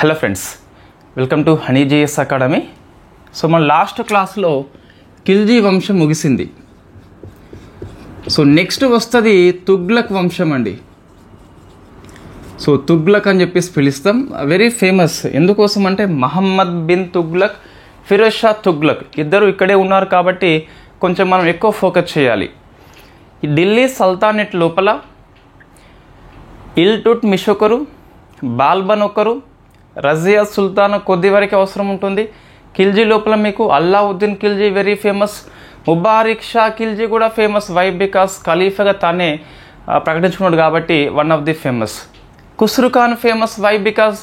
Hello friends, welcome to honey JS academy. So మన last క్లాస్లో ఖిల్జీ వంశం ముగిసింది. సో నెక్స్ట్ వస్తుంది తుగ్లక్ వంశం అండి. సో తుగ్లక్ అని చెప్పేసి పిలుస్తాం. Very famous. ఎందుకోసం అంటే మహమ్మద్ బిన్ తుగ్లక్, ఫిరోజ్ షా తుగ్లక్ ఇద్దరు ఇక్కడే ఉన్నారు కాబట్టి కొంచెం మనం ఎక్కువ ఫోకస్ చేయాలి. ఈ ఢిల్లీ సల్తానేట్ లోపల ఇల్టుట్మిష్ ఒకరు, బాల్బన్ ఒకరు, రజియా సుల్తాన్ కొద్ది వరకు అవసరం ఉంటుంది. ఖిల్జీ లోపల మీకు అల్లావుద్దీన్ ఖిల్జీ వెరీ ఫేమస్, ముబారిక్ షా ఖిల్జీ కూడా ఫేమస్. వై? బికాస్ ఖలీఫాగా తానే ప్రకటించుకున్నాడు కాబట్టి one of the famous. Khusro Khan famous. Why? Because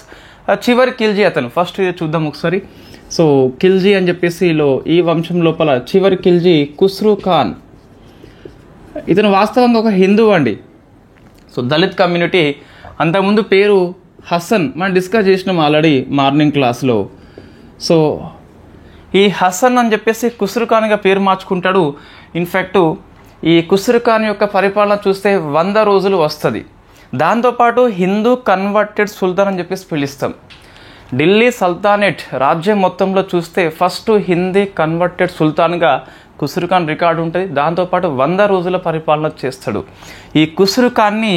చివరి ఖిల్జీ అతను. ఫస్ట్ ఇది చూద్దాం ఒకసారి. సో ఖిల్జీ అని చెప్పేసి ఈ వంశం లోపల చివరి ఖిల్జీ ఖుస్రు ఖాన్. ఇతను వాస్తవంగా ఒక హిందువు అండి. So Dalit community. అంతకుముందు పేరు హసన్, మనం డిస్కస్ చేసినాం ఆల్రెడీ మార్నింగ్ క్లాస్లో. సో ఈ హసన్ అని చెప్పేసి ఖుస్రు ఖాన్గా పేరు మార్చుకుంటాడు. ఇన్ఫ్యాక్ట్ ఈ ఖుస్రు ఖాన్ యొక్క పరిపాలన చూస్తే 100 రోజులు వస్తుంది. దాంతోపాటు హిందూ కన్వర్టెడ్ సుల్తాన్ అని చెప్పేసి పిలుస్తాం. ఢిల్లీ సల్తానేట్ రాజ్యం మొత్తంలో చూస్తే ఫస్ట్ హిందీ కన్వర్టెడ్ సుల్తాన్గా ఖుస్రు ఖాన్ రికార్డు ఉంటుంది. దాంతోపాటు 100 రోజుల పరిపాలన చేస్తాడు. ఈ ఖుస్రు ఖాన్ని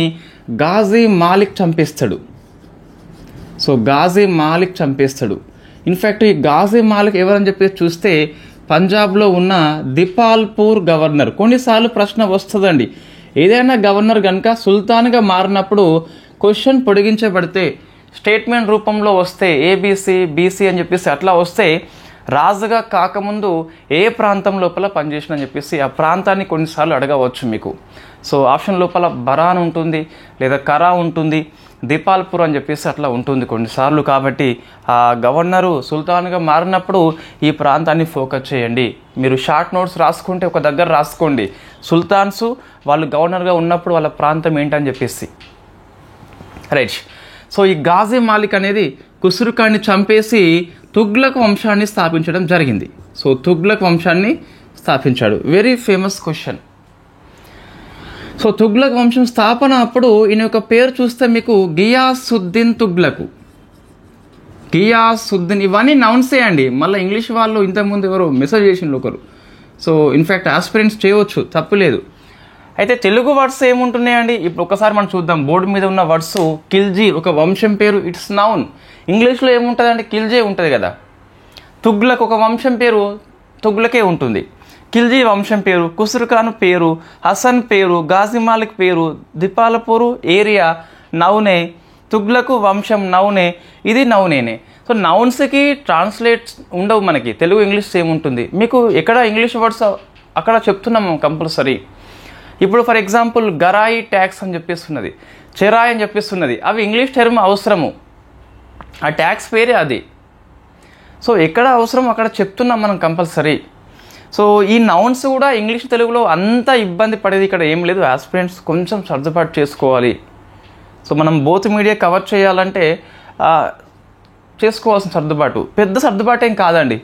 గాజీ మాలిక్ చంపేస్తాడు. సో గాజీ మాలిక్ చంపేస్తాడు. ఇన్ఫ్యాక్ట్ ఈ గాజీ మాలిక్ ఎవరని చెప్పేసి చూస్తే పంజాబ్లో ఉన్న దిపాల్పూర్ గవర్నర్. కొన్నిసార్లు ప్రశ్న వస్తుందండి, ఏదైనా గవర్నర్ కనుక సుల్తాన్గా మారినప్పుడు క్వశ్చన్ పొడిగించబడితే స్టేట్మెంట్ రూపంలో వస్తే ఏబీసీ బీసీ అని చెప్పేసి అట్లా వస్తే రాజుగా కాకముందు ఏ ప్రాంతం లోపల పనిచేసిన అని చెప్పేసి ఆ ప్రాంతాన్ని కొన్నిసార్లు అడగవచ్చు మీకు. సో ఆప్షన్ లోపల బరాన్ ఉంటుంది, లేదా కరా ఉంటుంది, దీపాల్పూర్ అని చెప్పేసి అట్లా ఉంటుంది కొన్నిసార్లు. కాబట్టి ఆ గవర్నరు సుల్తాన్గా మారినప్పుడు ఈ ప్రాంతాన్ని ఫోకస్ చేయండి. మీరు షార్ట్ నోట్స్ రాసుకుంటే ఒక దగ్గర రాసుకోండి, సుల్తాన్స్ వాళ్ళు గవర్నర్గా ఉన్నప్పుడు వాళ్ళ ప్రాంతం ఏంటని చెప్పేసి. రైట్. సో ఈ గాజీ మాలిక్ అనేది ఖుస్రు ఖాన్ని చంపేసి తుగ్లక్ వంశాన్ని స్థాపించడం జరిగింది. సో తుగ్లక్ వంశాన్ని స్థాపించాడు. Very famous question. So Tughlaq వంశం స్థాపన అప్పుడు ఈయన యొక్క పేరు చూస్తే మీకు గియాసుద్దీన్ తుగ్లక్, గియాసుద్దీన్, ఇవన్నీ నౌన్సే అండి. మళ్ళీ ఇంగ్లీష్ వాళ్ళు ఇంతకుముందు ఎవరో మెసేజ్ చేసిండ్రు ఒకరు. సో ఇన్ఫ్యాక్ట్ ఆస్పిరెంట్స్ చేయవచ్చు, తప్పులేదు. అయితే తెలుగు వర్డ్స్ ఏముంటున్నాయండి ఇప్పుడు ఒకసారి మనం చూద్దాం. బోర్డు మీద ఉన్న వర్డ్స్ ఖిల్జీ ఒక వంశం పేరు, ఇట్స్ నౌన్. ఇంగ్లీష్లో ఏముంటుందండి? ఖిల్జీ ఉంటుంది కదా. తుగ్లక్ ఒక వంశం పేరు తుగ్లకే ఉంటుంది. ఖిల్జీ వంశం పేరు, ఖుస్రు ఖాన్ పేరు, హసన్ పేరు, గాజీ మాలిక్ పేరు, దిపాలపూరు ఏరియా నౌనే, తుగ్లకు వంశం నౌనే, ఇది నౌనేనే. సో నౌన్స్కి ట్రాన్స్లేట్ ఉండవు మనకి. తెలుగు ఇంగ్లీష్ సేమ్ ఉంటుంది. మీకు ఎక్కడ ఇంగ్లీష్ వర్డ్స్ అక్కడ చెప్తున్నాము కంపల్సరీ. ఇప్పుడు ఫర్ ఎగ్జాంపుల్ గరాయి ట్యాక్స్ అని చెప్పేస్తున్నది, చెరాయి అని చెప్పేస్తున్నది. అవి ఇంగ్లీష్ టర్మ్ అవసరము, ఆ ట్యాక్స్ పేరే అది. సో ఎక్కడ అవసరం అక్కడ చెప్తున్నాం మనం కంపల్సరీ. సో ఈ నౌన్స్ కూడా ఇంగ్లీష్ తెలుగులో అంత ఇబ్బంది పడేది ఇక్కడ ఏం లేదు. ఆస్పిరెంట్స్ కొంచెం సర్దుబాటు చేసుకోవాలి. సో మనం బోత్ మీడియా కవర్ చేయాలంటే చేసుకోవాల్సిన సర్దుబాటు పెద్ద సర్దుబాటు ఏం కాదండి.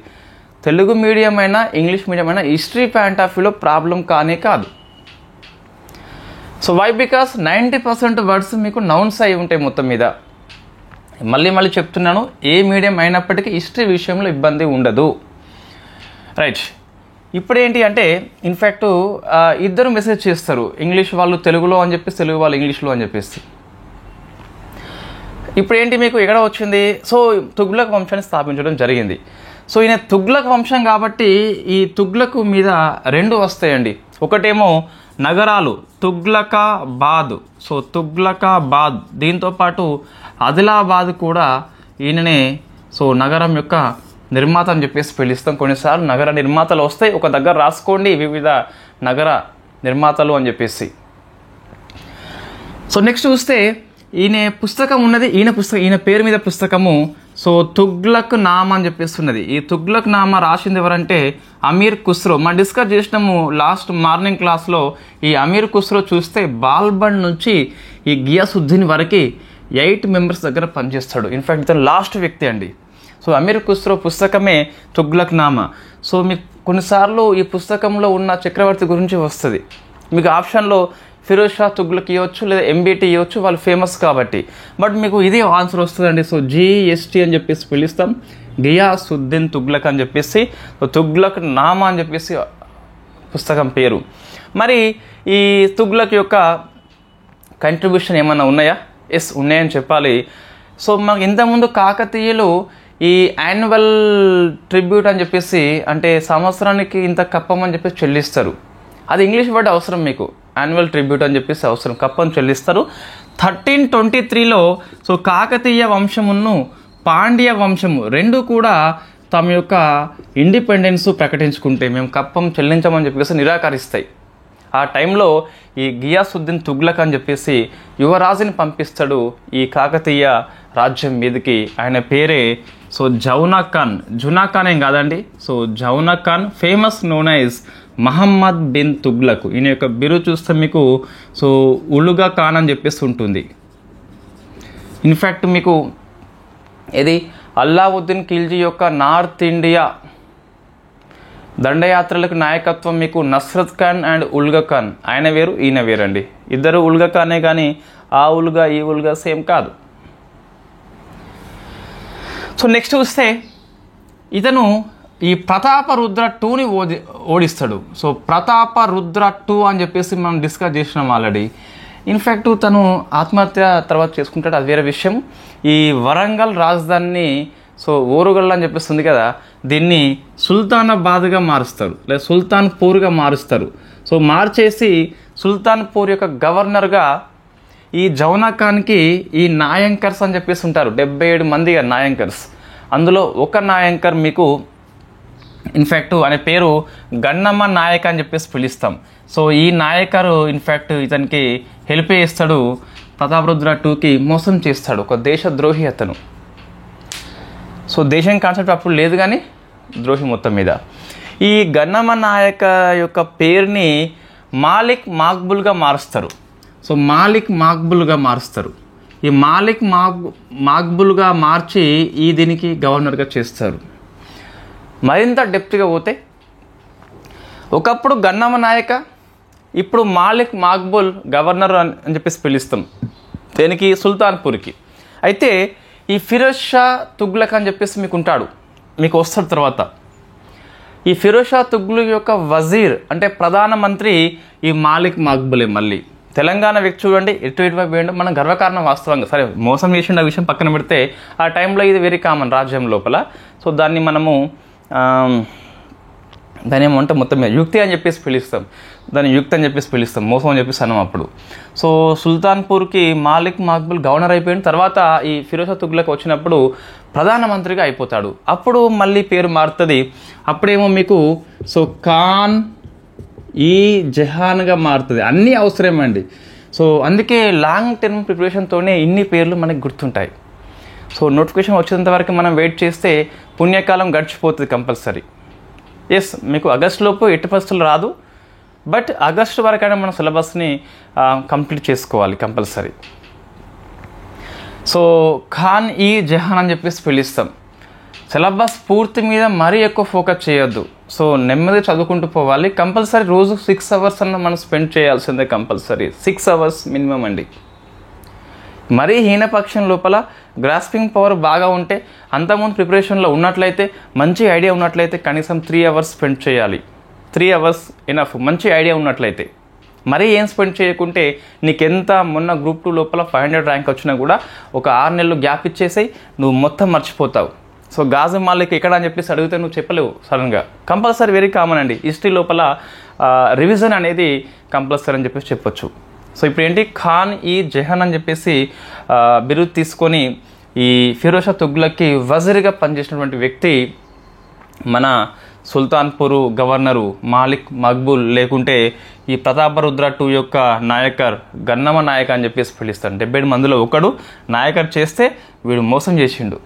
తెలుగు మీడియం అయినా ఇంగ్లీష్ మీడియం అయినా హిస్టరీ పాయింట్ ఆఫ్ వ్యూలో ప్రాబ్లం కానే కాదు. So why? బికాస్ 90% వర్డ్స్ మీకు నౌన్స్ అయి ఉంటాయి మొత్తం మీద. మళ్ళీ చెప్తున్నాను, ఏ మీడియం అయినప్పటికీ హిస్టరీ విషయంలో ఇబ్బంది ఉండదు. రైట్. ఇప్పుడు ఏంటి అంటే ఇన్ఫ్యాక్ట్ ఇద్దరు మెసేజ్ చేస్తారు, ఇంగ్లీష్ వాళ్ళు తెలుగులో అని చెప్పేసి, తెలుగు వాళ్ళు ఇంగ్లీష్లో అని చెప్పేసి. ఇప్పుడు ఏంటి మీకు ఎక్కడ వచ్చింది? సో తుగ్లక్ వంశాన్ని స్థాపించడం జరిగింది. సో ఈయన తుగ్లక్ వంశం కాబట్టి ఈ తుగ్లక్ మీద 2 వస్తాయండి. ఒకటేమో నగరాలు, తుగ్లకాబాద్. సో తుగ్లకాబాద్, దీంతోపాటు ఆదిలాబాద్ కూడా ఈయననే సో నగరం యొక్క నిర్మాత అని చెప్పేసి పిలుస్తాం. కొన్నిసార్లు నగర నిర్మాతలు వస్తాయి, ఒక దగ్గర రాసుకోండి వివిధ నగర నిర్మాతలు అని చెప్పేసి. సో నెక్స్ట్ చూస్తే ఈయన పుస్తకం ఉన్నది, ఈయన పేరు మీద పుస్తకము. సో తుగ్లక్ నామా అని చెప్పేస్తున్నది. ఈ తుగ్లక్ నామా రాసింది ఎవరంటే అమీర్ ఖుస్రో. మనం డిస్కస్ చేసినాము లాస్ట్ మార్నింగ్ క్లాస్లో. ఈ అమీర్ ఖుస్రో చూస్తే బాల్బన్ నుంచి ఈ గియాసుద్దీన్ వరకు 8 మెంబర్స్ దగ్గర పనిచేస్తాడు. ఇన్ఫ్యాక్ట్ ఇతను లాస్ట్ వ్యక్తి అండి. సో అమీర్ ఖుస్రో పుస్తకమే తుగ్లక్ నామా. సో మీకు కొన్నిసార్లు ఈ పుస్తకంలో ఉన్న చక్రవర్తి గురించి వస్తుంది. మీకు ఆప్షన్లో ఫిరోజ్ షా తుగ్లక్ ఇవ్వచ్చు, లేదా ఎంబీటీ ఇవ్వచ్చు, వాళ్ళు ఫేమస్ కాబట్టి. బట్ మీకు ఇదే ఆన్సర్ వస్తుందండి. సో జిఎస్టీ అని చెప్పేసి పిలుస్తాం, గియాసుద్దీన్ తుగ్లక్ అని చెప్పేసి, తుగ్లక్ నామా అని చెప్పేసి పుస్తకం పేరు. మరి ఈ తుగ్లక్ యొక్క కంట్రిబ్యూషన్ ఏమన్నా ఉన్నాయా? ఎస్, ఉన్నాయని చెప్పాలి. సో మాకు ఇంతకుముందు కాకతీయులు ఈ యాన్యువల్ ట్రిబ్యూట్ అని చెప్పేసి, అంటే సంవత్సరానికి ఇంత కప్పం అని చెప్పేసి చెల్లిస్తారు. అది ఇంగ్లీష్ వర్డ్ అవసరం మీకు, యాన్యువల్ ట్రిబ్యూట్ అని చెప్పేసి అవసరం, కప్పం చెల్లిస్తారు. 1323లో సో కాకతీయ వంశమును పాండ్య వంశము రెండు కూడా తమ యొక్క ఇండిపెండెన్స్ ప్రకటించుకుంటే మేము కప్పం చెల్లించమని చెప్పేసి నిరాకరిస్తాయి. ఆ టైంలో ఈ గియాసుద్దీన్ తుగ్లక్ అని చెప్పేసి యువరాజుని పంపిస్తాడు ఈ కాకతీయ రాజ్యం మీదకి. ఆయన పేరే సో జౌనా ఖాన్. జునా ఖాన్ ఏం కాదండి, so Jauna Khan, famous known as Mohammed bin Tughlaq. ఈయన యొక్క బిరుదు చూస్తే మీకు సో ఉలుగా ఖాన్ అని చెప్పేసి ఉంటుంది. ఇన్ఫ్యాక్ట్ మీకు ఇది అల్లావుద్దీన్ ఖిల్జీ యొక్క నార్త్ ఇండియా దండయాత్రలకు నాయకత్వం మీకు నస్రత్ ఖాన్ అండ్ ఉల్గా ఖాన్. ఆయన వేరు, ఈయన వేరండి. ఇద్దరు ఉల్గా ఖానే, కానీ ఆ ఉల్గా ఈ ఉల్గా సేమ్ కాదు. సో నెక్స్ట్ చూస్తే ఇతను ఈ ప్రతాపరుద్ర 2ని ఓడిస్తాడు. సో ప్రతాపరుద్ర 2 అని చెప్పేసి మనం డిస్కస్ చేసినాం ఆల్రెడీ. ఇన్ఫ్యాక్ట్ తను ఆత్మహత్య తర్వాత చేసుకుంటాడు, అది వేరే విషయం. ఈ వరంగల్ రాజధానిని సో ఓరుగల్ అని చెప్పేస్తుంది కదా, దీన్ని సుల్తానాబాద్గా మారుస్తారు, లేదా సుల్తాన్పూర్గా మారుస్తారు. సో మార్చేసి సుల్తాన్పూర్ యొక్క గవర్నర్గా ఈ జౌనా ఖాన్కి ఈ నాయంకర్స్ అని చెప్పేసి ఉంటారు, 77 మంది నాయంకర్స్. అందులో ఒక నాయంకర్ మీకు ఇన్ఫ్యాక్ట్ అనే పేరు గన్నమ్మ నాయక్ అని చెప్పేసి పిలుస్తాం. సో ఈ నాయకరు ఇన్ఫ్యాక్ట్ ఇతనికి హెల్ప్ చేస్తాడు, ప్రతాపరుద్ర 2కి మోసం చేస్తాడు. ఒక దేశద్రోహి అతను. సో దేశం కాన్సెప్ట్ అప్పుడు లేదు, కానీ ద్రోహి మొత్తం మీద. ఈ గన్నమ్మ నాయక యొక్క పేరుని మాలిక్ మాక్బుల్గా మారుస్తారు. సో మాలిక్ మాక్బుల్గా మారుస్తారు. ఈ మాలిక్ మాక్బుల్గా మార్చి ఈ దీనికి గవర్నర్గా చేస్తారు. మరింత డెప్త్గా పోతే ఒకప్పుడు గన్నమ్మ నాయక, ఇప్పుడు మాలిక్ మాక్బుల్ గవర్నర్ అని చెప్పేసి పిలుస్తాం దేనికి, సుల్తాన్పూర్కి. అయితే ఈ ఫిరోజ్ షా తుగ్లక్ అని చెప్పేసి మీకు ఉంటాడు, మీకు వస్తాడు తర్వాత. ఈ ఫిరోజ్ షా తుగ్లక్ యొక్క వజీర్ అంటే ప్రధానమంత్రి ఈ మాలిక్ మాక్బులే. మళ్ళీ తెలంగాణ వ్యక్తి చూడండి, ఇటువైపు వేయండి, మనం గర్వకారణం వాస్తవంగా. సరే మోసం చేసిన విషయం పక్కన పెడితే ఆ టైంలో ఇది వెరీ కామన్ రాజ్యం లోపల. సో దాన్ని మనము దాని ఏమంటే మొత్తం యుక్తి అని చెప్పేసి పిలుస్తాం, దాన్ని యుక్తి అని చెప్పేసి పిలుస్తాం, మోసం అని చెప్పేసి అన్నాం అప్పుడు. సో సుల్తాన్పూర్కి మాలిక్ మాక్బుల్ గవర్నర్ అయిపోయిన తర్వాత ఈ ఫిరోజ్ షా తుగ్లక్ వచ్చినప్పుడు ప్రధానమంత్రిగా అయిపోతాడు. అప్పుడు మళ్ళీ పేరు మారుతుంది. అప్పుడేమో మీకు సో ఖాన్ ఈ జహాన్గా మారుతుంది. అన్నీ అవసరమండి. సో అందుకే లాంగ్ టర్మ్ ప్రిపరేషన్తోనే ఇన్ని పేర్లు మనకు గుర్తుంటాయి. సో నోటిఫికేషన్ వచ్చేంత వరకు మనం వెయిట్ చేస్తే పుణ్యకాలం గడిచిపోతుంది కంపల్సరీ. ఎస్, మీకు ఆగస్టులోపు ఎట్టి పరిస్థితులు రాదు, బట్ ఆగస్టు వరకైనా మన సిలబస్ని కంప్లీట్ చేసుకోవాలి కంపల్సరీ. సో ఖాన్ ఈ జహాన్ అని చెప్పేసి పిలుస్తాం. సిలబస్ పూర్తి మీద మరీ ఎక్కువ ఫోకస్ చేయొద్దు. సో నెమ్మదిగా చదువుకుంటూ పోవాలి. కంపల్సరీ రోజు 6 అవర్స్ అన్న మనం స్పెండ్ చేయాల్సిందే కంపల్సరీ. 6 అవర్స్ మినిమం అండి. మరీ హీనపక్షం లోపల గ్రాస్పింగ్ పవర్ బాగా ఉంటే, అంతకుముందు ప్రిపరేషన్లో ఉన్నట్లయితే, మంచి ఐడియా ఉన్నట్లయితే కనీసం 3 అవర్స్ స్పెండ్ చేయాలి. 3 అవర్స్ ఎనఫ్, మంచి ఐడియా ఉన్నట్లయితే. మరీ ఏం స్పెండ్ చేయకుంటే నీకెంత మొన్న గ్రూప్ 2 లోపల 500 ర్యాంక్ వచ్చినా కూడా ఒక 6 నెలలు గ్యాప్ ఇచ్చేసాయి, నువ్వు మొత్తం మర్చిపోతావు. సో గాజు మాలిక్ ఎక్కడ అని చెప్పేసి అడిగితే నువ్వు చెప్పలేవు సడన్గా. కంపల్సరీ వెరీ కామన్ అండి. హిస్టరీ లోపల రివిజన్ అనేది కంపల్సరీ అని చెప్పేసి చెప్పొచ్చు. సో ఇప్పుడు ఏంటి, ఖాన్ ఈ జహాన్ అని చెప్పేసి బిరుదు తీసుకొని ఈ ఫిరోజ్ షా తుగ్లక్కి వజీర్గా పనిచేసినటువంటి వ్యక్తి మన సుల్తాన్పూర్ గవర్నరు మాలిక్ మక్బూల్, లేకుంటే ఈ ప్రతాపరుద్ర 2 యొక్క నాయకర్ గన్నమ్మ నాయక అని చెప్పేసి పిలుస్తాడు. 77 మందిలో ఒకడు నాయకర్ చేస్తే వీడు మోసం చేసిండు.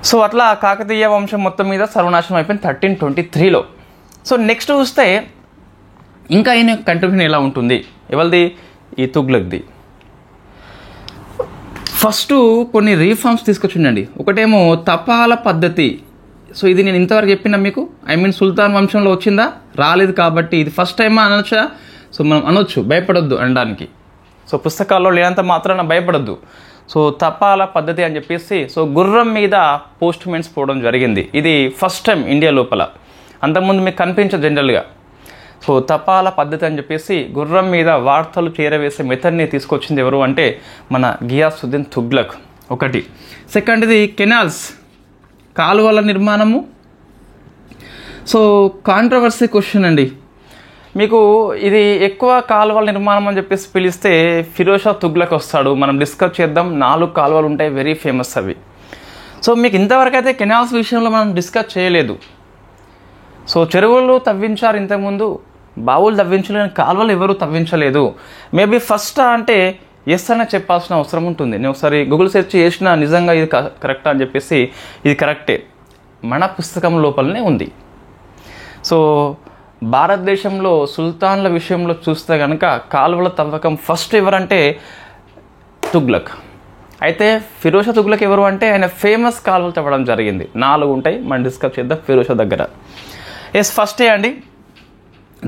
సో అట్లా కాకతీయ వంశం మొత్తం మీద సర్వనాశనం అయిపోయింది 1323లో. సో నెక్స్ట్ చూస్తే ఇంకా ఈయన కంట్రిబ్యూషన్ ఎలా ఉంటుంది, ఎవరిది, ఈ తుగ్లక్ది. ఫస్ట్ కొన్ని రీఫార్మ్స్ తీసుకొచ్చిండండి. ఒకటేమో తపాల పద్ధతి. సో ఇది నేను ఇంతవరకు చెప్పినా మీకు, సుల్తాన్ వంశంలో వచ్చిందా, రాలేదు. కాబట్టి ఇది ఫస్ట్ టైం అనొచ్చా, సో మనం అనొచ్చు, భయపడొద్దు అనడానికి. సో పుస్తకాల్లో లేనంత మాత్రాన భయపడొద్దు. సో తపాలా పద్ధతి అని చెప్పేసి సో గుర్రం మీద పోస్ట్మెన్స్ పోవడం జరిగింది. ఇది ఫస్ట్ టైం ఇండియా లోపల. అంతకుముందు మీకు కనిపించదు జనరల్గా. సో తపాలా పద్ధతి అని చెప్పేసి గుర్రం మీద వార్తలు చేరవేసే మెథడ్ని తీసుకొచ్చింది ఎవరు అంటే మన గియాసుద్దీన్ తుగ్లక్. ఒకటి. సెకండ్ది కెనాల్స్, కాలువల నిర్మాణము. సో కాంట్రవర్సీ క్వశ్చన్ అండి. మీకు ఇది ఎక్కువ కాలువల నిర్మాణం అని చెప్పేసి పిలిస్తే ఫిరోజ్ షా తుగ్లక్ వస్తాడు. మనం డిస్కస్ చేద్దాం. 4 కాలువలు ఉంటాయి, వెరీ ఫేమస్ అవి. సో మీకు ఇంతవరకు అయితే కెనాల్స్ విషయంలో మనం డిస్కస్ చేయలేదు. సో చెరువులు తవ్వించారు ఇంతకుముందు, బావులు తవ్వించలేదు, కాలువలు ఎవరు తవ్వించలేదు. మేబీ ఫస్ట్ అంటే ఎస్ అనే చెప్పాల్సిన అవసరం ఉంటుంది. నేను ఒకసారి గూగుల్ సెర్చ్ చేసిన, నిజంగా ఇది కరెక్టా అని చెప్పేసి ఇది కరెక్టే, మన పుస్తకం లోపలనే ఉంది. సో భారతదేశంలో సుల్తాన్ల విషయంలో చూస్తే కనుక కాలువల తవ్వకం ఫస్ట్ ఎవరంటే తుగ్లక్. అయితే ఫిరోజ్ షా తుగ్లక్ ఎవరు అంటే ఆయన ఫేమస్ కాలువలు తవ్వడం జరిగింది. 4 ఉంటాయి, మనం డిస్కస్ చేద్దాం ఫిరోజ్ షా దగ్గర. ఎస్ ఫస్టే అండి,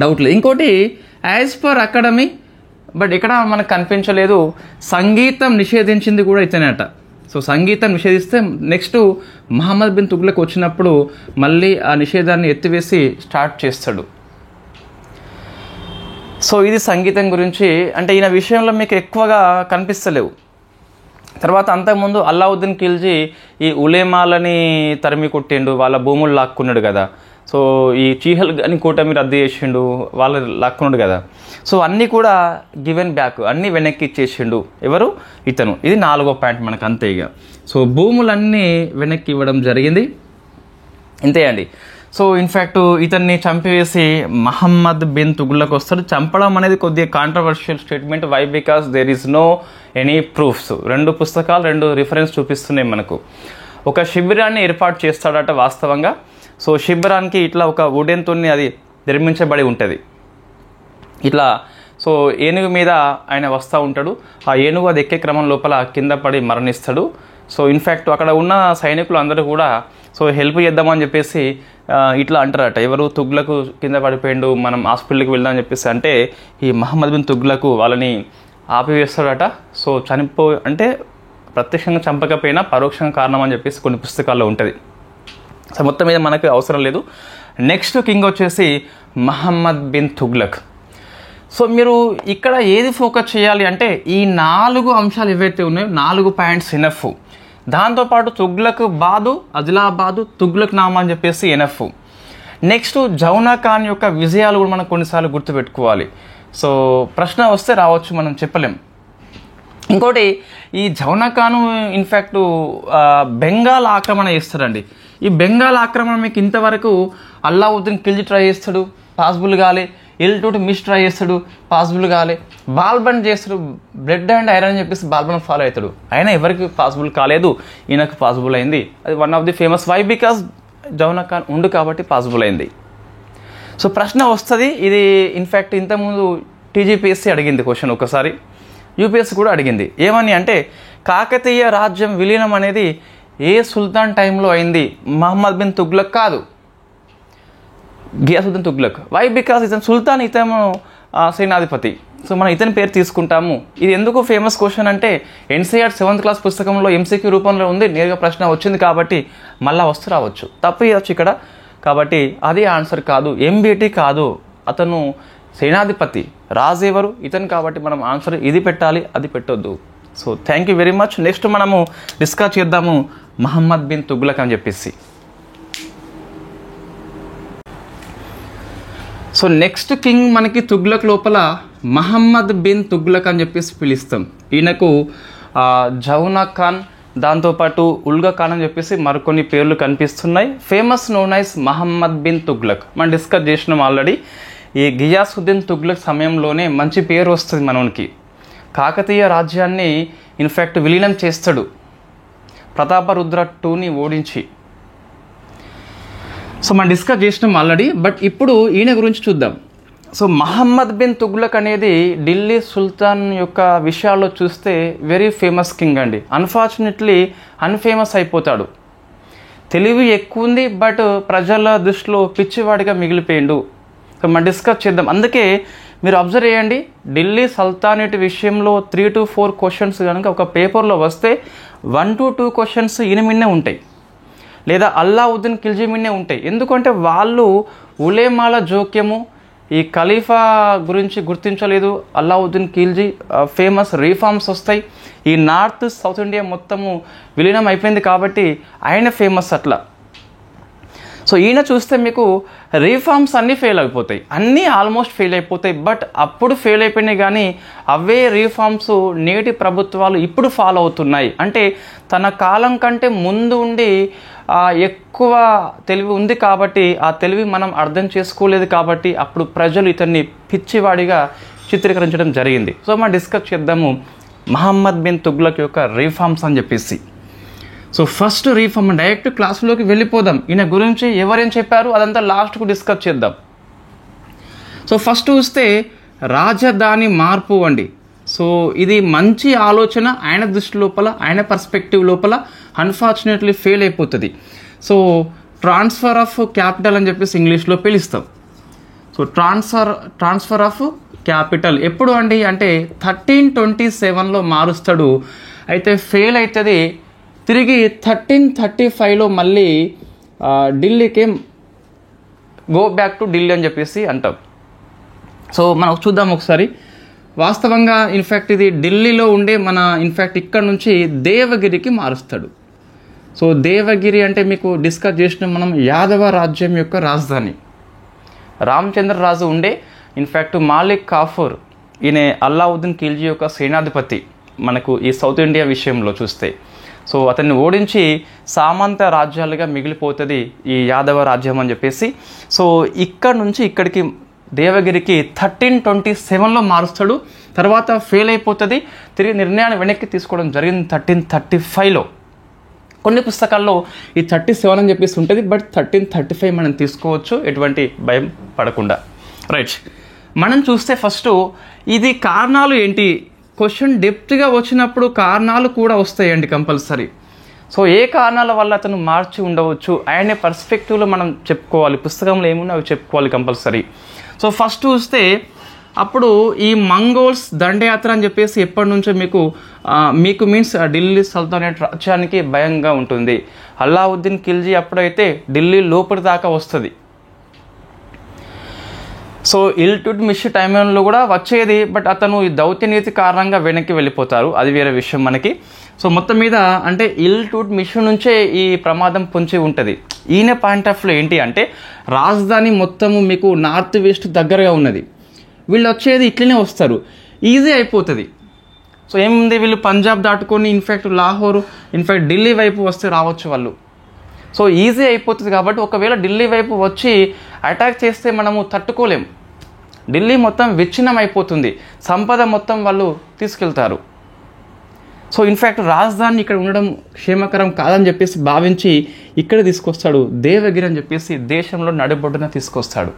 డౌట్ లేదు. ఇంకోటి యాజ్ పర్ అకాడమీ, బట్ ఇక్కడ మనకు కనిపించలేదు, సంగీతం నిషేధించింది కూడా ఇతనేట. సో సంగీతం నిషేధిస్తే నెక్స్ట్ మహమ్మద్ బిన్ తుగ్లక్ వచ్చినప్పుడు మళ్ళీ ఆ నిషేధాన్ని ఎత్తివేసి స్టార్ట్ చేస్తాడు. సో ఇది సంగీతం గురించి. అంటే ఈయన విషయంలో మీకు ఎక్కువగా కనిపిస్తలేవు. తర్వాత అంతకుముందు అల్లావుద్దీన్ ఖిల్జీ ఈ ఉలేమాలని తరిమి కొట్టిండు, వాళ్ళ భూములు లాక్కున్నాడు కదా. సో ఈ చీహల్ అని కూటమి రద్దు చేసిండు, వాళ్ళు లాక్కున్నాడు కదా. సో అన్నీ కూడా గివెన్ బ్యాక్, అన్నీ వెనక్కి ఇచ్చేసిండు ఎవరు, ఇతను. ఇది 4వ పాయింట్ మనకు అంతే. ఇక సో భూములన్నీ వెనక్కి ఇవ్వడం జరిగింది, ఇంతే అండి. సో ఇన్ఫ్యాక్ట్ ఇతన్ని చంపివేసి మహమ్మద్ బిన్ తుగ్లక్ వస్తాడు. చంపడం అనేది కొద్దిగా controversial statement. Why? Because there is no any proofs. 2 పుస్తకాలు 2 రిఫరెన్స్ చూపిస్తున్నాయి మనకు. ఒక శిబిరాన్ని ఏర్పాటు చేస్తాడట వాస్తవంగా. సో శిబిరానికి ఇట్లా ఒక వుడెన్తో అది నిర్మించబడి ఉంటుంది ఇట్లా. సో ఏనుగు మీద ఆయన వస్తూ ఉంటాడు. ఆ ఏనుగు అది ఎక్కే క్రమం లోపల కింద పడి మరణిస్తాడు. సో ఇన్ఫ్యాక్ట్ అక్కడ ఉన్న సైనికులు అందరూ కూడా సో హెల్ప్ చేద్దామని చెప్పేసి ఇట్లా అంటారట, ఎవరు తుగ్లకు కింద పడిపోయిండు, మనం హాస్పిటల్కి వెళ్దామని చెప్పేసి అంటే ఈ మహమ్మద్ బిన్ తుగ్లకు వాళ్ళని ఆపివేస్తాడట. సో అంటే ప్రత్యక్షంగా చంపకపోయినా పరోక్షంగా కారణం అని చెప్పేసి కొన్ని పుస్తకాల్లో ఉంటుంది. సో మొత్తం మీద మనకు అవసరం లేదు. నెక్స్ట్ కింగ్ వచ్చేసి మహమ్మద్ బిన్ తుగ్లక్. సో మీరు ఇక్కడ ఏది ఫోకస్ చేయాలి అంటే ఈ 4 అంశాలు ఏవైతే ఉన్నాయో 4 పాయింట్స్ ఎనఫ్. దాంతోపాటు తుగ్లక్ బాదు, ఆదిలాబాదు, తుగ్లక్ నామా అని చెప్పేసి ఎనఫ్. నెక్స్ట్ జౌనా ఖాన్ యొక్క విజయాలు కూడా మనం కొన్నిసార్లు గుర్తుపెట్టుకోవాలి. సో ప్రశ్న వస్తే రావచ్చు, మనం చెప్పలేం. ఇంకోటి ఈ జౌనా ఖాన్ ఇన్ఫ్యాక్ట్ బెంగాల్ ఆక్రమణ చేస్తారండి. ఈ బెంగాల్ ఆక్రమణ మీకు ఇంతవరకు అల్లావుద్దీన్ ఖిల్జీ ట్రై చేస్తాడు, పాసిబుల్ కాలే. ఇల్టుట్ మిస్ ట్రై చేస్తాడు, పాసిబుల్ కాలే. బాల్బన్ చేస్తాడు, బ్రెడ్ అండ్ ఐరన్ అని చెప్పేసి బాల్బన్ ఫాలో అవుతాడు, అయినా ఎవరికి పాసిబుల్ కాలేదు, ఈయనకు పాసిబుల్ అయింది. అది one of the famous. Why? Because Jauna Khan ఉండు కాబట్టి పాసిబుల్ అయింది. సో ప్రశ్న వస్తుంది. ఇది ఇన్ఫ్యాక్ట్ ఇంతకుముందు టీజీపీఎస్సీ అడిగింది క్వశ్చన్ ఒకసారి, యూపీఎస్సీ కూడా అడిగింది. ఏమని అంటే కాకతీయ రాజ్యం విలీనం అనేది ఏ సుల్తాన్ టైంలో అయింది? మహమ్మద్ బిన్ తుగ్లక్ కాదు, గియాసుద్దీన్ తుగ్లక్. వై? బికాస్ ఇతను సుల్తాన్, ఇతను సేనాధిపతి. సో మనం ఇతని పేరు తీసుకుంటాము. ఇది ఎందుకు ఫేమస్ క్వశ్చన్ అంటే ఎన్సీఆర్ 7th క్లాస్ పుస్తకంలో ఎంసీక్యూ రూపంలో ఉంది, నేరుగా ప్రశ్న వచ్చింది కాబట్టి మళ్ళీ వస్తూ రావచ్చు, తప్పు ఇవ్వచ్చు ఇక్కడ. కాబట్టి అది ఆన్సర్ కాదు, ఎంబీటీ కాదు, అతను సేనాధిపతి. రాజు ఎవరు? ఇతను. కాబట్టి మనం ఆన్సర్ ఇది పెట్టాలి, అది పెట్టొద్దు. So thank you very much. Next మనము డిస్కస్ చేద్దాము మహమ్మద్ బిన్ తుగ్లక్ అని చెప్పేసి. సో నెక్స్ట్ కింగ్ మనకి తుగ్లక్ లోపల మహమ్మద్ బిన్ తుగ్లక్ అని చెప్పేసి పిలుస్తాం. ఈయనకు జౌనా ఖాన్, దాంతోపాటు ఉల్గా ఖాన్ అని చెప్పేసి మరికొన్ని పేర్లు కనిపిస్తున్నాయి. Famous known as Mohammed bin Tughlaq. మనం డిస్కస్ చేసినాం ఆల్రెడీ. ఈ గియాసుద్దీన్ తుగ్లక్ సమయంలోనే మంచి పేరు వస్తుంది మనకి. కాకతీయ రాజ్యాన్ని ఇన్ఫ్యాక్ట్ విలీనం చేస్తాడు ప్రతాపరుద్ర II ఓడించి. సో మనం డిస్కస్ చేసినాం ఆల్రెడీ, బట్ ఇప్పుడు ఈయన గురించి చూద్దాం. సో మహమ్మద్ బిన్ తుగ్లక్ అనేది ఢిల్లీ సుల్తాన్ యొక్క విషయాల్లో చూస్తే వెరీ ఫేమస్ కింగ్ అండి. అన్ఫార్చునేట్లీ అన్ఫేమస్ అయిపోతాడు. తెలివి ఎక్కువ ఉంది, బట్ ప్రజల దృష్టిలో పిచ్చివాడిగా మిగిలిపోయిండు. సో మనం డిస్కస్ చేద్దాం. అందుకే మీరు అబ్జర్వ్ చేయండి, ఢిల్లీ సల్తానేట్ విషయంలో 3 to 4 క్వశ్చన్స్ కనుక ఒక పేపర్లో వస్తే 1 to 2 క్వశ్చన్స్ ఈయన మీదనే ఉంటాయి, లేదా అల్లావుద్దీన్ ఖిల్జీ మీదనే ఉంటాయి. ఎందుకంటే వాళ్ళు ఉలేమాల జోక్యము, ఈ ఖలీఫా గురించి గుర్తించలేదు. అల్లావుద్దీన్ ఖిల్జీ ఫేమస్ రీఫార్మ్స్ వస్తాయి. ఈ నార్త్ సౌత్ ఇండియా మొత్తము విలీనం అయిపోయింది కాబట్టి ఆయన ఫేమస్ అట్లా. సో ఈయన చూస్తే మీకు రీఫార్మ్స్ అన్నీ ఫెయిల్ అయిపోతాయి, అన్నీ ఆల్మోస్ట్ ఫెయిల్ అయిపోతాయి. బట్ అప్పుడు ఫెయిల్ అయిపోయినాయి, కానీ అవే రీఫార్మ్స్ నేటి ప్రభుత్వాలు ఇప్పుడు ఫాలో అవుతున్నాయి. అంటే తన కాలం కంటే ముందు ఉండి ఎక్కువ తెలివి ఉంది కాబట్టి, ఆ తెలివి మనం అర్థం చేసుకోలేదు కాబట్టి అప్పుడు ప్రజలు ఇతన్ని పిచ్చివాడిగా చిత్రీకరించడం జరిగింది. సో మనం డిస్కస్ చేద్దాము మహమ్మద్ బిన్ తుగ్లక్ యొక్క రీఫార్మ్స్ అని చెప్పేసి. సో ఫస్ట్ రీఫార్మ్, డైరెక్ట్ క్లాసులోకి వెళ్ళిపోదాం. ఈయన గురించి ఎవరేం చెప్పారు అదంతా లాస్ట్కు డిస్కస్ చేద్దాం. సో ఫస్ట్ చూస్తే రాజధాని మార్పు అండి. సో ఇది మంచి ఆలోచన ఆయన దృష్టి లోపల, ఆయన పర్స్పెక్టివ్ లోపల. అన్ఫార్చునేట్లీ ఫెయిల్ అయిపోతుంది. సో ట్రాన్స్ఫర్ ఆఫ్ క్యాపిటల్ అని చెప్పేసి ఇంగ్లీష్లో పిలుస్తాం. సో ట్రాన్స్ఫర్ ఆఫ్ క్యాపిటల్ ఎప్పుడు అండి అంటే 1327లో మారుస్తాడు. అయితే ఫెయిల్ అవుతుంది. తిరిగి 1335లో మళ్ళీ ఢిల్లీకి గో బ్యాక్ టు ఢిల్లీ అని చెప్పేసి అంటాం. సో మనం చూద్దాం ఒకసారి. వాస్తవంగా ఇన్ఫ్యాక్ట్ ఇది ఢిల్లీలో ఉండే ఇన్ఫ్యాక్ట్ ఇక్కడ నుంచి దేవగిరికి మారుస్తాడు. సో దేవగిరి అంటే మీకు డిస్కస్ చేసిన మనం యాదవ రాజ్యం యొక్క రాజధాని. రామచంద్ర రాజు ఉండే ఇన్ఫ్యాక్ట్ మాలిక్ కాఫూర్ ఈయన అల్లావుద్దీన్ ఖిల్జీ యొక్క సేనాధిపతి మనకు ఈ సౌత్ ఇండియా విషయంలో చూస్తే. సో అతన్ని ఓడించి సామంత రాజ్యాలుగా మిగిలిపోతుంది ఈ యాదవ రాజ్యం అని చెప్పేసి. సో ఇక్కడ నుంచి ఇక్కడికి దేవగిరికి 1327లో మారుస్తాడు. తర్వాత ఫెయిల్ అయిపోతుంది. తిరిగి నిర్ణయాన్ని వెనక్కి తీసుకోవడం జరిగింది 1335లో. కొన్ని పుస్తకాల్లో ఈ 37 అని చెప్పేసి ఉంటుంది, బట్ 1335 మనం తీసుకోవచ్చు ఎటువంటి భయం పడకుండా. రైట్, మనం చూస్తే ఫస్ట్ ఇది కారణాలు ఏంటి, క్వశ్చన్ డెప్త్గా వచ్చినప్పుడు కారణాలు కూడా వస్తాయండి కంపల్సరీ. సో ఏ కారణాల వల్ల అతను మార్చి ఉండవచ్చు ఆయన పర్స్పెక్టివ్లో మనం చెప్పుకోవాలి, పుస్తకంలో ఏమున్నా అవి చెప్పుకోవాలి కంపల్సరీ. సో ఫస్ట్ చూస్తే అప్పుడు ఈ మంగోల్స్ దండయాత్ర అని చెప్పేసి ఎప్పటి నుంచో మీకు మీన్స్ ఢిల్లీ సల్తానేట్ రాజ్యానికి భయంగా ఉంటుంది. అల్లావుద్దీన్ ఖిల్జీ అప్పుడైతే ఢిల్లీ లోపలి దాకా వస్తుంది. సో ఇల్టుట్మిష్ టైంలో కూడా వచ్చేది, బట్ అతను ఈ దౌత్యనీతి కారణంగా వెనక్కి వెళ్ళిపోతారు, అది వేరే విషయం మనకి. సో మొత్తం మీద అంటే ఇల్టుట్మిష్ నుంచే ఈ ప్రమాదం పొంచి ఉంటుంది. ఈయన పాయింట్ ఆఫ్ వ్యూ ఏంటి అంటే రాజధాని మొత్తము మీకు నార్త్ వెస్ట్ దగ్గరగా ఉన్నది, వీళ్ళు వచ్చేది ఇట్లనే వస్తారు, ఈజీ అయిపోతుంది. సో ఏముంది, వీళ్ళు పంజాబ్ దాటుకొని ఇన్ఫ్యాక్ట్ లాహోర్ ఇన్ఫ్యాక్ట్ ఢిల్లీ వైపు వస్తే రావచ్చు వాళ్ళు. సో ఈజీ అయిపోతుంది కాబట్టి ఒకవేళ ఢిల్లీ వైపు వచ్చి అటాక్ చేస్తే మనము తట్టుకోలేం, ఢిల్లీ మొత్తం విచ్ఛిన్నం అయిపోతుంది, సంపద మొత్తం వాళ్ళు తీసుకెళ్తారు. సో ఇన్ఫ్యాక్ట్ రాజధాని ఇక్కడ ఉండడం క్షేమకరం కాదని చెప్పేసి భావించి ఇక్కడ తీసుకొస్తాడు, దేవగిరి అని చెప్పేసి దేశంలో నడిబొడ్డున తీసుకొస్తాడు.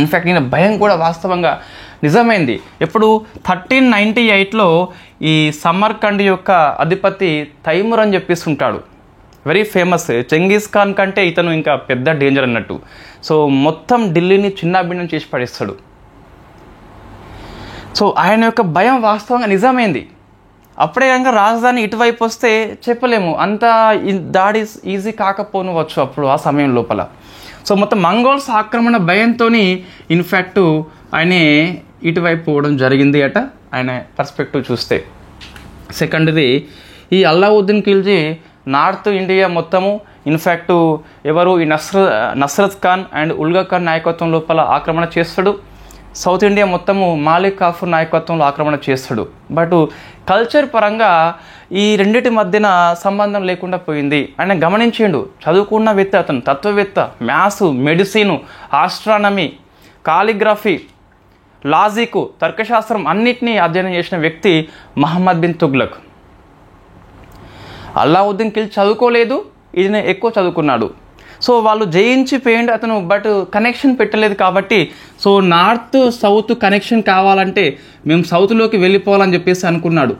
ఇన్ఫ్యాక్ట్ ఈయన భయం కూడా వాస్తవంగా నిజమైంది. ఎప్పుడు 1398లో ఈ సమర్కండ్ యొక్క అధిపతి తైమూర్ అని చెప్పేసి ఉంటాడు, వెరీ ఫేమస్. చెంగీస్ ఖాన్ కంటే ఇతను ఇంకా పెద్ద డేంజర్ అన్నట్టు. సో మొత్తం ఢిల్లీని చిన్నాభిన్నం చేసి పడేస్తాడు. సో ఆయన యొక్క భయం వాస్తవంగా నిజమైంది. అప్పుడే కనుక రాజధాని ఇటువైపు వస్తే చెప్పలేము, అంత దాడి ఈజీ కాకపోనవచ్చు అప్పుడు ఆ సమయం లోపల. సో మొత్తం మంగోల్స్ ఆక్రమణ భయంతో ఇన్ఫ్యాక్ట్ ఆయన ఇటువైపు పోవడం జరిగింది అట ఆయన పర్స్పెక్టివ్ చూస్తే. సెకండ్ది ఈ అల్లావుద్దీన్ ఖిల్జీ నార్త్ ఇండియా మొత్తము ఇన్ఫ్యాక్ట్ ఎవరు ఈ నస్రత్ ఖాన్ అండ్ ఉల్గా ఖాన్ నాయకత్వం లోపల ఆక్రమణ చేస్తాడు. సౌత్ ఇండియా మొత్తము మాలిక్ కాఫూర్ నాయకత్వంలో ఆక్రమణ చేస్తాడు. బట్ కల్చర్ పరంగా ఈ రెండింటి మధ్యన సంబంధం లేకుండా పోయింది. ఆయన గమనించిండు, చదువుకున్న వ్యక్తి అతను, తత్వవేత్త, maths, medicine, astronomy, calligraphy, logic, తర్కశాస్త్రం అన్నిటినీ అధ్యయనం చేసిన వ్యక్తి మహమ్మద్ బిన్ తుగ్లక్. అల్లావుద్దీన్ ఖిల్జీ చదువుకోలేదు, ఈయన ఎక్కువ చదువుకున్నాడు. సో వాళ్ళు జయించిపోయిండు అతను, బట్ కనెక్షన్ పెట్టలేదు కాబట్టి సో నార్త్ సౌత్ కనెక్షన్ కావాలంటే మేము సౌత్లోకి వెళ్ళిపోవాలని చెప్పేసి అనుకున్నాడు.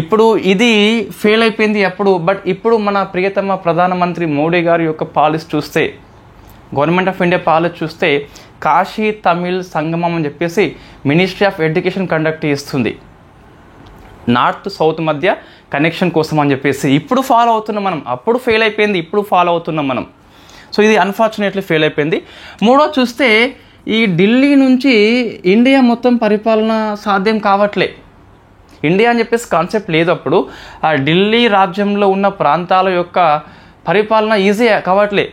ఇప్పుడు ఇది ఫెయిల్ అయిపోయింది అప్పుడు. బట్ ఇప్పుడు మన ప్రియతమ ప్రధానమంత్రి మోడీ గారి యొక్క పాలసీ చూస్తే, గవర్నమెంట్ ఆఫ్ ఇండియా పాలసీ చూస్తే కాశీ తమిళ్ సంగమం అని చెప్పేసి మినిస్ట్రీ ఆఫ్ ఎడ్యుకేషన్ కండక్ట్ చేస్తుంది నార్త్ సౌత్ మధ్య కనెక్షన్ కోసం అని చెప్పేసి. ఇప్పుడు ఫాలో అవుతున్నాం మనం, అప్పుడు ఫెయిల్ అయిపోయింది, ఇప్పుడు ఫాలో అవుతున్నాం మనం. సో ఇది అన్ఫార్చునేట్లీ ఫెయిల్ అయిపోయింది. మూడో చూస్తే ఈ ఢిల్లీ నుంచి ఇండియా మొత్తం పరిపాలన సాధ్యం కావట్లే. ఇండియా అని చెప్పేసి కాన్సెప్ట్ లేదు అప్పుడు. ఆ ఢిల్లీ రాజ్యంలో ఉన్న ప్రాంతాల యొక్క పరిపాలన ఈజీ కావట్లే.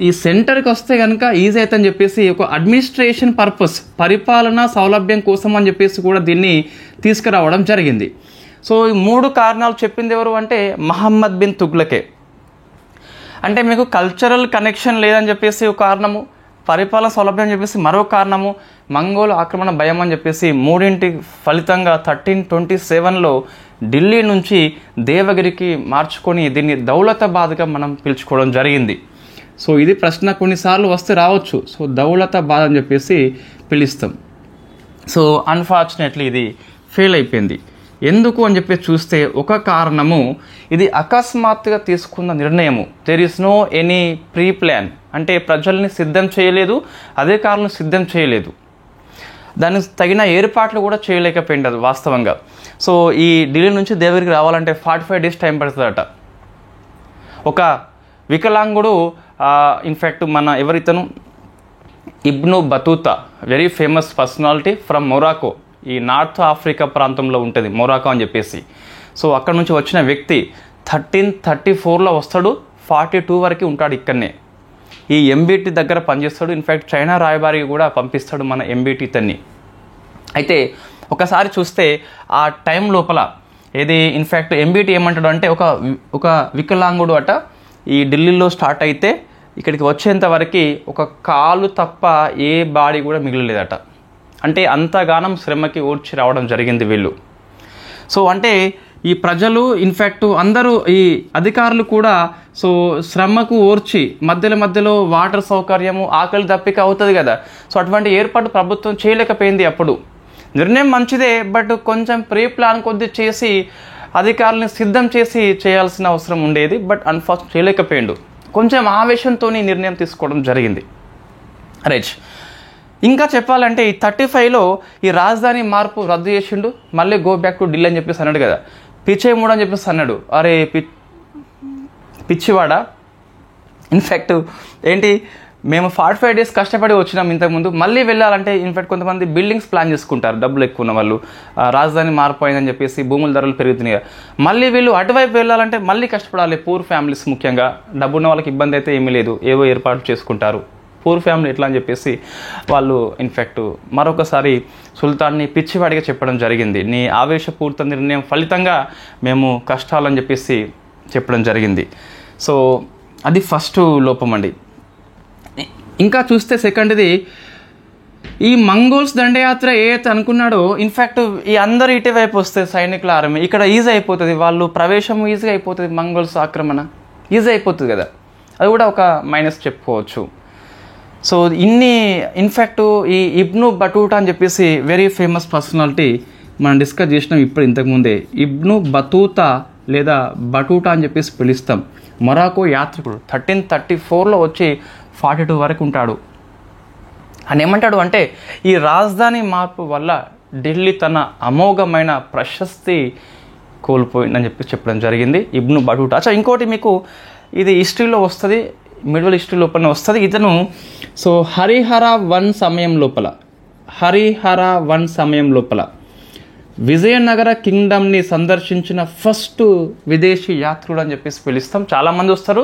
ఈ సెంటర్కి వస్తే కనుక ఈజీ అవుతుందని చెప్పేసి ఒక అడ్మినిస్ట్రేషన్ పర్పస్, పరిపాలన సౌలభ్యం కోసం అని చెప్పేసి కూడా దీన్ని తీసుకురావడం జరిగింది. సో ఈ 3 కారణాలు చెప్పింది ఎవరు అంటే మహమ్మద్ బిన్ తుగ్లకే. అంటే మీకు కల్చరల్ కనెక్షన్ లేదని చెప్పేసి ఒక కారణము, పరిపాలన సౌలభ్యం అని చెప్పేసి మరో కారణము, మంగోల్ ఆక్రమణ భయం అని చెప్పేసి మూడింటి ఫలితంగా 1327లో ఢిల్లీ నుంచి దేవగిరికి మార్చుకొని దీన్ని దౌలతాబాద్గా మనం పిలుచుకోవడం జరిగింది. సో ఇది ప్రశ్న కొన్నిసార్లు వస్తే రావచ్చు. సో దౌలతాబాద్ అని చెప్పేసి పిలుస్తాం. సో అన్ఫార్చునేట్లీ ఇది ఫెయిల్ అయిపోయింది. ఎందుకు అని చెప్పి చూస్తే ఒక కారణము, ఇది అకస్మాత్తుగా తీసుకున్న నిర్ణయము. There is no any pre plan. అంటే ప్రజల్ని సిద్ధం చేయలేదు, అధికారులను సిద్ధం చేయలేదు, దానికి తగిన ఏర్పాట్లు కూడా చేయలేకపోయింది అది వాస్తవంగా. సో ఈ ఢిల్లీ నుంచి దేవగిరికి రావాలంటే 45 days టైం పడుతుందట. ఒక వికలాంగుడు ఇన్ఫ్యాక్ట్ మన ఎవరితను Ibn Battuta, very famous personality from Morocco, ఈ నార్త్ ఆఫ్రికా ప్రాంతంలో ఉంటుంది మొరాకో అని చెప్పేసి. సో అక్కడ నుంచి వచ్చిన వ్యక్తి 1334లో వస్తాడు, 42 వరకు ఉంటాడు ఇక్కడనే. ఈ ఎంబీటీ దగ్గర పనిచేస్తాడు. ఇన్ఫ్యాక్ట్ చైనా రాయబారికి కూడా పంపిస్తాడు మన ఎంబీటీ తన్ని. అయితే ఒకసారి చూస్తే ఆ టైం లోపల ఏది ఇన్ఫ్యాక్ట్ ఎంబీటీ ఏమంటాడు అంటే ఒక వికలాంగుడు అట ఈ ఢిల్లీలో స్టార్ట్ అయితే ఇక్కడికి వచ్చేంత వరకు ఒక కాలు తప్ప ఏ బాడీ కూడా మిగలలేదట. అంటే అంతగానం శ్రమకి ఓర్చి రావడం జరిగింది వీళ్ళు. సో అంటే ఈ ప్రజలు ఇన్ఫ్యాక్ట్ అందరూ ఈ అధికారులు కూడా సో శ్రమకు ఓర్చి మధ్యలో వాటర్ సౌకర్యము, ఆకలి దప్పిక అవుతుంది కదా. సో అటువంటి ఏర్పాటు ప్రభుత్వం చేయలేకపోయింది అప్పుడు. నిర్ణయం మంచిదే, బట్ కొంచెం ప్రీ ప్లాన్ కొద్ది చేసి అధికారులను సిద్ధం చేసి చేయాల్సిన అవసరం ఉండేది. బట్ అన్ఫార్చునేట్ చేయలేకపోయిండు. కొంచెం ఆవేశంతో నిర్ణయం తీసుకోవడం జరిగింది. రైట్. ఇంకా చెప్పాలంటే ఈ 35లో ఈ రాజధాని మార్పు రద్దు చేసిండు. మళ్ళీ గో బ్యాక్ టు ఢిల్లీ అని చెప్పేసి అన్నాడు కదా. పిచ్చేమూడు అని చెప్పేసి అన్నాడు. అరే పిచ్చివాడా, ఇన్ఫ్యాక్ట్ ఏంటి మేము 45 days కష్టపడి వచ్చినాం ఇంతకుముందు, మళ్ళీ వెళ్ళాలంటే ఇన్ఫ్యాక్ట్ కొంతమంది బిల్డింగ్స్ ప్లాన్ చేసుకుంటారు డబ్బులు ఎక్కువ ఉన్న వాళ్ళు. రాజధాని మార్పు అయిందని చెప్పేసి భూముల ధరలు పెరుగుతున్నాయి. మళ్ళీ వీళ్ళు అటువైపు వెళ్ళాలంటే మళ్ళీ కష్టపడాలి. పూర్ ఫ్యామిలీస్ ముఖ్యంగా, డబ్బున్న వాళ్ళకి ఇబ్బంది అయితే ఏమీ లేదు, ఏవో ఏర్పాటు చేసుకుంటారు. పూర్ ఫ్యామిలీ ఎట్లా అని చెప్పేసి వాళ్ళు ఇన్ఫ్యాక్ట్ మరొకసారి సుల్తాన్ని పిచ్చివాడిగా చెప్పడం జరిగింది. నీ ఆవేశపూరిత నిర్ణయం ఫలితంగా మేము కష్టాలని చెప్పేసి చెప్పడం జరిగింది. సో అది ఫస్ట్ లోపం అండి. ఇంకా చూస్తే సెకండ్ది, ఈ మంగోల్స్ దండయాత్ర ఏదైతే అనుకున్నాడో ఇన్ఫ్యాక్ట్ ఈ అందరు ఇటే వైపు వస్తే సైనికుల ఆర్మీ ఇక్కడ ఈజీ అయిపోతుంది, వాళ్ళు ప్రవేశం ఈజీగా అయిపోతుంది, మంగోల్స్ ఆక్రమణ ఈజీ అయిపోతుంది కదా. అది కూడా ఒక మైనస్ చెప్పుకోవచ్చు. సో ఇన్ని ఇన్ఫ్యాక్ట్ ఈ ఇబ్ను బటూటా అని చెప్పేసి వెరీ ఫేమస్ పర్సనాలిటీ మనం డిస్కస్ చేసినాం ఇప్పుడు ఇంతకుముందే. ఇబ్ను బతూతా లేదా బటూటా అని చెప్పేసి పిలుస్తాం. మొరాకో యాత్రికుడు 1334లో వచ్చి 42 వరకు ఉంటాడు. అని ఏమంటాడు అంటే ఈ రాజధాని మార్పు వల్ల ఢిల్లీ తన అమోఘమైన ప్రశస్తి కోల్పోయిందని చెప్పి చెప్పడం జరిగింది ఇబ్ను బటూటా. అచ్చా, ఇంకోటి మీకు ఇది హిస్టరీలో వస్తుంది, మిడిల్ హిస్టరీ లోపలనే వస్తుంది. ఇతను సో హరిహర వన్ సమయం లోపల విజయనగర కింగ్డమ్ని సందర్శించిన ఫస్ట్ విదేశీ యాత్రికుడు అని చెప్పేసి పిలుస్తాం. చాలామంది వస్తారు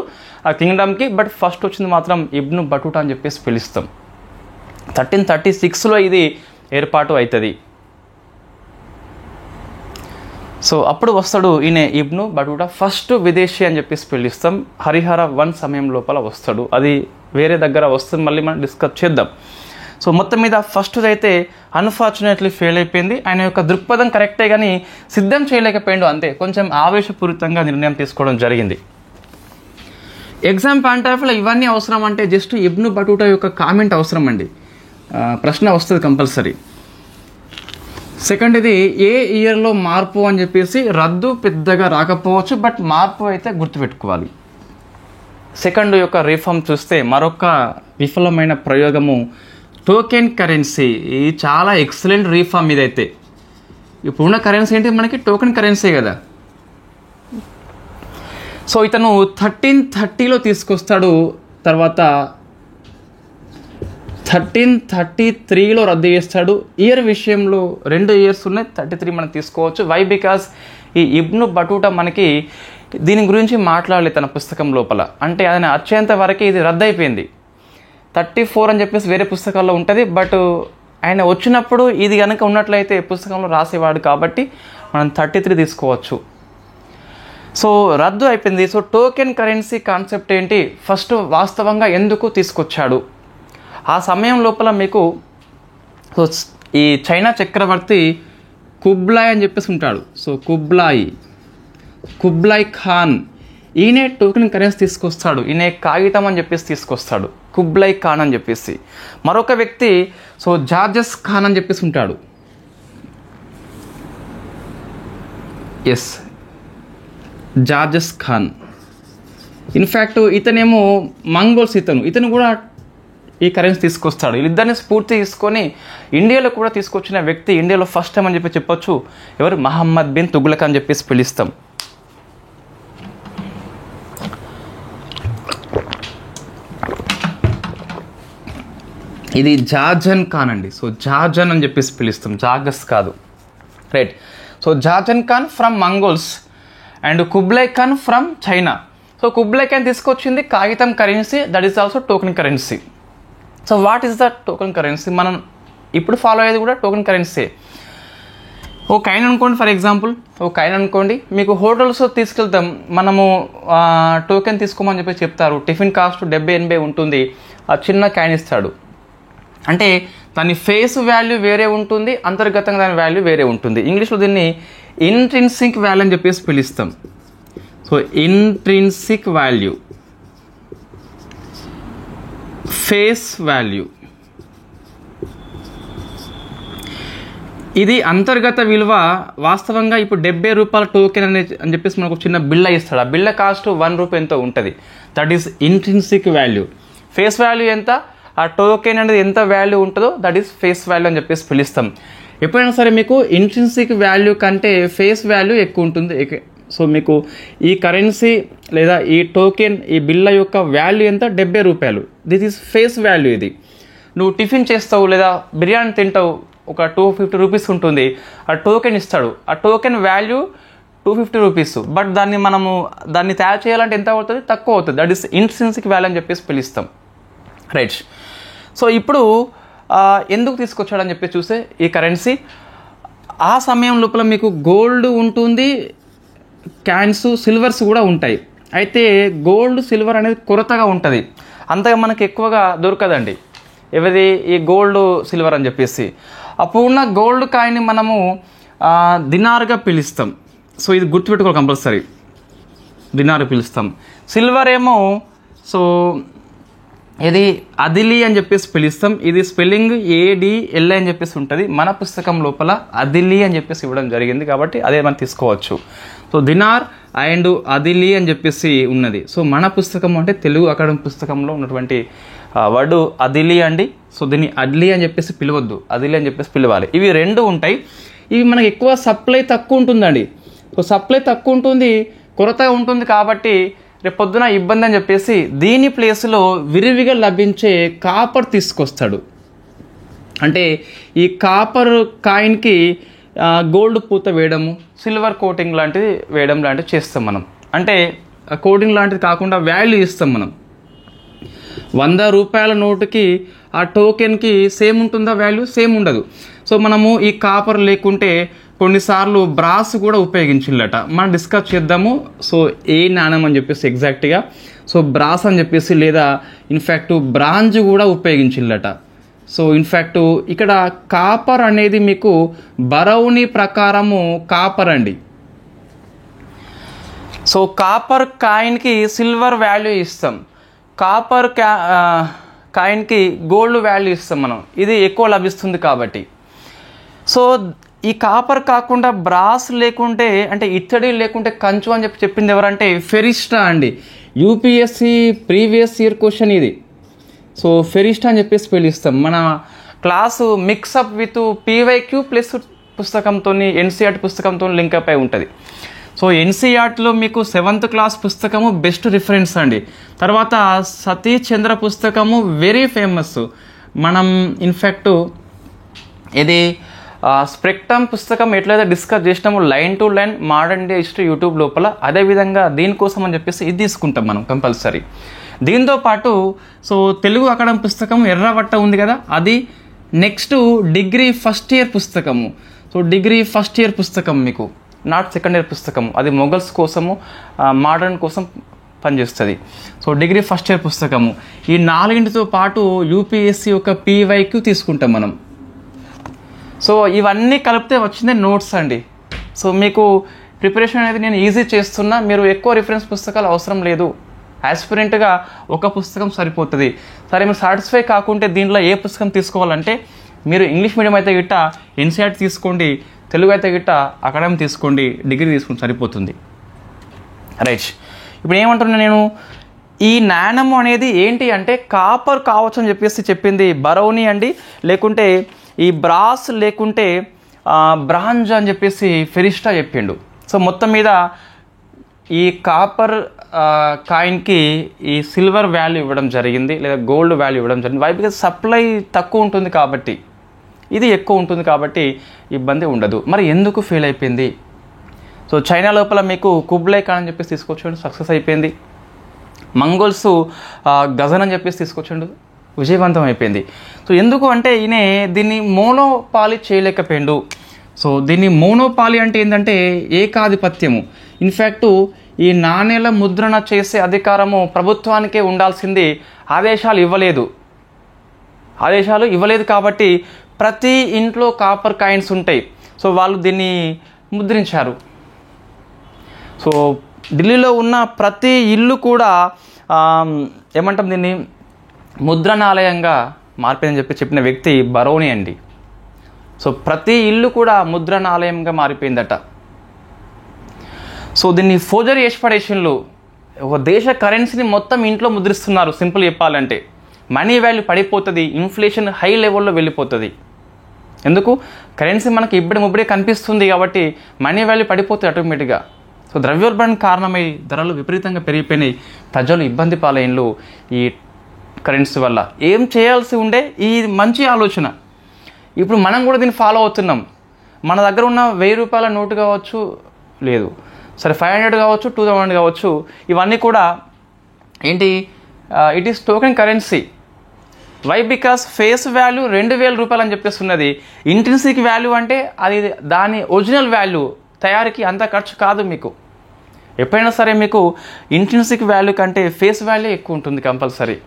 ఆ కింగ్డమ్కి, బట్ ఫస్ట్ వచ్చింది మాత్రం ఇబ్ను బటూటా అని చెప్పేసి పిలుస్తాం. 1336లో ఇది ఏర్పాటు అవుతుంది. సో అప్పుడు వస్తాడు ఈయన ఇబ్ను బటూటా, ఫస్ట్ విదేశీ అని చెప్పేసి పిలుస్తాం. హరిహర వన్ సమయం లోపల వస్తాడు. అది వేరే దగ్గర వస్తుంది, మళ్ళీ మనం డిస్కస్ చేద్దాం. సో మొత్తం మీద ఫస్ట్ అయితే అన్ఫార్చునేట్లీ ఫెయిల్ అయిపోయింది. ఆయన యొక్క దృక్పథం కరెక్టే కానీ సిద్ధం చేయలేకపోయిండు, అంతే. కొంచెం ఆవేశపూరితంగా నిర్ణయం తీసుకోవడం జరిగింది. ఎగ్జామ్ పాయింట్ ఆఫ్ వ్యూలో ఇవన్నీ అవసరం అంటే జస్ట్ ఇబ్ను బటూటా యొక్క కామెంట్ అవసరం అండి. ప్రశ్న వస్తుంది కంపల్సరీ. సెకండ్ ఇది ఏ ఇయర్లో మార్పు అని చెప్పేసి రద్దు పెద్దగా రాకపోవచ్చు, బట్ మార్పు అయితే గుర్తుపెట్టుకోవాలి. సెకండ్ యొక్క రిఫార్మ్ చూస్తే మరొక విఫలమైన ప్రయోగము టోకెన్ కరెన్సీ ఇది చాలా ఎక్సలెంట్ రీఫార్మ్ ఇదైతే. ఇప్పుడున్న కరెన్సీ ఏంటి మనకి టోకెన్ కరెన్సీ కదా. సో ఇతను 1330లో తీసుకొస్తాడు, తర్వాత 1333లో రద్దు చేస్తాడు. ఇయర్ విషయంలో 2 ఇయర్స్ ఉన్నాయి, 33 మనం తీసుకోవచ్చు. వై? బికాస్ ఈ ఇబ్ను బటూటా మనకి దీని గురించి మాట్లాడలేదు తన పుస్తకం లోపల. అంటే ఆయన వచ్చేంత వరకు ఇది రద్దు అయిపోయింది. 34 అని చెప్పేసి వేరే పుస్తకాల్లో ఉంటుంది, బట్ ఆయన వచ్చినప్పుడు ఇది కనుక ఉన్నట్లయితే పుస్తకంలో రాసేవాడు కాబట్టి మనం 33 తీసుకోవచ్చు. సో రద్దు అయిపోయింది. సో టోకెన్ కరెన్సీ కాన్సెప్ట్ ఏంటి, ఫస్ట్ వాస్తవంగా ఎందుకు తీసుకొచ్చాడు? ఆ సమయం లోపల మీకు ఈ చైనా చక్రవర్తి కుబ్లాయ్ అని చెప్పేసి ఉంటాడు. సో కుబ్లాయ్ ఖాన్ ఈయనే టోకెన్ కరెన్సీ తీసుకొస్తాడు. ఈయన కాగితం అని చెప్పేసి తీసుకొస్తాడు, కుబ్లాయ్ ఖాన్ అని చెప్పేసి. మరొక వ్యక్తి సో జార్జస్ ఖాన్ అని చెప్పేసి ఉంటాడు. ఎస్, జార్జస్ ఖాన్. ఇన్ఫ్యాక్ట్ ఇతనేమో మంగోల్స్, ఇతను కూడా ఈ కరెన్సీ తీసుకొస్తాడు. వీళ్ళిద్దరిని స్ఫూర్తి తీసుకొని ఇండియాలో కూడా తీసుకొచ్చిన వ్యక్తి, ఇండియాలో ఫస్ట్ టైం అని చెప్పి చెప్పొచ్చు. ఎవరు? మహమ్మద్ బిన్ తుగ్లక్ అని చెప్పేసి పిలుస్తాం. ఇది జార్జన్ ఖాన్ అండి. సో జార్జన్ అని చెప్పేసి పిలుస్తాం, జాగస్ కాదు. రైట్. సో జార్జన్ ఖాన్ from Mongols and Kublai Khan from China. So Kublai Khan తీసుకొచ్చింది కాగితం currency, that is also token currency. So what is the token currency? మనం ఇప్పుడు ఫాలో అయ్యేది కూడా టోకెన్ కరెన్సీ. ఓ కాయిన్ అనుకోండి, ఫర్ ఎగ్జాంపుల్ ఓ కాయిన్ అనుకోండి, మీకు హోటల్స్ తీసుకెళ్తాం, మనము టోకెన్ తీసుకోమని చెప్పి చెప్తారు. టిఫిన్ కాస్ట్ 70-80 ఉంటుంది. ఆ చిన్న కాయిన్ ఇస్తాడు. అంటే దాని ఫేస్ వాల్యూ వేరే ఉంటుంది, అంతర్గతంగా దాని వాల్యూ వేరే ఉంటుంది. ఇంగ్లీష్లో దీన్ని ఇంట్రిన్సిక్ వాల్యూ అని చెప్పేసి పిలుస్తాం. So intrinsic value, face value, ఇది అంతర్గత విలువ. వాస్తవంగా ఇప్పుడు 70 రూపాయల టోకెన్ అని చెప్పేసి మనకు చిన్న బిల్ల ఇస్తాడు. ఆ బిల్ల కాస్ట్ 1 రూపాయి ఎంతో ఉంటుంది. That is intrinsic value. Face value ఎంత, ఆ టోకెన్ అనేది ఎంత వాల్యూ ఉంటుందో దట్ ఈస్ ఫేస్ వాల్యూ అని చెప్పేసి పిలుస్తాం. ఎప్పుడైనా సరే మీకు ఇంట్రిన్సిక్ వాల్యూ కంటే ఫేస్ వాల్యూ ఎక్కువ ఉంటుంది. సో మీకు ఈ కరెన్సీ లేదా ఈ టోకెన్, ఈ బిల్ల యొక్క వాల్యూ ఎంత? 70 రూపాయలు. This is face value. ఇది నువ్వు టిఫిన్ చేస్తావు లేదా బిర్యానీ తింటావు, ఒక 250 రూపీస్ ఉంటుంది. ఆ టోకెన్ ఇస్తాడు, ఆ టోకెన్ వాల్యూ 250 రూపీస్. బట్ దాన్ని తయారు చేయాలంటే ఎంత అవుతుంది? తక్కువ అవుతుంది. దట్ ఈస్ ఇంట్రిన్సిక్ వాల్యూ అని చెప్పేసి పిలుస్తాం. రైట్. సో ఇప్పుడు ఎందుకు తీసుకొచ్చాడని చెప్పి చూస్తే ఈ కరెన్సీ, ఆ సమయం లోపల మీకు గోల్డ్ ఉంటుంది, క్యాన్స్, సిల్వర్స్ కూడా ఉంటాయి. అయితే గోల్డ్, సిల్వర్ అనేది కొరతగా ఉంటుంది, అంతగా మనకి ఎక్కువగా దొరకదండి. ఎవరి ఈ గోల్డ్, సిల్వర్ అని చెప్పేసి. అప్పుడు ఉన్న గోల్డ్ కాయిన్ని మనము దినార్గా పిలుస్తాం. సో ఇది గుర్తుపెట్టుకోవాలి కంపల్సరీ, దినార్ పిలుస్తాం. సిల్వర్ ఏమో సో ఇది అదిలి అని చెప్పేసి పిలుస్తాం. ఇది స్పెల్లింగ్ ADLI అని చెప్పేసి ఉంటుంది. మన పుస్తకం లోపల అదిలి అని చెప్పేసి ఇవ్వడం జరిగింది కాబట్టి అదే మనం తీసుకోవచ్చు. సో దినార్ అండ్ అదిలి అని చెప్పేసి ఉన్నది. సో మన పుస్తకం అంటే తెలుగు అకాడమీ పుస్తకంలో ఉన్నటువంటి వర్డ్ అదిలి అండి. సో దీన్ని అడ్లీ అని చెప్పేసి పిలవద్దు, అదిలి అని చెప్పేసి పిలవాలి. ఇవి 2 ఉంటాయి. ఇవి మనకి ఎక్కువ సప్లై తక్కువ ఉంటుందండి. సో సప్లై తక్కువ ఉంటుంది, కొరత ఉంటుంది కాబట్టి రేపు పొద్దున ఇబ్బంది అని చెప్పేసి దీని ప్లేస్లో విరివిగా లభించే కాపర్ తీసుకొస్తాడు. అంటే ఈ కాపర్ కాయిన్కి గోల్డ్ పూత వేయడము, సిల్వర్ కోటింగ్ లాంటిది వేయడం లాంటివి చేస్తాం మనం. అంటే కోటింగ్ లాంటిది కాకుండా వాల్యూ ఇస్తాం మనం. 100 రూపాయల నోటుకి ఆ టోకెన్కి సేమ్ ఉంటుందా వాల్యూ? సేమ్ ఉండదు. సో మనము ఈ కాపర్ లేకుంటే కొన్నిసార్లు బ్రాస్ కూడా ఉపయోగించిందట. మనం డిస్కస్ చేద్దాము. సో ఏ నాణ్యం అని చెప్పేసి ఎగ్జాక్ట్గా, సో బ్రాస్ అని చెప్పేసి, లేదా ఇన్ఫ్యాక్ట్ బ్రాంజ్ కూడా ఉపయోగించిందట. సో ఇన్ఫ్యాక్ట్ ఇక్కడ కాపర్ అనేది మీకు బరౌని ప్రకారము కాపర్ అండి. సో కాపర్ కాయిన్కి సిల్వర్ వాల్యూ ఇస్తాం, కాపర్ కాయిన్కి గోల్డ్ వాల్యూ ఇస్తాం మనం. ఇది ఎక్కువ లభిస్తుంది కాబట్టి. సో ఈ కాపర్ కాకుండా బ్రాస్ లేకుంటే, అంటే ఇత్తడి లేకుంటే కంచు అని చెప్పింది ఎవరంటే ఫెరిస్టా అండి. UPSC ప్రీవియస్ ఇయర్ క్వశ్చన్ ఇది. సో ఫెరిస్టా అని చెప్పేసి పిలుస్తాం. మన class mixup with PYQ plus పుస్తకంతో ఎన్సీఆర్టీ పుస్తకంతో లింకప్ అయి ఉంటుంది. సో ఎన్సీఆర్టీలో మీకు 7th క్లాస్ పుస్తకము బెస్ట్ రిఫరెన్స్ అండి. తర్వాత సతీష్ చంద్ర పుస్తకము వెరీ ఫేమస్. మనం ఇన్ఫ్యాక్ట్ ఇది స్పెక్ట్రమ్ పుస్తకం ఎట్లయితే డిస్కస్ చేసినామో line to line modern day history YouTube లోపల, అదేవిధంగా దీనికోసం అని చెప్పేసి ఇది తీసుకుంటాం మనం కంపల్సరీ. దీంతో పాటు సో తెలుగు అకాడమీ పుస్తకం ఎర్రవట్ట ఉంది కదా, అది నెక్స్ట్ డిగ్రీ ఫస్ట్ ఇయర్ పుస్తకము. సో డిగ్రీ ఫస్ట్ ఇయర్ పుస్తకం మీకు, నాట్ సెకండ్ ఇయర్ పుస్తకము, అది మొఘల్స్ కోసము మోడర్న్ కోసం పనిచేస్తుంది. సో డిగ్రీ ఫస్ట్ ఇయర్ పుస్తకము. ఈ 4తో పాటు యూపీఎస్సీ యొక్క పీవైక్యూ తీసుకుంటాం మనం. సో ఇవన్నీ కలిపితే వచ్చిందే నోట్స్ అండి. సో మీకు ప్రిపరేషన్ అనేది నేను ఈజీ చేస్తున్నా, మీరు ఎక్కువ రిఫరెన్స్ పుస్తకాలు అవసరం లేదు. యాస్పిరెంట్గా ఒక పుస్తకం సరిపోతుంది. సరే మీరు సాటిస్ఫై కాకుంటే దీంట్లో ఏ పుస్తకం తీసుకోవాలంటే మీరు ఇంగ్లీష్ మీడియం అయితే గిట్ట ఎన్సీఆర్టీ తీసుకోండి, తెలుగు అయితే గిట్ట అకాడమీ తీసుకోండి, డిగ్రీ తీసుకుంటే సరిపోతుంది. రైట్, ఇప్పుడు ఏమంటున్నా నేను, ఈ నాణము అనేది ఏంటి అంటే కాపర్ కావచ్చు అని చెప్పేసి చెప్పింది బరౌని అండి, లేకుంటే ఈ బ్రాస్ లేకుంటే బ్రాంజ్ అని చెప్పేసి ఫెరిస్టా చెప్పిండు. సో మొత్తం మీద ఈ కాపర్ కాయిన్కి ఈ సిల్వర్ వాల్యూ ఇవ్వడం జరిగింది, లేదా గోల్డ్ వాల్యూ ఇవ్వడం జరిగింది. వై బికాజ్ సప్లై తక్కువ ఉంటుంది కాబట్టి, ఇది ఎక్కువ ఉంటుంది కాబట్టి ఇబ్బంది ఉండదు. మరి ఎందుకు ఫెయిల్ అయిపోయింది? సో చైనా లోపల మీకు కుబ్లై ఖాన్ అని చెప్పేసి తీసుకొచ్చాడు, సక్సెస్ అయిపోయింది. మంగోల్స్ గజన్ అని చెప్పేసి తీసుకొచ్చాడు, విజయవంతం అయిపోయింది. సో ఎందుకు అంటే ఈయన దీన్ని మోనోపాలి చేయలేకపోయాడు. సో దీన్ని మోనోపాలి అంటే ఏంటంటే ఏకాధిపత్యము. ఇన్ఫ్యాక్టు ఈ నాణేల ముద్రణ చేసే అధికారము ప్రభుత్వానికే ఉండాల్సింది, ఆదేశాలు ఇవ్వలేదు కాబట్టి ప్రతి ఇంట్లో కాపర్ కాయిన్స్ ఉంటాయి. సో వాళ్ళు దీన్ని ముద్రించారు. సో ఢిల్లీలో ఉన్న ప్రతి ఇల్లు కూడా ఏమంటాం దీన్ని ముద్రణాలయంగా మారిపోయిందని చెప్పిన వ్యక్తి బరౌని అండి. సో ప్రతి ఇల్లు కూడా ముద్రణాలయంగా మారిపోయిందట. సో దీన్ని ఫోర్జరీ ఎక్స్పడేషన్లు, ఒక దేశ కరెన్సీని మొత్తం ఇంట్లో ముద్రిస్తున్నారు. సింపుల్ చెప్పాలంటే మనీ వాల్యూ పడిపోతుంది, ఇన్ఫ్లేషన్ హై లెవెల్లో వెళ్ళిపోతుంది. ఎందుకు? కరెన్సీ మనకి ఇప్పుడే కనిపిస్తుంది కాబట్టి మనీ వాల్యూ పడిపోతుంది ఆటోమేటిక్గా. సో ద్రవ్యోల్బణం కారణమై ధరలు విపరీతంగా పెరిగిపోయినాయి, ప్రజలు ఇబ్బంది పాలైనలు ఈ కరెన్సీ వల్ల. ఏం చేయాల్సి ఉండే ఈ మంచి ఆలోచన, ఇప్పుడు మనం కూడా దీన్ని ఫాలో అవుతున్నాం. మన దగ్గర ఉన్న 1000 రూపాయల నోటు కావచ్చు, లేదు సరే 500 కావచ్చు, 2000 కావచ్చు, ఇవన్నీ కూడా ఏంటి, it is token currency. Why because face value 2000 రూపాయలు అని చెప్పేసి ఉన్నది. ఇంట్రిన్సిక్ వాల్యూ అంటే అది దాని ఒరిజినల్ వాల్యూ, తయారీకి అంత ఖర్చు కాదు. మీకు ఎప్పుడైనా సరే మీకు ఇంట్రిన్సిక్ వాల్యూ కంటే ఫేస్ వాల్యూ ఎక్కువ ఉంటుంది కంపల్సరీ.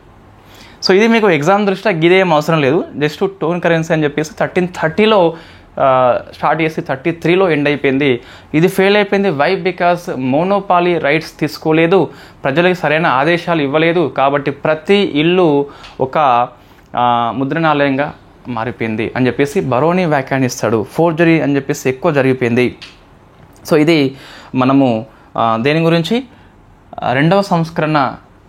సో ఇది మీకు ఎగ్జామ్ దృష్ట్యా గిదేం అవసరం లేదు, జస్ట్ టోకెన్ కరెన్సీ అని చెప్పేసి 1330లో స్టార్ట్ చేసి 33లో ఎండ్ అయిపోయింది. ఇది ఫెయిల్ అయిపోయింది. వై బికాస్ మోనోపాలీ రైట్స్ తీసుకోలేదు, ప్రజలకు సరైన ఆదేశాలు ఇవ్వలేదు, కాబట్టి ప్రతి ఇల్లు ఒక ముద్రణాలయంగా మారిపోయింది అని చెప్పేసి బరౌని వ్యాఖ్యానిస్తాడు. ఫోర్జరీ అని చెప్పేసి ఎక్కువ జరిగిపోయింది. సో ఇది మనము దేని గురించి, రెండవ సంస్కరణ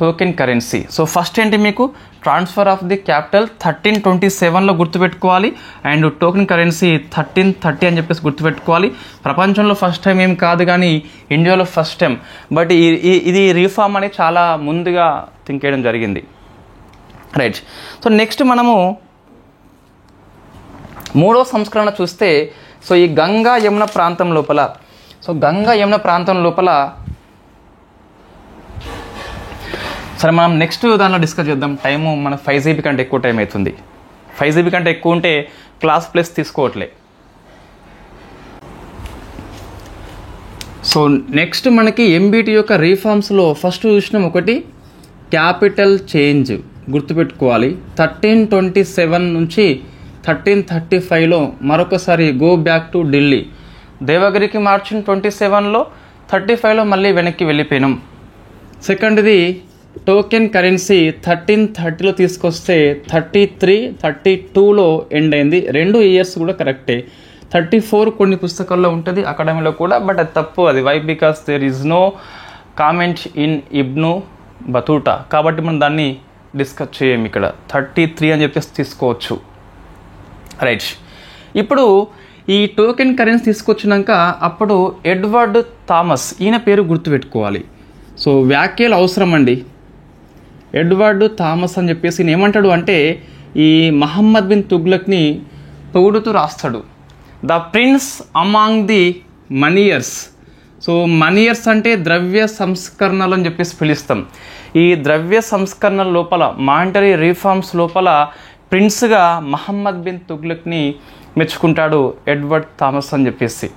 టోకెన్ కరెన్సీ. సో ఫస్ట్ ఏంటి మీకు ట్రాన్స్ఫర్ ఆఫ్ ది క్యాపిటల్ 1327లో గుర్తుపెట్టుకోవాలి, అండ్ టోకెన్ కరెన్సీ 1330 అని చెప్పేసి గుర్తుపెట్టుకోవాలి. ప్రపంచంలో ఫస్ట్ టైం ఏం కాదు కానీ ఇండియాలో ఫస్ట్ టైం. బట్ ఇది రీఫార్మ్ అని చాలా ముందుగా థింక్ చేయడం జరిగింది. రైట్. సో నెక్స్ట్ మనము మూడవ సంస్కరణ చూస్తే, సో ఈ గంగా యమున ప్రాంతం లోపల, సో గంగా యమున ప్రాంతం లోపల సరే మనం నెక్స్ట్ దానిలో డిస్కస్ చేద్దాం. టైము మన 5 GB కంటే ఎక్కువ టైం అవుతుంది. 5 GB కంటే ఎక్కువ ఉంటే క్లాస్ ప్లస్ తీసుకోవట్లే. సో నెక్స్ట్ మనకి ఎంబీటీ యొక్క రీఫార్మ్స్లో ఫస్ట్ చూసినాం ఒకటి క్యాపిటల్ చేంజ్, గుర్తుపెట్టుకోవాలి. 1327 నుంచి 1335లో మరొకసారి గో బ్యాక్ టు ఢిల్లీ. దేవగిరికి మార్చిన 27లో, 35లో మళ్ళీ వెనక్కి వెళ్ళిపోయినాం. సెకండ్ది టోకెన్ కరెన్సీ 1330లో తీసుకొస్తే 33, 32లో ఎండ్ అయింది. 2 ఇయర్స్ కూడా కరెక్టే. 34 కొన్ని పుస్తకాల్లో ఉంటుంది, అకాడమీలో కూడా, బట్ అది తప్పు. అది why because there is no comment in Ibn Battuta, కాబట్టి మనం దాన్ని డిస్కస్ చేయం. ఇక్కడ 33 అని చెప్పేసి తీసుకోవచ్చు. రైట్, ఇప్పుడు ఈ టోకెన్ కరెన్సీ తీసుకొచ్చినాక అప్పుడు ఎడ్వర్డ్ థామస్ ఈయన పేరు గుర్తుపెట్టుకోవాలి. సో వ్యాఖ్యలు అవసరం అండి. ఎడ్వర్డ్ థామస్ అని చెప్పేసి ఈయన ఏమంటాడు అంటే ఈ మహమ్మద్ బిన్ తుగ్లక్ని పొగుడుతూ రాస్తాడు. The prince among the moneyers. So moneyers అంటే ద్రవ్య సంస్కరణలు అని చెప్పేసి పిలుస్తాం. ఈ ద్రవ్య సంస్కరణల లోపల మానిటరీ రిఫార్మ్స్ లోపల ప్రిన్స్గా మహమ్మద్ బిన్ తుగ్లక్ని మెచ్చుకుంటాడు ఎడ్వర్డ్ థామస్ అని చెప్పేసి.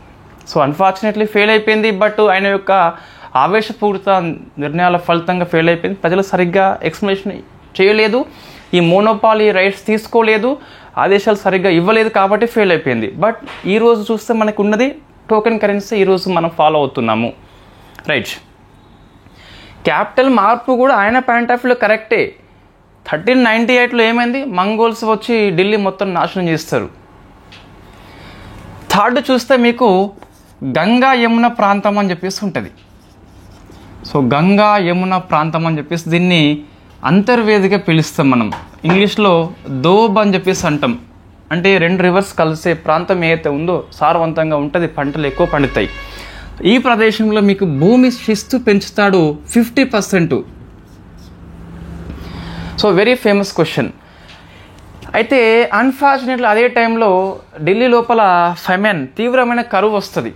సో అన్ఫార్చునేట్లీ ఫెయిల్ అయిపోయింది. బట్ ఆయన యొక్క ఆవేశపూరిత నిర్ణయాల ఫలితంగా ఫెయిల్ అయిపోయింది. ప్రజలు సరిగ్గా ఎక్స్ప్లెనేషన్ చేయలేదు, ఈ మోనోపాలీ రైట్స్ తీసుకోలేదు, ఆదేశాలు సరిగ్గా ఇవ్వలేదు కాబట్టి ఫెయిల్ అయిపోయింది. బట్ ఈరోజు చూస్తే మనకు ఉన్నది టోకెన్ కరెన్సీ, ఈరోజు మనం ఫాలో అవుతున్నాము. రైట్, క్యాపిటల్ మార్పు కూడా ఆయన పాయింట్ ఆఫ్ వ్యూలో కరెక్టే. 1398లో ఏమైంది, మంగోల్స్ వచ్చి ఢిల్లీ మొత్తం నాశనం చేస్తారు. థర్డ్ చూస్తే మీకు గంగా యమున ప్రాంతం అని చెప్పేసి ఉంటుంది. సో గంగా యమున ప్రాంతం అని చెప్పేసి దీన్ని అంతర్వేదిగా పిలుస్తాం మనం. ఇంగ్లీష్లో దోబ్ అని చెప్పేసి అంటాం. అంటే 2 రివర్స్ కలిసే ప్రాంతం ఏదైతే ఉందో సారవంతంగా ఉంటుంది, పంటలు ఎక్కువ పండుతాయి. ఈ ప్రదేశంలో మీకు భూమి శిస్తు పెంచుతాడు 50%. So very famous question. అయితే అన్ఫార్చునేట్లీ అదే టైంలో ఢిల్లీ లోపల ఫెమెన్ తీవ్రమైన కరువు వస్తుంది.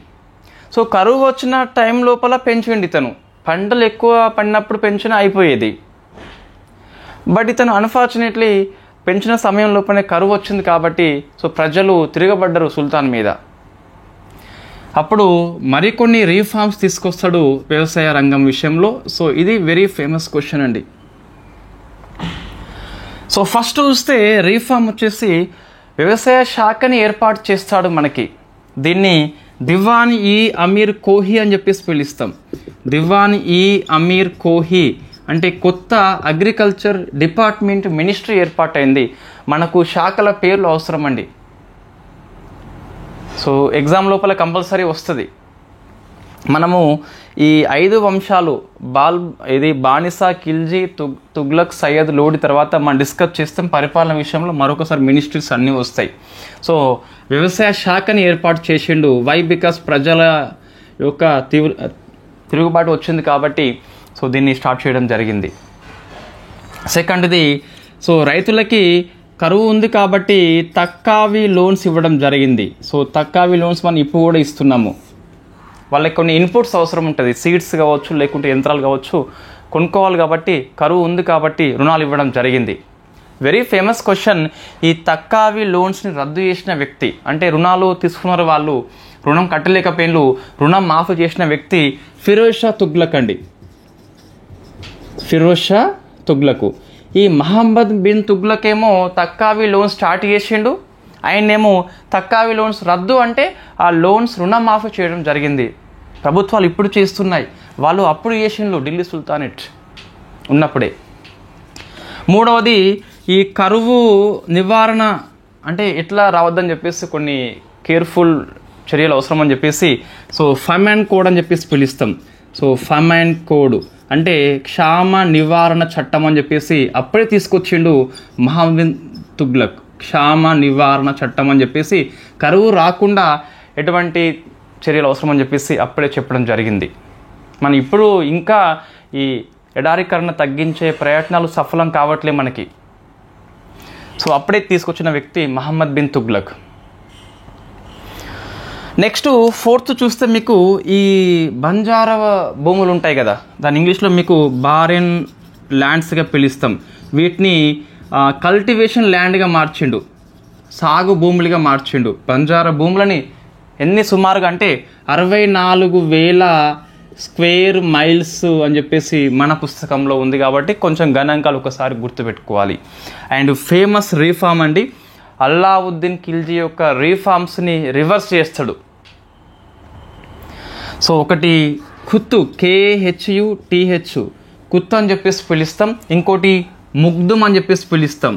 సో కరువు వచ్చిన టైం లోపల పెంచిండి ఇతను, పంటలు ఎక్కువ పడినప్పుడు పెంచిన అయిపోయేది. బట్ ఇతను అన్ఫార్చునేట్లీ పెంచిన సమయం లోపలనే కరువు వచ్చింది కాబట్టి సో ప్రజలు తిరగబడ్డారు సుల్తాన్ మీద. అప్పుడు మరికొన్ని రీఫార్మ్స్ తీసుకొస్తాడు వ్యవసాయ రంగం విషయంలో. సో ఇది వెరీ ఫేమస్ క్వశ్చన్ అండి. సో ఫస్ట్ చూస్తే రీఫార్మ్ వచ్చేసి వ్యవసాయ శాఖని ఏర్పాటు చేస్తాడు మనకి. దీన్ని దివాన్ ఈ అమీర్ కోహీ అని చెప్పేసి పిలుస్తాం. దివాన్ ఈ అమీర్ కోహీ అంటే కొత్త అగ్రికల్చర్ డిపార్ట్మెంట్ మినిస్ట్రీ ఏర్పాటైంది. మనకు శాఖల పేర్లు అవసరం అండి. సో ఎగ్జామ్ లోపల కంపల్సరీ వస్తుంది. మనము ఈ 5 వంశాలు బానిసా, ఖిల్జీ, తుగ్లక్, సయ్యద్, లోడి తర్వాత మనం డిస్కస్ చేస్తాం. పరిపాలన విషయంలో మరొకసారి మినిస్ట్రీస్ అన్నీ వస్తాయి. సో వ్యవసాయ శాఖని ఏర్పాటు చేసిండు. వై? బికాస్ ప్రజల యొక్క తిరుగుబాటు వచ్చింది కాబట్టి సో దీన్ని స్టార్ట్ చేయడం జరిగింది. సెకండ్ది, సో రైతులకి కరువు ఉంది కాబట్టి తక్కావి లోన్స్ ఇవ్వడం జరిగింది. సో తక్కావి లోన్స్ మనం ఇప్పుడు కూడా ఇస్తున్నాము. వాళ్ళకి కొన్ని ఇన్పుట్స్ అవసరం ఉంటుంది, సీడ్స్ కావచ్చు లేకుంటే యంత్రాలు కావచ్చు కొనుక్కోవాలి కాబట్టి కరువు ఉంది కాబట్టి రుణాలు ఇవ్వడం జరిగింది. Very famous question. ఈ తక్కావి లోన్స్ని రద్దు చేసిన వ్యక్తి అంటే రుణాలు తీసుకున్నారు వాళ్ళు, రుణం కట్టలేకపోయిన రుణం మాఫీ చేసిన వ్యక్తి ఫిరోజ్ షా తుగ్లక్ అండి. ఫిరోజ్ షా తుగ్లక్. ఈ మహమ్మద్ బిన్ తుగ్లక్ ఏమో తక్కావి లోన్స్ స్టార్ట్ చేసిండు, ఆయనేమో తక్కావి లోన్స్ రద్దు అంటే ఆ లోన్స్ రుణమాఫీ చేయడం జరిగింది. ప్రభుత్వాలు ఇప్పుడు చేస్తున్నాయి, వాళ్ళు అప్పుడు చేసిండ్రు ఢిల్లీ సుల్తానేట్ ఉన్నప్పుడే. మూడవది, ఈ కరువు నివారణ అంటే ఎట్లా రావద్దని చెప్పేసి కొన్ని కేర్ఫుల్ చర్యలు అవసరం అని చెప్పేసి సో ఫెమైన్ కోడ్ అని చెప్పేసి పిలుస్తాం. సో ఫెమైన్ కోడ్ అంటే క్షామ నివారణ చట్టం అని చెప్పేసి అప్పుడే తీసుకొచ్చిండు మహమ్మద్ బిన్ తుగ్లక్. క్షామ నివారణ చట్టం అని చెప్పేసి కరువు రాకుండా ఎటువంటి చర్యలు అవసరం అని చెప్పేసి అప్పుడే చెప్పడం జరిగింది. మనం ఇప్పుడు ఇంకా ఈ ఎడారీకరణ తగ్గించే ప్రయత్నాలు సఫలం కావట్లే మనకి. సో అప్పుడే తీసుకొచ్చిన వ్యక్తి మహమ్మద్ బిన్ తుగ్లక్. నెక్స్ట్ ఫోర్త్ చూస్తే మీకు ఈ బంజారా భూములు ఉంటాయి కదా, దాని ఇంగ్లీష్లో మీకు బారెన్ ల్యాండ్స్గా పిలుస్తాం. వీటిని కల్టివేషన్ ల్యాండ్గా మార్చిండు, సాగు భూములుగా మార్చిండు. బంజారా భూములని ఎన్ని సుమారుగా అంటే 64,000 స్క్వేర్ మైల్స్ అని చెప్పేసి మన పుస్తకంలో ఉంది కాబట్టి కొంచెం గణాంకాలు ఒకసారి గుర్తుపెట్టుకోవాలి. అండ్ ఫేమస్ రీఫార్మ్ అండి, అల్లావుద్దీన్ ఖిల్జీ యొక్క రీఫార్మ్స్ని రివర్స్ చేస్తాడు. సో ఒకటి ఖుత్తు, KHUTH ఖుత్తు అని చెప్పేసి పిలుస్తాం. ఇంకోటి ముగ్దుమ్ అని చెప్పేసి పిలుస్తాం.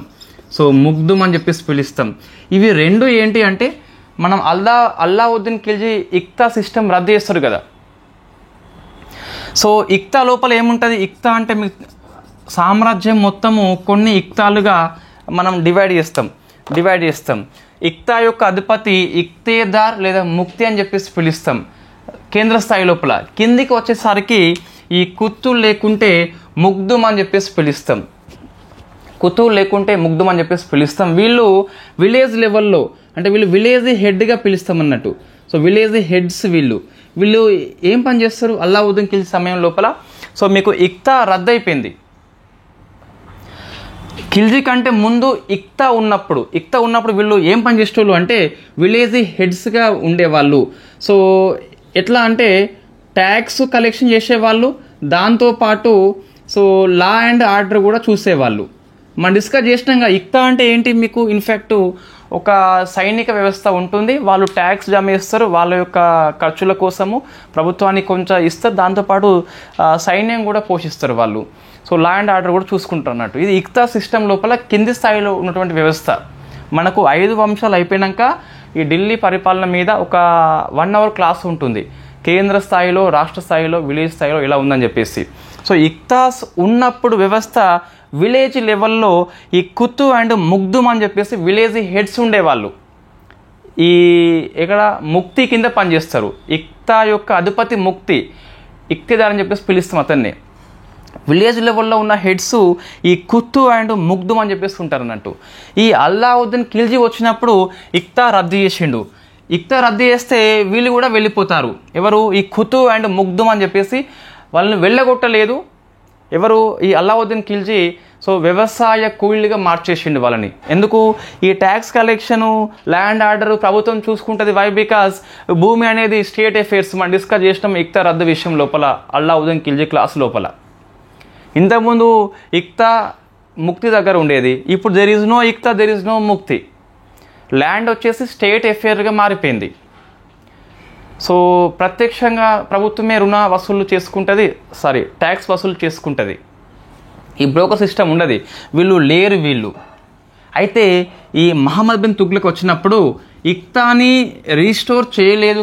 సో ముగ్దుమ్ అని చెప్పేసి పిలుస్తాం. ఇవి రెండు ఏంటి అంటే మనం అల్లావుద్దీన్ ఖిల్జీ ఇక్తా సిస్టమ్ రద్దు చేస్తారు కదా. సో ఇక్తా లోపల ఏముంటుంది, ఇక్తా అంటే మీకు సామ్రాజ్యం మొత్తము కొన్ని ఇక్తాలుగా మనం డివైడ్ చేస్తాం. ఇక్తా యొక్క అధిపతి ఇక్తేదార్ లేదా ముక్తి అని చెప్పేసి పిలుస్తాం కేంద్ర స్థాయి లోపల. కిందికి వచ్చేసరికి ఈ కుత్తు లేకుంటే ముగ్ధుమ్ అని చెప్పేసి పిలుస్తాం. వీళ్ళు విలేజ్ లెవెల్లో అంటే వీళ్ళు విలేజ్ హెడ్గా పిలుస్తాం అన్నట్టు. సో విలేజ్ హెడ్స్ వీళ్ళు ఏం పని చేస్తారు అల్లావుద్దీన్ ఖిల్జీ సమయం లోపల? సో మీకు ఇక్తా రద్దు అయిపోయింది. ఖిల్జీ కంటే ముందు ఇక్తా ఉన్నప్పుడు వీళ్ళు ఏం పని చేసేవాళ్ళు అంటే విలేజ్ హెడ్స్గా ఉండేవాళ్ళు. సో ఎట్లా అంటే ట్యాక్స్ కలెక్షన్ చేసేవాళ్ళు, దాంతోపాటు సో లా అండ్ ఆర్డర్ కూడా చూసేవాళ్ళు. మనం డిస్కస్ చేసినాక ఇక్తా అంటే ఏంటి మీకు ఇన్ఫ్యాక్ట్ ఒక సైనిక వ్యవస్థ ఉంటుంది. వాళ్ళు ట్యాక్స్ జమ చేస్తారు, వాళ్ళ యొక్క ఖర్చుల కోసము ప్రభుత్వానికి కొంచెం ఇస్తారు, దాంతోపాటు సైన్యం కూడా పోషిస్తారు వాళ్ళు. సో లా అండ్ ఆర్డర్ కూడా చూసుకుంటారు అన్నట్టు. ఇది ఇక్తా సిస్టమ్ లోపల కింది స్థాయిలో ఉన్నటువంటి వ్యవస్థ. మనకు 5 వంశాలు అయిపోయాక ఈ ఢిల్లీ పరిపాలన మీద ఒక 1 అవర్ క్లాస్ ఉంటుంది, కేంద్ర స్థాయిలో, రాష్ట్ర స్థాయిలో, విలేజ్ స్థాయిలో ఇలా ఉందని చెప్పేసి. సో ఇక్తాస్ ఉన్నప్పుడు వ్యవస్థ విలేజ్ లెవెల్లో ఈ కుత్తు అండ్ ముగ్ధుమ్ అని చెప్పేసి విలేజ్ హెడ్స్ ఉండేవాళ్ళు. ఈ ఇక్కడ ముక్తి కింద పనిచేస్తారు. ఇక్తా యొక్క అధిపతి ముక్తి, ఇక్తిదార్ అని చెప్పేసి పిలుస్తాం అతన్ని. విలేజ్ లెవెల్లో ఉన్న హెడ్స్ ఈ కుత్తు అండ్ ముగ్ధుమ్ అని చెప్పేసి ఉంటారు అన్నట్టు. ఈ అల్లావుద్దీన్ ఖిల్జీ వచ్చినప్పుడు ఇక్తా రద్దు చేసిండు. ఇక్తా రద్దు చేస్తే వీళ్ళు కూడా వెళ్ళిపోతారు. ఎవరు? ఈ కుతు అండ్ ముగ్ధుమ్ అని చెప్పేసి వాళ్ళని వెళ్ళగొట్టలేదు. ఎవరు? ఈ అల్లావుద్దీన్ ఖిల్జీ. సో వ్యవసాయ కూలీలుగా మార్చేసిండు వాళ్ళని. ఎందుకు? ఈ ట్యాక్స్ కలెక్షను, ల్యాండ్ ఆర్డర్ ప్రభుత్వం చూసుకుంటుంది. వై? బికాస్ భూమి అనేది స్టేట్ అఫేర్స్. మనం డిస్కస్ చేసినాం ఇక్తా రద్దు విషయం లోపల, అల్లావుద్దీన్ ఖిల్జీ క్లాస్ లోపల. ఇంతకుముందు ఇక్తా ముక్తి దగ్గర ఉండేది, ఇప్పుడు there is no iqta, there is no muqti. Land వచ్చేసి స్టేట్ అఫేర్గా మారిపోయింది. సో ప్రత్యక్షంగా ప్రభుత్వమే ట్యాక్స్ వసూలు చేసుకుంటుంది. ఈ బ్రోకర్ సిస్టమ్ ఉండదు, వీళ్ళు లేరు. అయితే ఈ మహమ్మద్ బిన్ తుగ్లక్ వచ్చినప్పుడు ఇక్తాని రీస్టోర్ చేయలేదు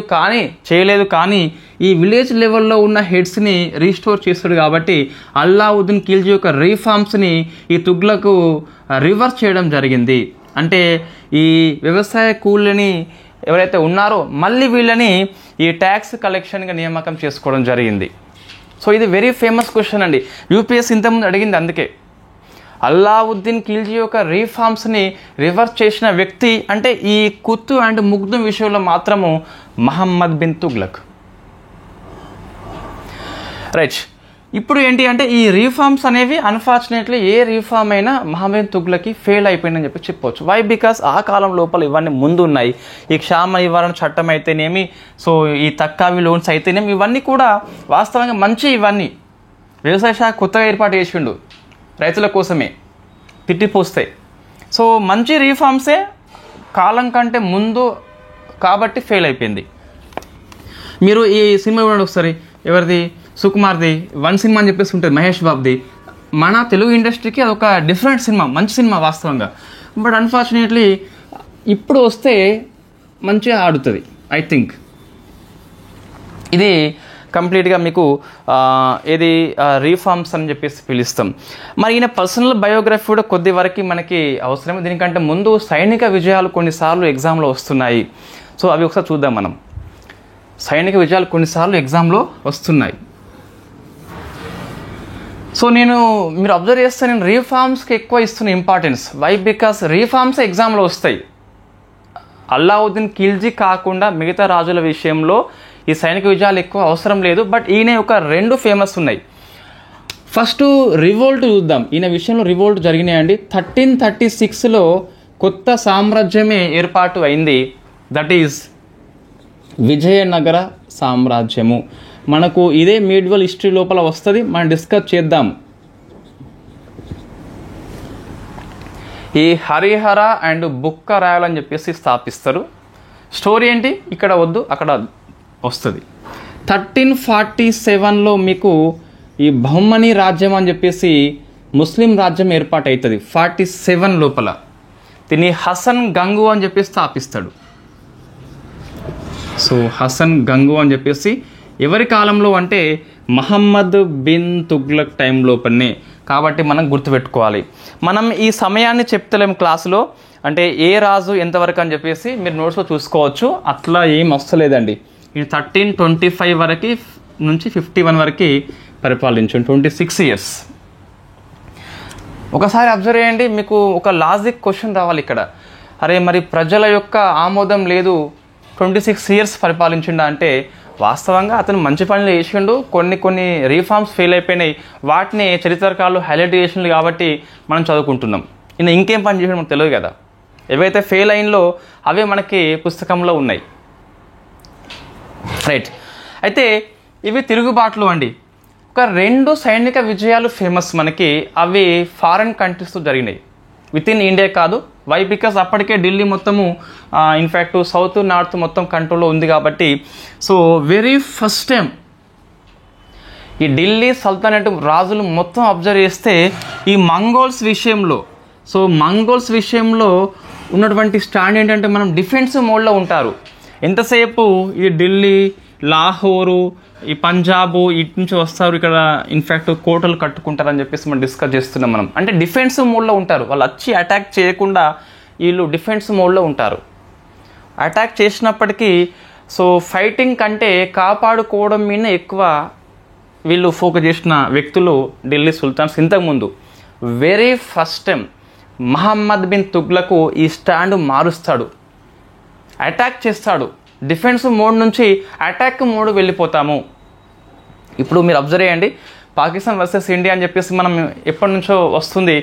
కానీ ఈ విలేజ్ లెవెల్లో ఉన్న హెడ్స్ని రీస్టోర్ చేస్తాడు. కాబట్టి అల్లావుద్దీన్ ఖిల్జీ యొక్క రీఫార్మ్స్ని ఈ తుగ్లక్ రివర్స్ చేయడం జరిగింది. అంటే ఈ వ్యవసాయ కూలీని ఎవరైతే ఉన్నారో మళ్ళీ వీళ్ళని ఈ ట్యాక్స్ కలెక్షన్గా నియామకం చేసుకోవడం జరిగింది. సో ఇది వెరీ ఫేమస్ క్వశ్చన్ అండి, యూపీఎస్ ఇంతకుముందు అడిగింది. అందుకే అల్లావుద్దీన్ ఖిల్జీ యొక్క రీఫార్మ్స్ని రివర్స్ చేసిన వ్యక్తి అంటే ఈ కుత్తు అండ్ ముగ్ధుమ్ విషయంలో మాత్రము మహమ్మద్ బిన్ తుగ్లక్. రైట్. ఇప్పుడు ఏంటి అంటే ఈ రీఫార్మ్స్ అనేవి అన్ఫార్చునేట్లీ ఏ రీఫార్మ్ అయినా మహమ్మద్ బిన్ తుగ్లక్కి ఫెయిల్ అయిపోయిందని చెప్పొచ్చు. వై? బికాస్ ఆ కాలం లోపల ఇవన్నీ ముందు ఉన్నాయి. ఈ క్షామ నివారణ చట్టం అయితేనేమి, సో ఈ తక్కావి లోన్స్ అయితేనేమి, ఇవన్నీ కూడా వాస్తవంగా మంచి. ఇవన్నీ వ్యవసాయ శాఖ కొత్తగా ఏర్పాటు చేసిండు రైతుల కోసమే, తిట్టిపోస్తాయి. సో మంచి రీఫార్మ్సే కాలం కంటే ముందు కాబట్టి ఫెయిల్ అయిపోయింది. మీరు ఈ సినిమా చూడండి ఒకసారి, ఎవరిది? సుకుమార్ది వన్ సినిమా అని చెప్పేసి ఉంటుంది, మహేష్ బాబుది. మన తెలుగు ఇండస్ట్రీకి అదొక డిఫరెంట్ సినిమా, మంచి సినిమా వాస్తవంగా. బట్ అన్ఫార్చునేట్లీ ఇప్పుడు వస్తే మంచిగా ఆడుతుంది. ఐ థింక్ ఇది కంప్లీట్గా మీకు ఏది రీఫార్మ్స్ అని చెప్పేసి పిలుస్తాం. మరి ఈయన పర్సనల్ బయోగ్రఫీ కూడా కొద్ది వరకు మనకి అవసరం. దీనికంటే ముందు సైనిక విజయాలు కొన్నిసార్లు ఎగ్జామ్లో వస్తున్నాయి. సో అవి ఒకసారి చూద్దాం మనం. సైనిక విజయాలు కొన్నిసార్లు ఎగ్జామ్లో వస్తున్నాయి. సో మీరు అబ్జర్వ్ చేస్తే నేను రీఫార్మ్స్కి ఎక్కువ ఇస్తున్న ఇంపార్టెన్స్. వై? బికాస్ రీఫార్మ్స్ ఎగ్జామ్లో వస్తాయి. అల్లావుద్దీన్ ఖిల్జీ కాకుండా మిగతా రాజుల విషయంలో ఈ సైనిక విజయాలు ఎక్కువ అవసరం లేదు. బట్ ఈయన ఒక 2 ఫేమస్ ఉన్నాయి. ఫస్ట్ రివోల్ట్ చూద్దాం. ఈయన విషయంలో రివోల్ట్ జరిగినాయండి. 1336లో కొత్త సామ్రాజ్యమే ఏర్పాటు అయింది. దట్ ఈజ్ విజయనగర సామ్రాజ్యము. మనకు ఇదే మీడివల్ హిస్టరీ లోపల వస్తుంది, మనం డిస్కస్ చేద్దాం. ఈ హరిహర అండ్ బుక్కరాయలు అని చెప్పేసి స్థాపిస్తారు. స్టోరీ ఏంటి ఇక్కడ వద్దు, అక్కడ వస్తుంది. 1347లో మీకు ఈ బహుమనీ రాజ్యం అని చెప్పేసి ముస్లిం రాజ్యం ఏర్పాటు అవుతుంది. 47 లోపల దీన్ని హసన్ గంగు అని చెప్పేసి స్థాపిస్తాడు. సో హసన్ గంగు అని చెప్పేసి ఎవరి కాలంలో అంటే మహమ్మద్ బిన్ తుగ్లక్ టైం లోపలనే కాబట్టి మనం గుర్తుపెట్టుకోవాలి. మనం ఈ సమయాన్ని చెప్తలేము క్లాసులో, అంటే ఏ రాజు ఎంతవరకు అని చెప్పేసి మీరు నోట్స్లో చూసుకోవచ్చు. అట్లా ఏం వస్తలేదండి. ఇది 1325 వరకు నుంచి 51 వరకు పరిపాలించండి, 26 ఇయర్స్. ఒకసారి అబ్జర్వ్ చేయండి, మీకు ఒక లాజిక్ క్వశ్చన్ రావాలి ఇక్కడ. అరే మరి ప్రజల యొక్క ఆమోదం లేదు, 26 ఇయర్స్ పరిపాలించిండా అంటే వాస్తవంగా అతను మంచి పనులు చేసిండు, కొన్ని రీఫార్మ్స్ ఫెయిల్ అయిపోయినాయి, వాటిని చరిత్రకారులు హైలైట్ చేసిండు కాబట్టి మనం చదువుకుంటున్నాం. ఈయన ఇంకేం పని చేసాడు మనకు తెలియదు కదా. ఏవైతే ఫెయిల్ అయినలో అవే మనకి పుస్తకంలో ఉన్నాయి, రైట్. అయితే ఇవి తిరుగుబాట్లు అండి. ఒక 2 సైనిక విజయాలు ఫేమస్ మనకి, అవి ఫారెన్ కంట్రీస్తో జరిగినాయి, విత్ ఇన్ ఇండియా కాదు. వై? బికాస్ అప్పటికే ఢిల్లీ మొత్తము ఇన్ఫ్యాక్ట్ సౌత్ నార్త్ మొత్తం కంట్రోల్లో ఉంది కాబట్టి. సో వెరీ ఫస్ట్ టైం ఈ ఢిల్లీ సల్తనట్ రాజులు మొత్తం అబ్జర్వ్ చేస్తే ఈ మంగోల్స్ విషయంలో ఉన్నటువంటి స్టాండ్ ఏంటంటే మనం డిఫెన్సివ్ మోడ్లో ఉంటారు. ఎంతసేపు ఈ ఢిల్లీ, లాహోరు, ఈ పంజాబు ఇటు నుంచి వస్తారు, ఇక్కడ ఇన్ఫ్యాక్ట్ కోటలు కట్టుకుంటారని చెప్పేసి మనం డిస్కస్ చేస్తున్నాం. మనం అంటే డిఫెన్సివ్ మోడ్లో ఉంటారు. వాళ్ళు వచ్చి అటాక్ చేయకుండా వీళ్ళు డిఫెన్సివ్ మోడ్లో ఉంటారు. అటాక్ చేసినప్పటికీ సో ఫైటింగ్ కంటే కాపాడుకోవడం మీద ఎక్కువ వీళ్ళు ఫోకస్ చేసిన వ్యక్తులు ఢిల్లీ సుల్తాన్స్. ఇంతకుముందు very first time Muhammad bin Tughlaq ఈ స్టాండ్ మారుస్తాడు, అటాక్ చేస్తాడు. డిఫెన్సివ్ మోడ్ నుంచి అటాక్ మోడ్ వెళ్ళిపోతాము. ఇప్పుడు మీరు అబ్జర్వ్ చేయండి, పాకిస్తాన్ వర్సెస్ ఇండియా అని చెప్పేసి మనం ఎప్పటి నుంచో వస్తుంది.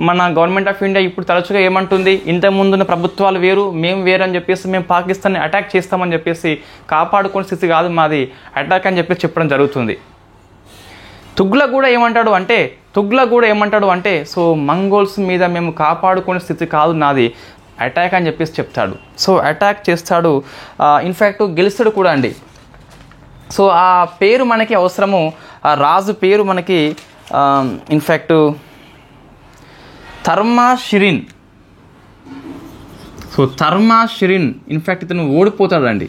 మన గవర్నమెంట్ ఆఫ్ ఇండియా ఇప్పుడు తరచుగా ఏమంటుంది, ఇంతకుముందున్న ప్రభుత్వాలు వేరు, మేము వేరు అని చెప్పేసి మేము పాకిస్తాన్ని అటాక్ చేస్తామని చెప్పేసి, కాపాడుకునే స్థితి కాదు మాది, అటాక్ అని చెప్పేసి చెప్పడం జరుగుతుంది. తుగ్లక్ కూడా ఏమంటాడు అంటే సో మంగోల్స్ మీద మేము కాపాడుకునే స్థితి కాదు నాది, అటాక్ అని చెప్పేసి చెప్తాడు. సో అటాక్ చేస్తాడు, ఇన్ఫ్యాక్ట్ గెలుస్తాడు కూడా అండి. సో ఆ పేరు మనకి అవసరము, ఆ రాజు పేరు మనకి ఇన్ఫ్యాక్ట్ తర్మాషిరిన్. సో తర్మాషిరిన్ ఇన్ఫ్యాక్ట్ ఇతను ఓడిపోతాడండి,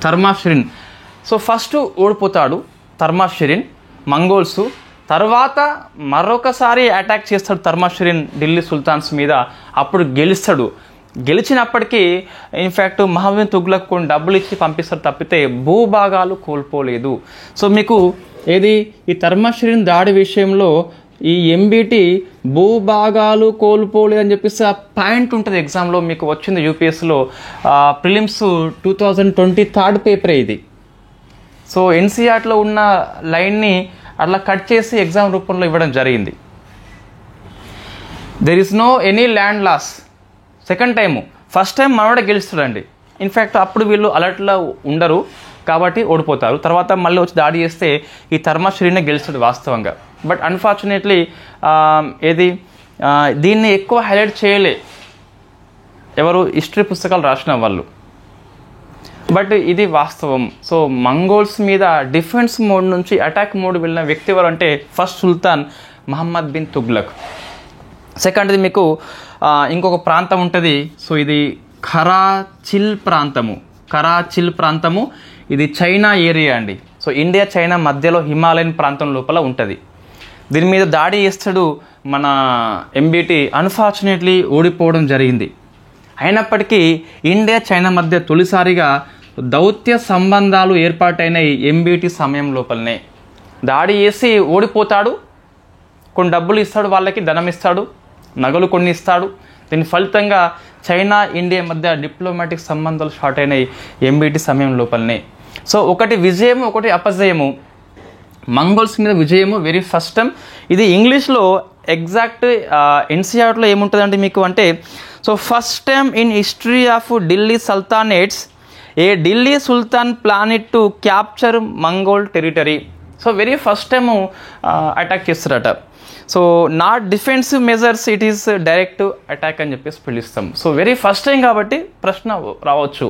తర్మాషిరిన్. సో ఫస్ట్ ఓడిపోతాడు తర్మాషిరిన్ మంగోల్స్. తర్వాత మరొకసారి అటాక్ చేస్తాడు తర్మాషిరిన్ ఢిల్లీ సుల్తాన్స్ మీద, అప్పుడు గెలుస్తాడు. గెలిచినప్పటికీ ఇన్ఫ్యాక్ట్ మహమ్మద్ తుగ్లక్ కొన్ని డబ్బులు ఇచ్చి పంపిస్తారు తప్పితే భూభాగాలు కోల్పోలేదు. సో మీకు ఏది ఈ తర్మాషిరిన్ దాడి విషయంలో ఈ ఎంబీటీ భూభాగాలు కోల్పోలేదని చెప్పేసి ఆ పాయింట్ ఉంటుంది. ఎగ్జామ్లో మీకు వచ్చింది యూపీఎస్లో ప్రిలిమ్స్ 2023 పేపరే ఇది. సో ఎన్సీఆర్లో ఉన్న లైన్ని అట్లా కట్ చేసి ఎగ్జామ్ రూపంలో ఇవ్వడం జరిగింది. There is no any land loss. Second time, first time మనవాడే గెలుస్తాడండి. ఇన్ఫ్యాక్ట్ అప్పుడు వీళ్ళు అలర్ట్లో ఉండరు కాబట్టి ఓడిపోతారు. తర్వాత మళ్ళీ వచ్చి దాడి చేస్తే ఈ తర్మాషిరినే గెలుస్తాడు వాస్తవంగా. బట్ అన్ఫార్చునేట్లీ దీన్ని ఎక్కువ హైలైట్ చేయలే ఎవరు హిస్టరీ పుస్తకాలు రాసిన వాళ్ళు. బట్ ఇది వాస్తవం. సో మంగోల్స్ మీద డిఫెన్స్ మోడ్ నుంచి అటాక్ మోడ్ వెళ్ళిన వ్యక్తి ఎవరు అంటే ఫస్ట్ సుల్తాన్ మహమ్మద్ బిన్ తుగ్లక్. సెకండ్ది మీకు ఇంకొక ప్రాంతం ఉంటుంది. సో ఇది కరాచిల్ ప్రాంతము. ఇది చైనా ఏరియా అండి. సో ఇండియా చైనా మధ్యలో హిమాలయన్ ప్రాంతం లోపల ఉంటుంది. దీని మీద దాడి చేస్తాడు మన ఎంబీటీ. అన్ఫార్చునేట్లీ ఓడిపోవడం జరిగింది. అయినప్పటికీ ఇండియా చైనా మధ్య తొలిసారిగా దౌత్య సంబంధాలు ఏర్పాటైనాయి ఎంబీటీ సమయం లోపలనే. దాడి చేసి ఓడిపోతాడు, కొన్ని డబ్బులు ఇస్తాడు, వాళ్ళకి ధనం ఇస్తాడు, నగలు కొన్ని ఇస్తాడు. దీని ఫలితంగా చైనా ఇండియా మధ్య డిప్లొమాటిక్ సంబంధాలు స్టార్ట్ అయినాయి ఎంబీటీ సమయం లోపలనే. సో ఒకటి విజయము, ఒకటి అపజయము. మంగోల్స్ మీద విజయము వెరీ ఫస్ట్ టైం. ఇది ఇంగ్లీష్లో ఎగ్జాక్ట్ ఎన్సీఆర్లో ఏముంటుందంటే మీకు అంటే so first time in history of Delhi sultanates a Delhi sultan planned to capture Mongol territory. So very first time attack చేస్తారట. So not defensive measures, it is direct attack అని చెప్పేసి పిలుస్తాం. So very first time కాబట్టి ప్రశ్న రావచ్చు.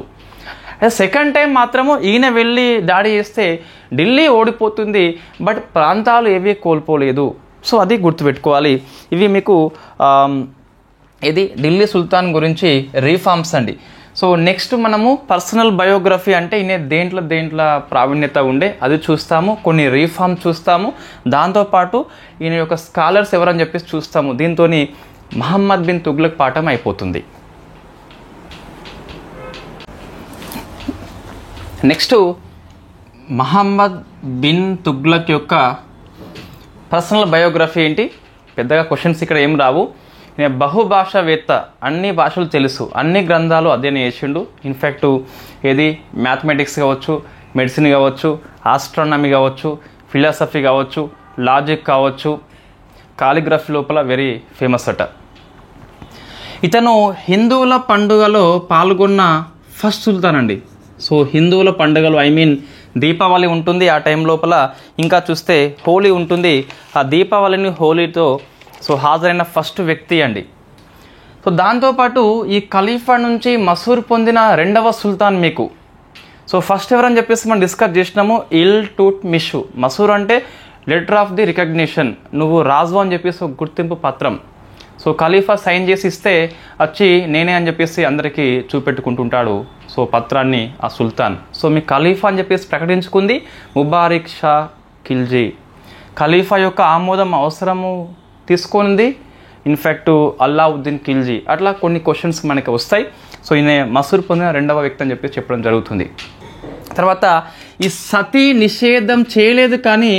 Second time మాత్రము ఈయన వెళ్ళి దాడి చేస్తే ఢిల్లీ ఓడిపోతుంది, బట్ ప్రాంతాలు ఏవీ కోల్పోలేదు. సో అది గుర్తుపెట్టుకోవాలి. ఇవి మీకు ఇది ఢిల్లీ సుల్తాన్ గురించి రీఫార్మ్స్ అండి. సో నెక్స్ట్ మనము పర్సనల్ బయోగ్రఫీ అంటే ఈయన దేంట్లో ప్రావీణ్యత ఉండే అది చూస్తాము, కొన్ని రీఫార్మ్ చూస్తాము, దాంతోపాటు ఈయన యొక్క స్కాలర్స్ ఎవరని చెప్పేసి చూస్తాము. దీంతో మహమ్మద్ బిన్ తుగ్లక్ పాఠం అయిపోతుంది. నెక్స్ట్ మహమ్మద్ బిన్ తుగ్లక్ యొక్క పర్సనల్ బయోగ్రఫీ ఏంటి? పెద్దగా క్వశ్చన్స్ ఇక్కడ ఏం రావు. నేను బహుభాషావేత్త, అన్ని భాషలు తెలుసు, అన్ని గ్రంథాలు అధ్యయనం చేసిండు. ఇన్ఫ్యాక్ట్ ఏది మ్యాథమెటిక్స్ కావచ్చు, మెడిసిన్ కావచ్చు, ఆస్ట్రానమీ కావచ్చు, ఫిలాసఫీ కావచ్చు, లాజిక్ కావచ్చు, కాలిగ్రఫీ లోపల వెరీ ఫేమస్ అట. ఇతను హిందువుల పండుగలో పాల్గొన్న ఫస్ట్ సుల్తాన్ అండి. సో హిందువుల పండుగలు దీపావళి ఉంటుంది ఆ టైం లోపల, ఇంకా చూస్తే హోలీ ఉంటుంది. ఆ దీపావళిని హోలీతో హాజరైన ఫస్ట్ వ్యక్తి అండి. సో దాంతోపాటు ఈ ఖలీఫా నుంచి మసూర్ పొందిన రెండవ సుల్తాన్ మీకు. సో ఫస్ట్ ఎవరని చెప్పేసి మనం డిస్కస్ చేసినాము, ఇల్టుట్మిష్. మసూర్ అంటే లెటర్ ఆఫ్ ది రికగ్నిషన్, నువ్వు రాజు అని చెప్పేసి ఒక గుర్తింపు పత్రం. సో ఖలీఫా సైన్ చేసి ఇస్తే వచ్చి నేనే అని చెప్పేసి అందరికీ చూపెట్టుకుంటుంటాడు పత్రాన్ని ఆ సుల్తాన్. సో మీ ఖలీఫా అని చెప్పేసి ప్రకటించుకుంది ముబారిక్ షా ఖిల్జీ. ఖలీఫా యొక్క ఆమోదం అవసరము తీసుకుంది ఇన్ఫ్యాక్ట్ అల్లావుద్దీన్ ఖిల్జీ. అట్లా కొన్ని క్వశ్చన్స్ మనకి వస్తాయి. సో ఈయన మసూర్ పొందిన రెండవ వ్యక్తి అని చెప్పేసి చెప్పడం జరుగుతుంది. తర్వాత ఈ సతీ నిషేధం చేయలేదు కానీ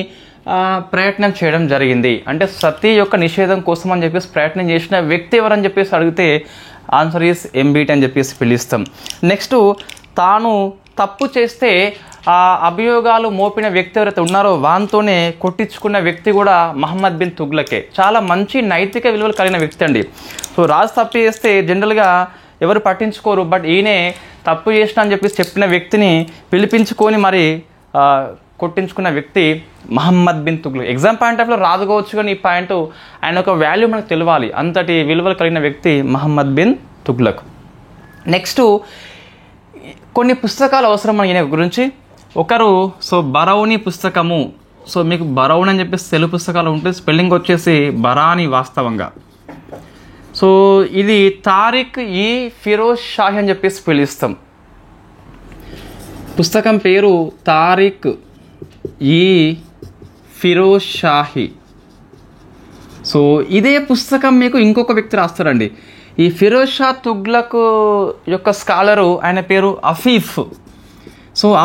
ప్రయత్నం చేయడం జరిగింది. అంటే సతీ యొక్క నిషేధం కోసం అని చెప్పేసి ప్రయత్నం చేసిన వ్యక్తి ఎవరని చెప్పేసి అడిగితే ఆన్సర్ ఈస్ ఎంబీటీ అని చెప్పేసి పిలుస్తాం. నెక్స్ట్ తాను తప్పు చేస్తే ఆ అభియోగాలు మోపిన వ్యక్తి ఎవరైతే ఉన్నారో వాంతోనే కొట్టించుకున్న వ్యక్తి కూడా మహమ్మద్ బిన్ తుగ్లకే. చాలా మంచి నైతిక విలువలు కలిగిన వ్యక్తి అండి. సో రాజు తప్పు చేస్తే జనరల్గా ఎవరు పట్టించుకోరు, బట్ ఈయనే తప్పు చేసిన అని చెప్పేసి చెప్పిన వ్యక్తిని పిలిపించుకొని మరి కొట్టించుకున్న వ్యక్తి మహమ్మద్ బిన్ తుగ్లక్. ఎగ్జామ్ పాయింట్ ఆఫ్లో రాదుకోవచ్చు కానీ ఈ పాయింట్ ఆయన ఒక వాల్యూ మనకు తెలియాలి. అంతటి విలువలు కలిగిన వ్యక్తి మహమ్మద్ బిన్ తుగ్లక్. నెక్స్ట్ కొన్ని పుస్తకాలు అవసరం ఈయన గురించి. ఒకరు బరౌని పుస్తకము. మీకు బరౌని అని చెప్పేసి తెలుగు పుస్తకాలు ఉంటుంది, స్పెల్లింగ్ వచ్చేసి బరాని వాస్తవంగా. ఇది తారిక్ ఈ ఫిరోజ్ షాహి అని చెప్పేసి పిలుస్తాం. పుస్తకం పేరు తారిక్ ఈ ఫిరోజ్ షాహి. ఇదే పుస్తకం మీకు ఇంకొక వ్యక్తి రాస్తారండి. ఈ ఫిరోజ్ షా తుగ్లక్ యొక్క స్కాలరు ఆయన పేరు అఫీఫ్.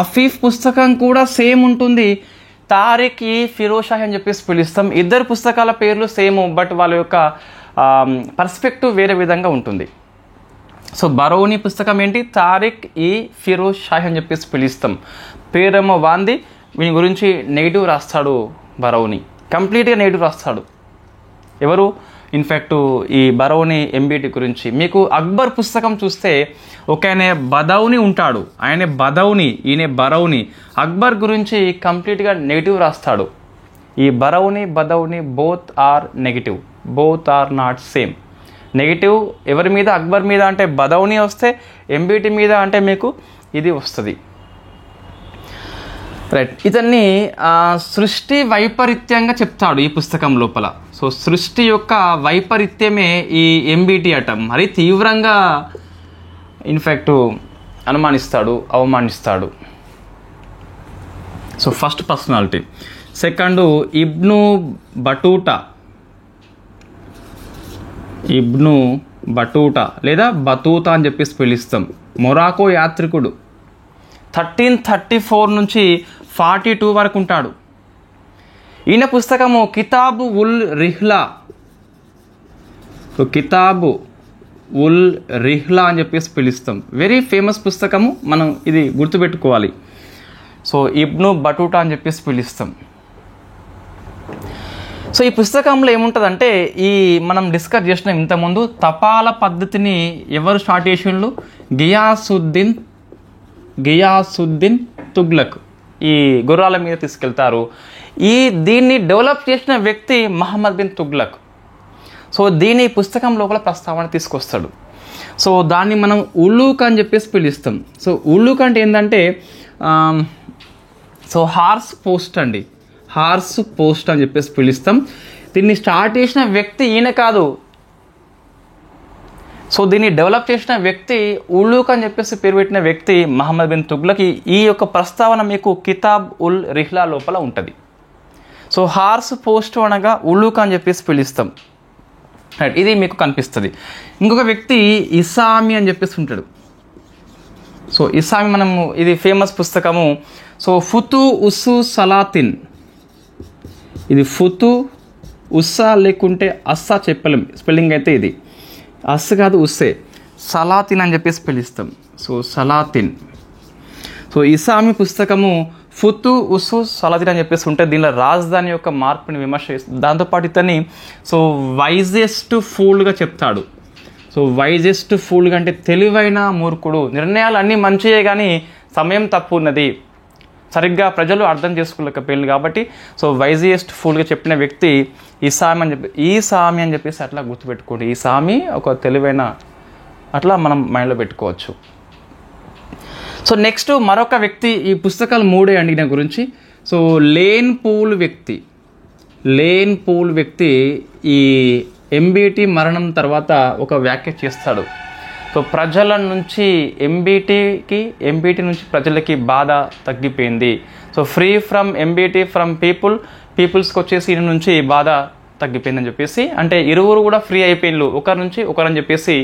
అఫీఫ్ పుస్తకం కూడా సేమ్ ఉంటుంది, తారిక్ ఈ ఫిరోజ్ షాహి అని చెప్పేసి పిలుస్తాం. ఇద్దరు పుస్తకాల పేర్లు సేమ్, బట్ వాళ్ళ యొక్క పర్స్పెక్టివ్ వేరే విధంగా ఉంటుంది. బరౌని పుస్తకం ఏంటి, తారిక్ ఈ ఫిరోజ్ షాహి అని చెప్పేసి పిలుస్తాం. పేరేమో వాంది, వీని గురించి నెగిటివ్ రాస్తాడు బరౌని, కంప్లీట్గా నెగిటివ్ రాస్తాడు. ఎవరు ఇన్ఫ్యాక్ట్ ఈ బరౌని ఎంబీటీ గురించి. మీకు అక్బర్ పుస్తకం చూస్తే ఒక ఆయన బదౌని ఉంటాడు, ఆయన బదౌని, ఈయన బరౌని. అక్బర్ గురించి కంప్లీట్గా నెగిటివ్ రాస్తాడు. ఈ Barani Badauni both are negative, both are not same. Negative ఎవరి మీద, అక్బర్ మీద అంటే బదౌని వస్తే, ఎంబీటీ మీద అంటే మీకు ఇది వస్తుంది. రైట్. ఇతన్ని సృష్టి వైపరీత్యంగా చెప్తాడు ఈ పుస్తకం లోపల. సృష్టి యొక్క వైపరీత్యమే ఈ ఎంబీటీ అట. మరి తీవ్రంగా ఇన్ఫ్యాక్ట్ అనుమానిస్తాడు, అవమానిస్తాడు. First personality. Second Ibn Battuta లేదా బతూతా అని చెప్పేసి పిలుస్తాం. మొరాకో యాత్రికుడు. 1334 నుంచి 42 వరకు ఉంటాడు. ఈయన పుస్తకము కితాబు ఉల్ రిహ్లా. కితాబు ఉల్ రిహ్లా అని చెప్పేసి పిలుస్తాం. వెరీ ఫేమస్ పుస్తకము, మనం ఇది గుర్తుపెట్టుకోవాలి. ఇబ్ను బటూటా అని చెప్పేసి పిలుస్తాం. ఈ పుస్తకంలో ఏముంటుందంటే, ఈ మనం డిస్కస్ చేసిన ఇంతకుముందు తపాలా పద్ధతిని ఎవరు స్టార్ట్ చేసిండ్రు, గియాసుద్దీన్ తుగ్లక్. ఈ గుర్రాల మీద తీసుకెళ్తారు. దీన్ని డెవలప్ చేసిన వ్యక్తి మహమ్మద్ బిన్ తుగ్లక్. దీని పుస్తకం లోపల ప్రస్తావన తీసుకొస్తాడు. దాన్ని మనం ఉలూక్ అని చెప్పేసి పిలుస్తాం. ఉలూక్ అంటే ఏంటంటే హార్స్ పోస్ట్ అండి, హార్స్ పోస్ట్ అని చెప్పేసి పిలుస్తాం. దీన్ని స్టార్ట్ చేసిన వ్యక్తి ఈయన కాదు, సో దీన్ని డెవలప్ చేసిన వ్యక్తి ఉలూక్ అని చెప్పేసి పేరు పెట్టిన వ్యక్తి మహమ్మద్ బిన్ తుగ్లక్. ఈ యొక్క ప్రస్తావన మీకు కితాబ్ ఉల్ రిహ్లా లోపల ఉంటుంది. సో హార్స్ పోస్ట్ అనగా ఉలూక్ అని చెప్పేసి పిలుస్తాం. రైట్, ఇది మీకు కనిపిస్తుంది. ఇంకొక వ్యక్తి ఇసామి అని చెప్పేసి ఉంటాడు. సో ఇసామి మనము ఇది ఫేమస్ పుస్తకము. సో ఫుతు ఉస్సు సలాతిన్, ఇది ఫుతు ఉస్సా లేకుంటే అస్సా చెప్పలేం, స్పెల్లింగ్ అయితే ఇది అస్సు కాదు ఉస్సే, సలాతిన్ అని చెప్పేసి పిలుస్తాం. సో సలాతిన్. సో ఇసామి పుస్తకము ఫుతు ఉస్సు సలాతిన్ అని చెప్పేసి ఉంటే దీనిలో రాజధాని యొక్క మార్పుని విమర్శ చేస్తుంది. దాంతోపాటు ఇతన్ని సో వైజెస్ట్ ఫూల్గా చెప్తాడు. సో వైజెస్ట్ ఫూల్గా అంటే తెలివైన మూర్ఖుడు, నిర్ణయాలు అన్నీ మంచియే కానీ సమయం తప్పు ఉన్నది, సరిగ్గా ప్రజలు అర్థం చేసుకోలేకపోయింది కాబట్టి సో వైజియెస్ట్ ఫూల్గా చెప్పిన వ్యక్తి ఈసామి అని చెప్పేసి అట్లా గుర్తుపెట్టుకోండి. ఈసామి ఒక తెలివైన, అట్లా మనం మైండ్లో పెట్టుకోవచ్చు. సో నెక్స్ట్ మరొక వ్యక్తి, ఈ పుస్తకాలు 3 అండి నా గురించి. సో లేన్ పూల్ వ్యక్తి ఈ ఎంబీటీ మరణం తర్వాత ఒక వ్యాఖ్య చేస్తాడు. సో ప్రజల నుంచి ఎంబీటీ నుంచి ప్రజలకి బాధ తగ్గిపోయింది. So free from MBT from పీపుల్స్కి వచ్చేసి ఈయన నుంచి బాధ తగ్గిపోయిందని చెప్పేసి, అంటే ఇరువురు కూడా ఫ్రీ అయిపోయిండ్రు ఒకరి నుంచి ఒకరని చెప్పేసి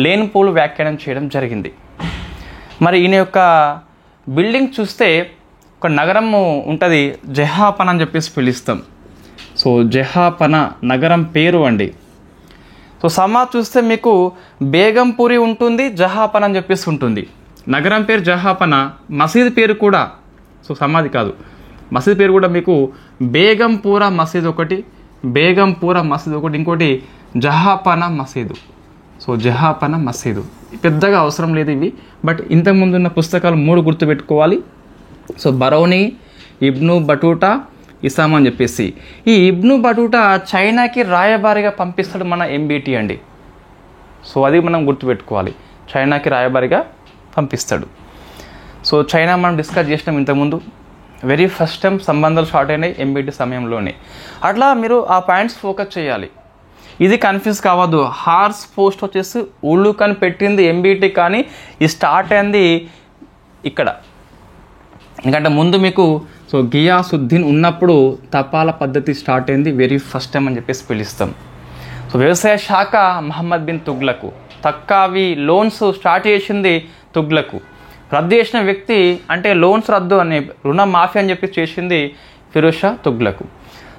లేన్ పూల్ వ్యాఖ్యానం చేయడం జరిగింది. మరి ఈయన యొక్క బిల్డింగ్ చూస్తే ఒక నగరం ఉంటుంది, జహాపన అని చెప్పేసి పిలుస్తాం. సో జహాపన నగరం పేరు అండి. సో సమాధి చూస్తే మీకు బేగంపూరి ఉంటుంది, జహాపన అని చెప్పేసి ఉంటుంది. నగరం పేరు జహాపన, మసీద్ పేరు కూడా, సో సమాధి కాదు, మసీద్ పేరు కూడా మీకు బేగంపూరా మసీద్ ఒకటి, ఇంకోటి జహాపన మసీదు. సో జహాపన మసీదు పెద్దగా అవసరం లేదు ఇవి, బట్ ఇంతకుముందు ఉన్న పుస్తకాలు 3 గుర్తుపెట్టుకోవాలి. సో బరౌని, ఇబ్ను బటూటా, ఇసామ్ అని చెప్పేసి. ఈ ఇబ్ను బటూటా చైనాకి రాయబారిగా పంపిస్తాడు మన ఎంబీటీ అండి. సో అది మనం గుర్తుపెట్టుకోవాలి, చైనాకి రాయబారిగా పంపిస్తాడు. సో చైనా మనం డిస్కస్ చేసినాం ఇంతకుముందు, వెరీ ఫస్ట్ టైం సంబంధాలు స్టార్ట్ అయినాయి ఎంబీటీ సమయంలోనే. అట్లా మీరు ఆ పాయింట్స్ ఫోకస్ చేయాలి. ఇది కన్ఫ్యూజ్ కావద్దు. హార్స్ పోస్ట్ వచ్చేసి ఉలూక్ అని పెట్టింది ఎంబీటీ, కానీ ఇది స్టార్ట్ అయింది ఇక్కడ. ఎందుకంటే ముందు మీకు సో గియాసుద్దీన్ ఉన్నప్పుడు తపాలా పద్ధతి స్టార్ట్ అయింది, వెరీ ఫస్ట్ టైం అని చెప్పేసి పిలుస్తాం. సో వ్యవసాయ శాఖ మహమ్మద్ బిన్ తుగ్లక్, తక్కావి లోన్స్ స్టార్ట్ చేసింది తుగ్లక్, రద్దు చేసిన వ్యక్తి అంటే లోన్స్ రద్దు అని రుణ మాఫీ అని చెప్పి చేసింది ఫిరోజ్ షా తుగ్లక్.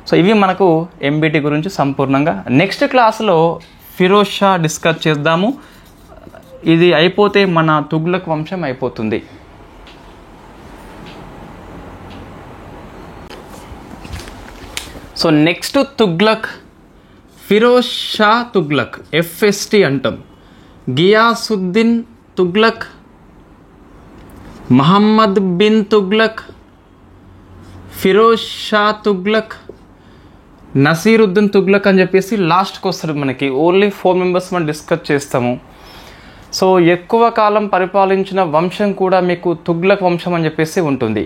సో ఇవి మనకు ఎంబీటీ గురించి సంపూర్ణంగా. నెక్స్ట్ క్లాస్లో ఫిరోజ్ షా డిస్కస్ చేద్దాము. ఇది అయిపోతే మన తుగ్లక్ వంశం అయిపోతుంది. So next Tughlaq, Firoz Shah Tughlaq, FST అంటాం. గియాసుద్దీన్ తుగ్లక్, మహమ్మద్ బిన్ తుగ్లక్, ఫిరోజ్ షా తుగ్లక్, నసీరుద్దీన్ తుగ్లక్ అని చెప్పేసి లాస్ట్కి వస్తుంది. మనకి ఓన్లీ 4 మెంబర్స్ మనం డిస్కస్ చేస్తాము. సో ఎక్కువ కాలం పరిపాలించిన వంశం కూడా మీకు తుగ్లక్ వంశం అని చెప్పేసి ఉంటుంది.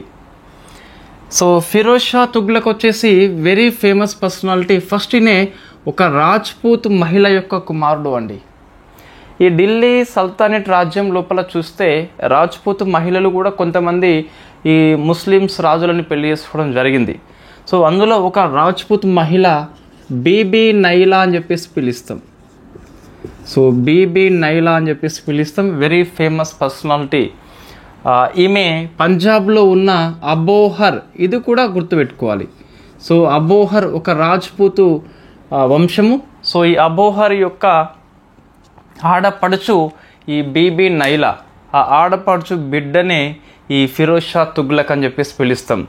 సో ఫిరోజ్ షా తుగ్లక్ వచ్చేసి వెరీ ఫేమస్ పర్సనాలిటీ. ఫస్ట్ ఈయనే ఒక రాజ్పూత్ మహిళ యొక్క కుమారుడు అండి. ఈ ఢిల్లీ సల్తానేట్ రాజ్యం లోపల చూస్తే రాజ్పూత్ మహిళలు కూడా కొంతమంది ఈ ముస్లిమ్స్ రాజులని పెళ్లి చేసుకోవడం జరిగింది. సో అందులో ఒక రాజ్పూత్ మహిళ బీబీ నైలా అని చెప్పేసి పిలుస్తాం. సో బీబీ నైలా అని చెప్పేసి పిలుస్తాం, వెరీ ఫేమస్ పర్సనాలిటీ. ఈమె పంజాబ్లో ఉన్న అబోహర్, ఇది కూడా గుర్తుపెట్టుకోవాలి. సో అబోహర్ ఒక రాజ్పూత్ వంశము. సో ఈ అబోహర్ యొక్క ఆడపడుచు ఈ బీబీ నైలా, ఆ ఆడపడుచు బిడ్డనే ఈ ఫిరోజ్ షా తుగ్లక్ అని చెప్పేసి పిలుస్తాం.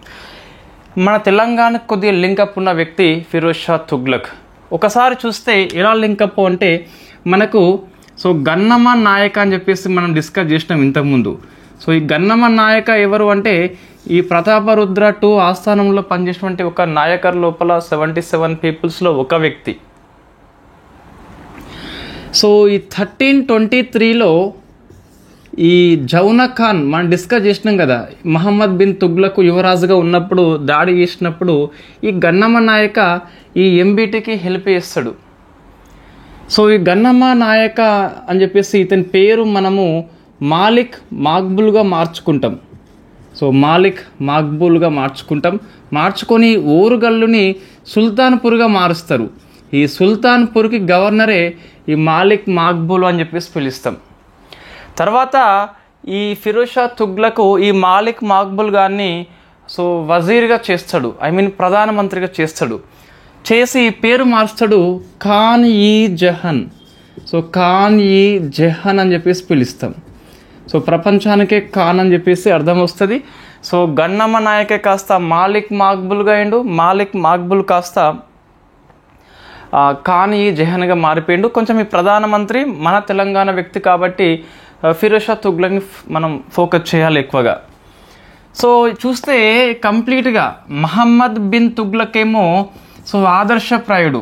మన తెలంగాణకు కొద్దిగా లింకప్ ఉన్న వ్యక్తి ఫిరోజ్ షా తుగ్లక్. ఒకసారి చూస్తే ఎలా లింకప్ అంటే మనకు సో గన్నమ నాయక అని చెప్పేసి మనం డిస్కస్ చేసినాం ఇంతకుముందు. సో ఈ గన్నమ నాయక ఎవరు అంటే ఈ ప్రతాపరుద్ర 2 ఆస్థానంలో పనిచేసినటువంటి ఒక నాయకర్ లోపల 77 పీపుల్స్లో ఒక వ్యక్తి. సో ఈ 1323లో ఈ జౌనా ఖాన్ మనం డిస్కస్ చేసినాం కదా, మహమ్మద్ బిన్ తుగ్లక్ యువరాజుగా ఉన్నప్పుడు దాడి చేసినప్పుడు ఈ గన్నమ నాయక ఈ ఎంబీటీకి హెల్ప్ చేస్తాడు. సో ఈ గన్నమ్మ నాయక అని చెప్పేసి ఇతని పేరు మనము మాలిక్ మాక్బుల్గా మార్చుకుంటాం. సో మాలిక్ మాక్బుల్గా మార్చుకొని ఓరుగల్లుని సుల్తాన్పూర్గా మారుస్తారు. ఈ సుల్తాన్పూర్కి గవర్నరే ఈ మాలిక్ మాక్బుల్ అని చెప్పేసి పిలుస్తాం. తర్వాత ఈ ఫిరోజ్ షా తుగ్లక్ ఈ మాలిక్ మాక్బుల్ గారిని సో వజీర్గా చేస్తాడు, ప్రధానమంత్రిగా చేస్తాడు. చేసి పేరు మారుస్తాడు ఖాన్ ఈ జహన్. సో ఖాన్ ఈ జహన్ అని చెప్పేసి పిలుస్తాం. సో ప్రపంచానికే ఖాన్ అని చెప్పేసి అర్థం వస్తుంది. సో గన్నమ్మ నాయకే కాస్త మాలిక్ మాక్బుల్గా అయిండు, మాలిక్ మాక్బుల్ కాస్త ఖాన్ ఈ జహన్గా మారిపోయిండు. కొంచెం ఈ ప్రధానమంత్రి మన తెలంగాణ వ్యక్తి కాబట్టి ఫిరోజ్ షా తుగ్లక్ని మనం ఫోకస్ చేయాలి ఎక్కువగా. సో చూస్తే కంప్లీట్గా మహమ్మద్ బిన్ తుగ్లక్ ఏమో సో ఆదర్శప్రాయుడు,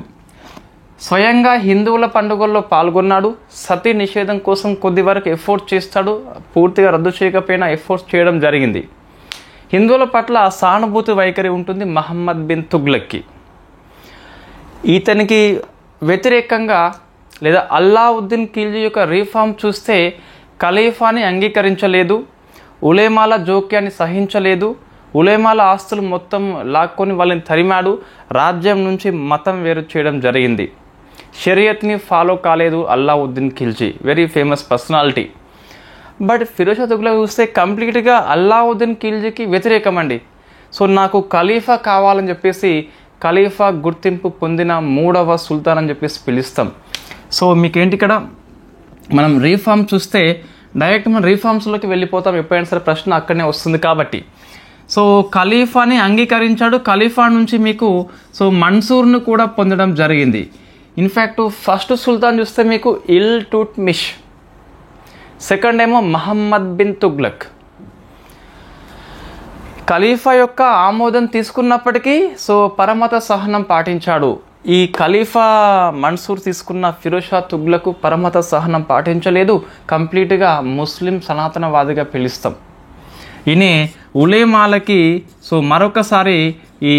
స్వయంగా హిందువుల పండుగల్లో పాల్గొన్నాడు, సతీ నిషేధం కోసం కొద్ది వరకు ఎఫోర్ట్ చేస్తాడు, పూర్తిగా రద్దు చేయకపోయినా ఎఫోర్ట్ చేయడం జరిగింది. హిందువుల పట్ల సానుభూతి వైఖరి ఉంటుంది మహమ్మద్ బిన్ తుగ్లక్కి. ఇతనికి వ్యతిరేకంగా లేదా అల్లావుద్దీన్ ఖిల్జీ యొక్క రీఫార్మ్ చూస్తే ఖలీఫాని అంగీకరించలేదు, ఉలేమాల జోక్యాన్ని సహించలేదు, ఉలేమాల ఆస్తులు మొత్తం లాక్కొని వాళ్ళని తరిమాడు, రాజ్యం నుంచి మతం వేరు చేయడం జరిగింది. షరియత్ని ఫాలో కాలేదు Alauddin Khilji, very famous personality. But Firoz Shah Tughlaq చూస్తే కంప్లీట్గా అల్లావుద్దీన్ ఖిల్జీకి వ్యతిరేకమండి. సో నాకు ఖలీఫా కావాలని చెప్పేసి ఖలీఫా గుర్తింపు పొందిన 3వ సుల్తాన్ అని చెప్పేసి పిలుస్తాం. సో మీకేంటి ఇక్కడ మనం రీఫార్మ్ చూస్తే డైరెక్ట్ మనం రీఫార్మ్స్లోకి వెళ్ళిపోతాం, ఎప్పుడైనా సరే ప్రశ్న అక్కడనే వస్తుంది కాబట్టి. సో ఖలీఫాని అంగీకరించాడు, ఖలీఫా నుంచి మీకు సో మన్సూర్ను కూడా పొందడం జరిగింది. ఇన్ఫ్యాక్ట్ ఫస్ట్ సుల్తాన్ చూస్తే మీకు ఇల్టుట్మిష్, సెకండ్ ఏమో మహమ్మద్ బిన్ తుగ్లక్. ఖలీఫా యొక్క ఆమోదం తీసుకున్నప్పటికీ సో పరమత సహనం పాటించాడు. ఈ ఖలీఫా మన్సూర్ తీసుకున్న ఫిరోజ్ షా తుగ్లక్ పరమత సహనం పాటించలేదు, కంప్లీట్గా ముస్లిం సనాతనవాదిగా పిలుస్తాం. ఈయనే ఉలేమాలకి సో మరొకసారి ఈ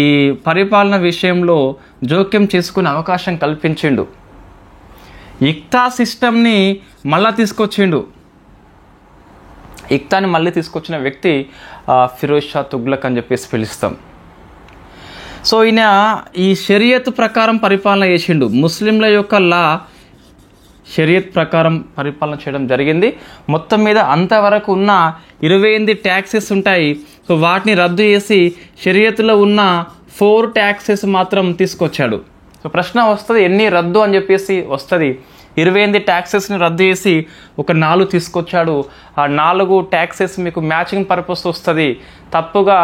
పరిపాలన విషయంలో జోక్యం చేసుకునే అవకాశం కల్పించిండు. ఇక్తా సిస్టమ్ని మళ్ళీ తీసుకొచ్చిండు. ఇక్తాని మళ్ళీ తీసుకొచ్చిన వ్యక్తి ఫిరోజ్ షా తుగ్లక్ అని చెప్పేసి పిలుస్తాం. సో ఈయన ఈ షరియత్ ప్రకారం పరిపాలన చేసిండు, ముస్లింల యొక్క లా షరియత్ ప్రకారం పరిపాలన చేయడం జరిగింది. మొత్తం మీద అంతవరకు ఉన్న 28 ట్యాక్సెస్ ఉంటాయి. సో వాటిని రద్దు చేసి షరియత్లో ఉన్న 4 ట్యాక్సెస్ మాత్రం తీసుకొచ్చాడు. సో ప్రశ్న వస్తుంది ఎన్ని రద్దు అని చెప్పేసి వస్తుంది. 28 ట్యాక్సెస్ని రద్దు చేసి ఒక 4 తీసుకొచ్చాడు. ఆ 4 ట్యాక్సెస్ మీకు మ్యాచింగ్ పర్పస్ వస్తుంది, తప్పుగా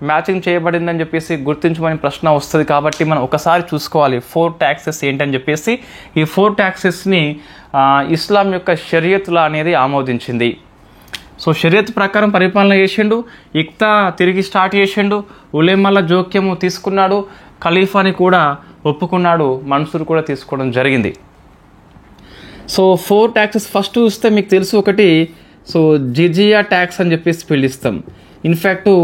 మ్యాచింగ్ చేయబడిందని చెప్పేసి గుర్తించమని ప్రశ్న వస్తుంది. కాబట్టి మనం ఒకసారి చూసుకోవాలి 4 ట్యాక్సెస్ ఏంటని చెప్పేసి. ఈ 4 ట్యాక్సెస్ని ఇస్లాం యొక్క షరియత్లా అనేది ఆమోదించింది. సో షరియత్ ప్రకారం పరిపాలన చేసిండు, ఇక్తా తిరిగి స్టార్ట్ చేసిండు, ఉలేమాల జోక్యము తీసుకున్నాడు, ఖలీఫాని కూడా ఒప్పుకున్నాడు, మన్సూర్ కూడా తీసుకోవడం జరిగింది. సో 4 ట్యాక్సెస్ ఫస్ట్ చూస్తే మీకు తెలుసు, ఒకటి సో జిజియా ట్యాక్స్ అని చెప్పేసి పిలుస్తాం. ఇన్ఫ్యాక్టు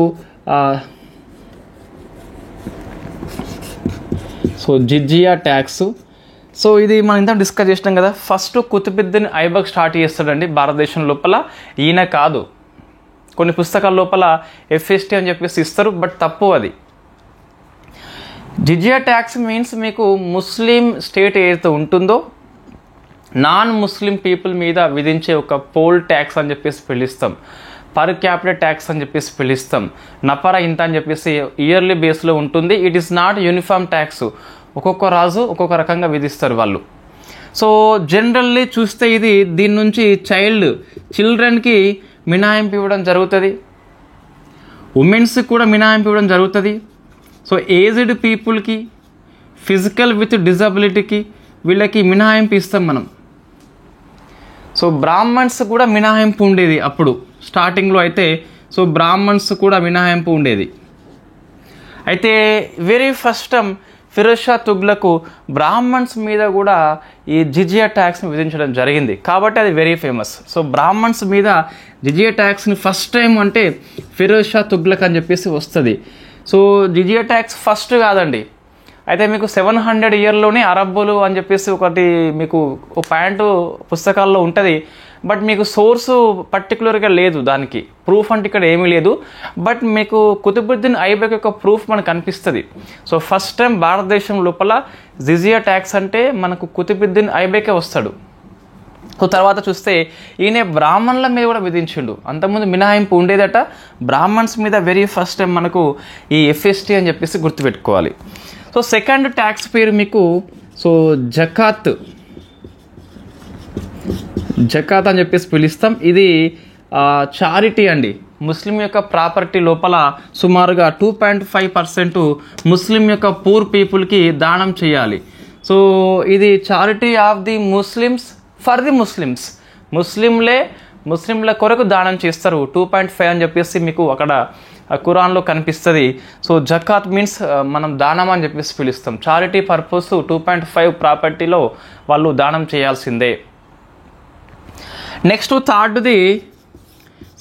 సో జిజియా ట్యాక్స్. సో ఇది మనం ఇంత డిస్కస్ చేసినాం కదా. ఫస్ట్ కుతుబుద్దీన్ ఐబక్ స్టార్ట్ చేస్తాడండి భారతదేశం లోపల, ఈయన కాదు. కొన్ని పుస్తకాల లోపల ఎఫ్ఎస్టీ అని చెప్పేసి ఇస్తారు, బట్ తప్పు అది. జిజియా ట్యాక్స్ మీన్స్ మీకు ముస్లిం స్టేట్ ఏదైతే ఉంటుందో నాన్ ముస్లిం పీపుల్ మీద విధించే ఒక పోల్ ట్యాక్స్ అని చెప్పేసి పిలుస్తాం, పర్ క్యాపిటల్ ట్యాక్స్ అని చెప్పేసి పిలుస్తాం, నపరా ఇంత అని చెప్పేసి ఇయర్లీ బేస్లో ఉంటుంది. It is not uniform tax, ఒక్కొక్క రాజు ఒక్కొక్క రకంగా విధిస్తారు వాళ్ళు. సో జనరల్లీ చూస్తే దీని నుంచి చిల్డ్రన్కి మినహాయింపు ఇవ్వడం జరుగుతుంది, ఉమెన్స్కి కూడా మినహాయింపు ఇవ్వడం జరుగుతుంది. సో ఏజ్డ్ పీపుల్కి, ఫిజికల్ విత్ డిజబిలిటీకి వీళ్ళకి మినహాయింపు ఇస్తాం మనం. సో బ్రాహ్మణ్స్ కూడా మినహాయింపు ఉండేది అప్పుడు స్టార్టింగ్లో అయితే. సో బ్రాహ్మణ్స్ కూడా మినహాయింపు ఉండేది. అయితే very first time Firoz Shah Tughlaq Brahmans మీద కూడా ఈ జిజియా ట్యాక్స్ని విధించడం జరిగింది, కాబట్టి అది వెరీ ఫేమస్. సో బ్రాహ్మణ్స్ మీద జిజియా ట్యాక్స్ని ఫస్ట్ టైం అంటే ఫిరోజ్ షా తుగ్లక్ అని చెప్పేసి వస్తుంది. సో జిజియా ట్యాక్స్ ఫస్ట్ కాదండి, అయితే మీకు 700 ఇయర్లోనే అరబ్బులు అని చెప్పేసి ఒకటి మీకు ఒక పాయింట్ పుస్తకాల్లో ఉంటుంది. బట్ మీకు సోర్సు పర్టికులర్గా లేదు, దానికి ప్రూఫ్ అంటే ఇక్కడ ఏమీ లేదు. బట్ మీకు కుతుబుద్దీన్ ఐబక్ యొక్క ప్రూఫ్ మనకు కనిపిస్తుంది. సో ఫస్ట్ టైం భారతదేశం లోపల జిజియా ట్యాక్స్ అంటే మనకు కుతుబుద్దీన్ ఐబకే వస్తాడు. సో తర్వాత చూస్తే ఈయన బ్రాహ్మణుల మీద కూడా విధించిండు. అంతకుముందు మినహాయింపు ఉండేదట, బ్రాహ్మణ్స్ మీద వెరీ ఫస్ట్ టైం మనకు ఈ FST అని చెప్పేసి గుర్తుపెట్టుకోవాలి. సో సెకండ్ ట్యాక్స్ పేరు మీకు సో జకాత్ అని చెప్పేసి పిలుస్తాం. ఇది చారిటీ అండి. ముస్లిం యొక్క ప్రాపర్టీ లోపల సుమారుగా 2.5% ముస్లిం యొక్క పూర్ పీపుల్కి దానం చేయాలి. సో ఇది charity of the Muslims for the ముస్లింల కొరకు దానం చేస్తారు. 2.5 అని చెప్పేసి మీకు అక్కడ ఖురాన్లో కనిపిస్తుంది. సో జకాత్ మీన్స్ మనం దానం అని చెప్పేసి పిలుస్తాం. చారిటీ పర్పస్ 2.5 ప్రాపర్టీలో వాళ్ళు దానం చేయాల్సిందే. నెక్స్ట్ థర్డ్ది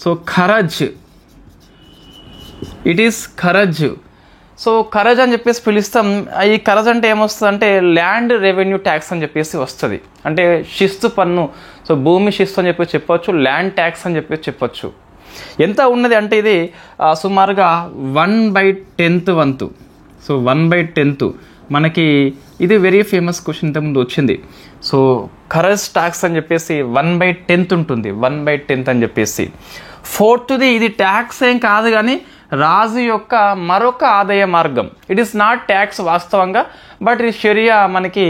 so kharaj. It is kharaj. So kharaj అని చెప్పేసి పిలుస్తాం. ఈ ఖరజ్ అంటే ఏమొస్తుంది అంటే ల్యాండ్ రెవెన్యూ ట్యాక్స్ అని చెప్పేసి వస్తుంది. అంటే శిస్తు పన్ను. సో భూమి శిస్తు అని చెప్పేసి చెప్పొచ్చు, ల్యాండ్ ట్యాక్స్ అని చెప్పేసి చెప్పొచ్చు. ఎంత ఉన్నది అంటే ఇది సుమారుగా 1/10 వంతు. సో 1/10 మనకి ఇది వెరీ ఫేమస్ క్వశ్చన్ ఇంతకుముందు వచ్చింది. సో ఖరజ్ ట్యాక్స్ అని చెప్పేసి 1/10 ఉంటుంది, 1/10 అని చెప్పేసి. ఫోర్త్ది ఇది ట్యాక్స్ ఏం కాదు కానీ రాజు యొక్క మరొక ఆదాయ మార్గం. ఇట్ ఈస్ నాట్ ట్యాక్స్ వాస్తవంగా, బట్ ఇది షరియా మనకి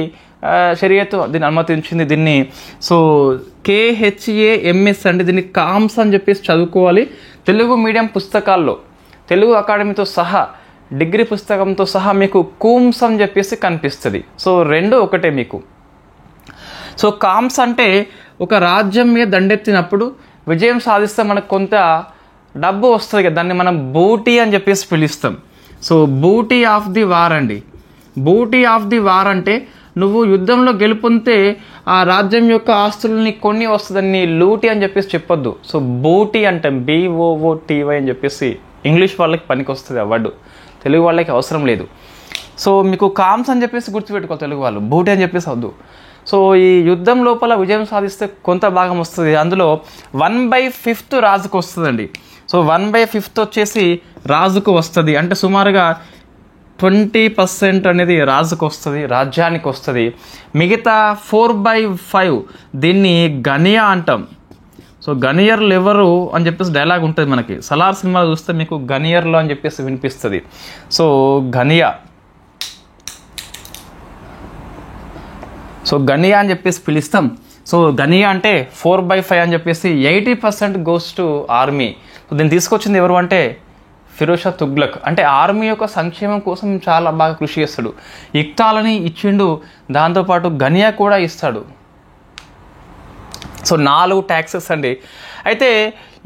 షరియతు దీన్ని అనుమతించింది. దీన్ని సో KHAMS అంటే దీన్ని కామ్స్ అని చెప్పేసి చదువుకోవాలి. తెలుగు మీడియం పుస్తకాల్లో తెలుగు అకాడమీతో సహా డిగ్రీ పుస్తకంతో సహా మీకు కూమ్స్ అని చెప్పేసి కనిపిస్తుంది. సో రెండు ఒకటే మీకు. సో కామ్స్ అంటే ఒక రాజ్యం మీద దండెత్తినప్పుడు విజయం సాధిస్తే మనకు కొంత డబ్బు వస్తుంది కదా, దాన్ని మనం బూటీ అని చెప్పేసి పిలుస్తాం. So booty of the war అండి. బూటీ ఆఫ్ ది వార్ అంటే నువ్వు యుద్ధంలో గెలుపొందితే ఆ రాజ్యం యొక్క ఆస్తులని కొన్ని వస్తుందని లూటీ అని చెప్పేసి చెప్పొద్దు. సో బూటీ అంటే BOOTY అని చెప్పేసి ఇంగ్లీష్ వాళ్ళకి పనికి వస్తుంది ఆ వర్డ్, తెలుగు వాళ్ళకి అవసరం లేదు. సో మీకు కామ్స్ అని చెప్పేసి గుర్తుపెట్టుకోవాలి తెలుగు వాళ్ళు, బూటీ అని చెప్పేసి వద్దు. సో ఈ యుద్ధం లోపల విజయం సాధిస్తే కొంత భాగం వస్తుంది, అందులో 1/5 రాజుకు వస్తుందండి. సో 1/5 వచ్చేసి రాజుకు వస్తుంది. అంటే సుమారుగా 20% అనేది రాజుకు వస్తుంది, రాజ్యానికి వస్తుంది. మిగతా 4/5 దీన్ని గనియా అంటాం. సో గనియర్లు ఎవరు అని చెప్పేసి డైలాగ్ ఉంటుంది మనకి. సలార్ సినిమాలో చూస్తే మీకు గనియర్లు అని చెప్పేసి వినిపిస్తుంది. సో గనియా అని చెప్పేసి పిలుస్తాం. సో గనియా అంటే 4/5 అని చెప్పేసి 80% గోస్ టు ఆర్మీ. సో దీన్ని తీసుకొచ్చింది ఎవరు అంటే ఫిరోజ్ షా తుగ్లక్. అంటే ఆర్మీ యొక్క సంక్షేమం కోసం చాలా బాగా కృషి చేస్తాడు. ఇక్తాలని ఇచ్చిండు, దాంతోపాటు గనియా కూడా ఇస్తాడు. సో 4 ట్యాక్సెస్ అండి. అయితే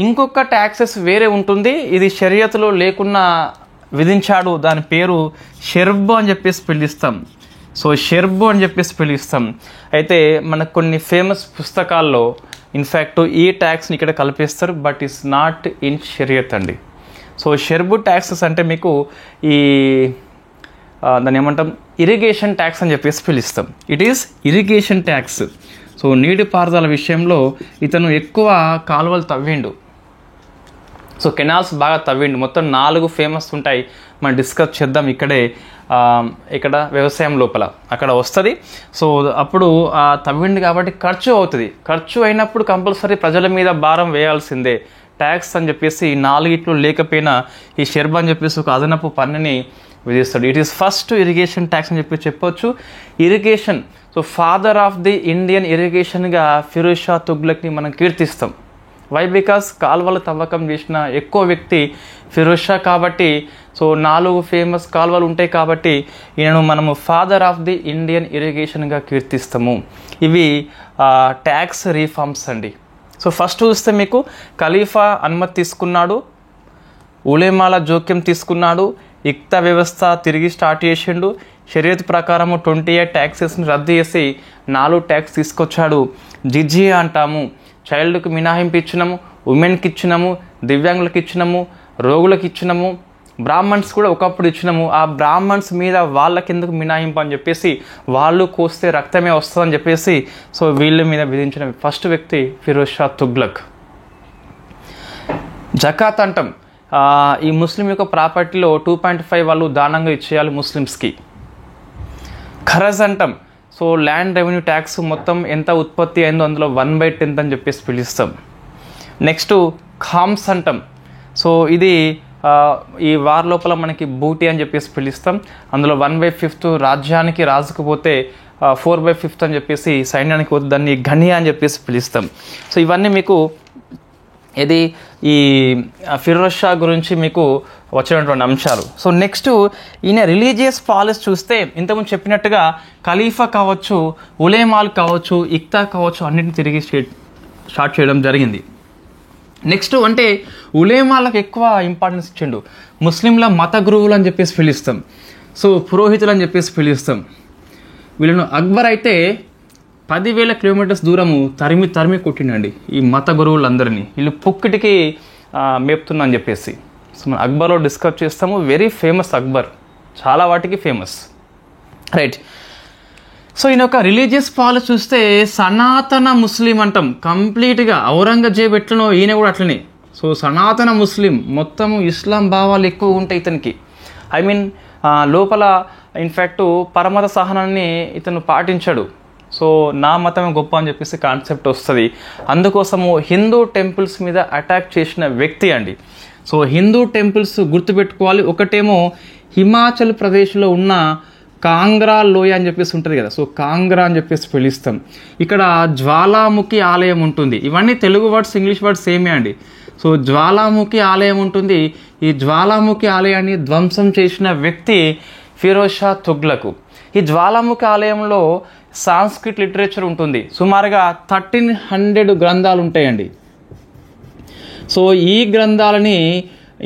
ఇంకొక ట్యాక్సెస్ వేరే ఉంటుంది, ఇది షరియతులో లేకున్నా విధించాడు. దాని పేరు షెర్బ్ అని చెప్పేసి పిలుస్తాం. సో షెర్బ్ అని చెప్పేసి పిలుస్తాం. అయితే మనకు కొన్ని ఫేమస్ పుస్తకాల్లో ఇన్ఫ్యాక్ట్ ఈ ట్యాక్స్ని ఇక్కడ కల్పిస్తారు, but it's not in Shariat అండి. సో షెర్బ్ ట్యాక్సెస్ అంటే మీకు ఈ దాన్ని ఏమంటాం ఇరిగేషన్ ట్యాక్స్ అని చెప్పేసి పిలుస్తాం. It is irrigation tax. So నీటిపారుదల విషయంలో ఇతను ఎక్కువ కాలువలు తవ్విండు. సో కెనాల్స్ బాగా తవ్విండు. మొత్తం 4 ఫేమస్ ఉంటాయి, మనం డిస్కస్ చేద్దాం ఇక్కడ వ్యవసాయం లోపల అక్కడ వస్తుంది. సో అప్పుడు తవ్విండు కాబట్టి ఖర్చు అవుతుంది. ఖర్చు అయినప్పుడు కంపల్సరీ ప్రజల మీద భారం వేయాల్సిందే ట్యాక్స్ అని చెప్పేసి. 4 లేకపోయినా ఈ షెర్బ్ అని చెప్పేసి ఒక అదనపు పన్నుని విధిస్తాడు. It is first irrigation tax అని చెప్పి చెప్పొచ్చు. Irrigation so father of the Indian ఇరిగేషన్గా ఫిరోజ్ షా తుగ్లక్ని మనం కీర్తిస్తాం. వై? బికాస్ కాలువల తవ్వకం చేసిన ఎక్కువ వ్యక్తి ఫిరోజ్ షా కాబట్టి. సో 4 ఫేమస్ కాలువలు ఉంటాయి కాబట్టి ఈయనను మనము ఫాదర్ ఆఫ్ ది ఇండియన్ ఇరిగేషన్గా కీర్తిస్తాము. ఇవి ట్యాక్స్ రీఫార్మ్స్ అండి. సో ఫస్ట్ చూస్తే మీకు ఖలీఫా అనుమతి తీసుకున్నాడు, ఉలేమాల జోక్యం తీసుకున్నాడు, ఇక్తా వ్యవస్థ తిరిగి స్టార్ట్ చేసిండు. షరియత్ ప్రకారము 28 ట్యాక్సెస్ని రద్దు చేసి 4 ట్యాక్స్ తీసుకొచ్చాడు. జిజియా అంటాము. చైల్డ్కి మినహాయింపు ఇచ్చినాము, ఉమెన్కి ఇచ్చినాము, దివ్యాంగులకు ఇచ్చినాము, రోగులకు ఇచ్చినాము, బ్రాహ్మణ్స్ కూడా ఒకప్పుడు ఇచ్చినాము, ఆ బ్రాహ్మణ్స్ మీద వాళ్ళకెందుకు మినాయింపు అని చెప్పేసి, వాళ్ళు కోస్తే రక్తమే వస్తుందని చెప్పేసి సో వీళ్ళ మీద విధించిన ఫస్ట్ వ్యక్తి ఫిరోజ్ షా తుగ్లక్. జకాత్ అంటాం, ఈ ముస్లిం యొక్క ప్రాపర్టీలో 2.5 వాళ్ళు దానంగా ఇచ్చేయాలి ముస్లిమ్స్కి. ఖరజ్ అంటాం, సో ల్యాండ్ రెవెన్యూ ట్యాక్స్ మొత్తం ఎంత ఉత్పత్తి అయిందో అందులో 1/10 అని చెప్పేసి పిలుస్తాం. నెక్స్ట్ ఖామ్స్ అంటాం, సో ఇది ఈ వార్ లోపల మనకి బూటీ అని చెప్పేసి పిలుస్తాం. అందులో 1/5 రాజ్యానికి రాజుకు పోతే 4/5 అని చెప్పేసి సైన్యానికి పోతే దాన్ని ఘనియా అని చెప్పేసి పిలుస్తాం. సో ఇవన్నీ మీకు ఇది ఈ ఫిరోజ్ షా గురించి మీకు వచ్చినటువంటి అంశాలు. సో నెక్స్ట్ ఈయన రిలీజియస్ పాలసీ చూస్తే ఇంతకుముందు చెప్పినట్టుగా ఖలీఫా కావచ్చు, ఉలేమాలు కావచ్చు, ఇక్తా కావచ్చు, అన్నింటిని తిరిగి స్టార్ట్ చేయడం జరిగింది. నెక్స్ట్ అంటే ఉలేమాలకు ఎక్కువ ఇంపార్టెన్స్ ఇచ్చిండు. ముస్లింల మత గురువులు అని చెప్పేసి పిలుస్తాం, సో పురోహితులు అని చెప్పేసి పిలుస్తాం. వీళ్ళను అక్బర్ అయితే 10,000 కిలోమీటర్స్ దూరము తరిమి కొట్టిండండి ఈ మత గురువులందరినీ, వీళ్ళు పుక్కిటికి మేపుతున్నా అని చెప్పేసి. సో మనం అక్బర్లో డిస్కస్ చేస్తాము. వెరీ ఫేమస్ అక్బర్, చాలా వాటికి ఫేమస్, రైట్. సో ఈయన ఒక రిలీజియస్ పాలసీ చూస్తే సనాతన ముస్లిం అంటాం కంప్లీట్గా. ఔరంగజేబ్ ఎట్లనో ఈయన కూడా అట్లనే. సో సనాతన ముస్లిం, మొత్తము ఇస్లాం భావాలు ఎక్కువ ఉంటాయి ఇతనికి. ఐ మీన్ లోపల ఇన్ఫ్యాక్ట్ పరమత సహనాన్ని ఇతను పాటించాడు. సో నా మతమే గొప్ప అని చెప్పేసి కాన్సెప్ట్ వస్తుంది. అందుకోసము హిందూ టెంపుల్స్ మీద అటాక్ చేసిన వ్యక్తి అండి. సో హిందూ టెంపుల్స్ గుర్తుపెట్టుకోవాలి. ఒకటేమో హిమాచల్ ప్రదేశ్లో ఉన్న కాంగ్రా లోయ అని చెప్పేసి ఉంటుంది కదా, సో కాంగ్రా అని చెప్పేసి పిలుస్తాం. ఇక్కడ జ్వాలాముఖి ఆలయం ఉంటుంది. ఇవన్నీ తెలుగు వర్డ్స్, ఇంగ్లీష్ వర్డ్స్ సేమే అండి. సో జ్వాలాముఖి ఆలయం ఉంటుంది. ఈ జ్వాలాముఖి ఆలయాన్ని ధ్వంసం చేసిన వ్యక్తి ఫిరోజ్ షా తుగ్లక్. ఈ జ్వాలాముఖి ఆలయంలో సాంస్క్రిట్ లిటరేచర్ ఉంటుంది. సుమారుగా 1300 గ్రంథాలు ఉంటాయండి. సో ఈ గ్రంథాలని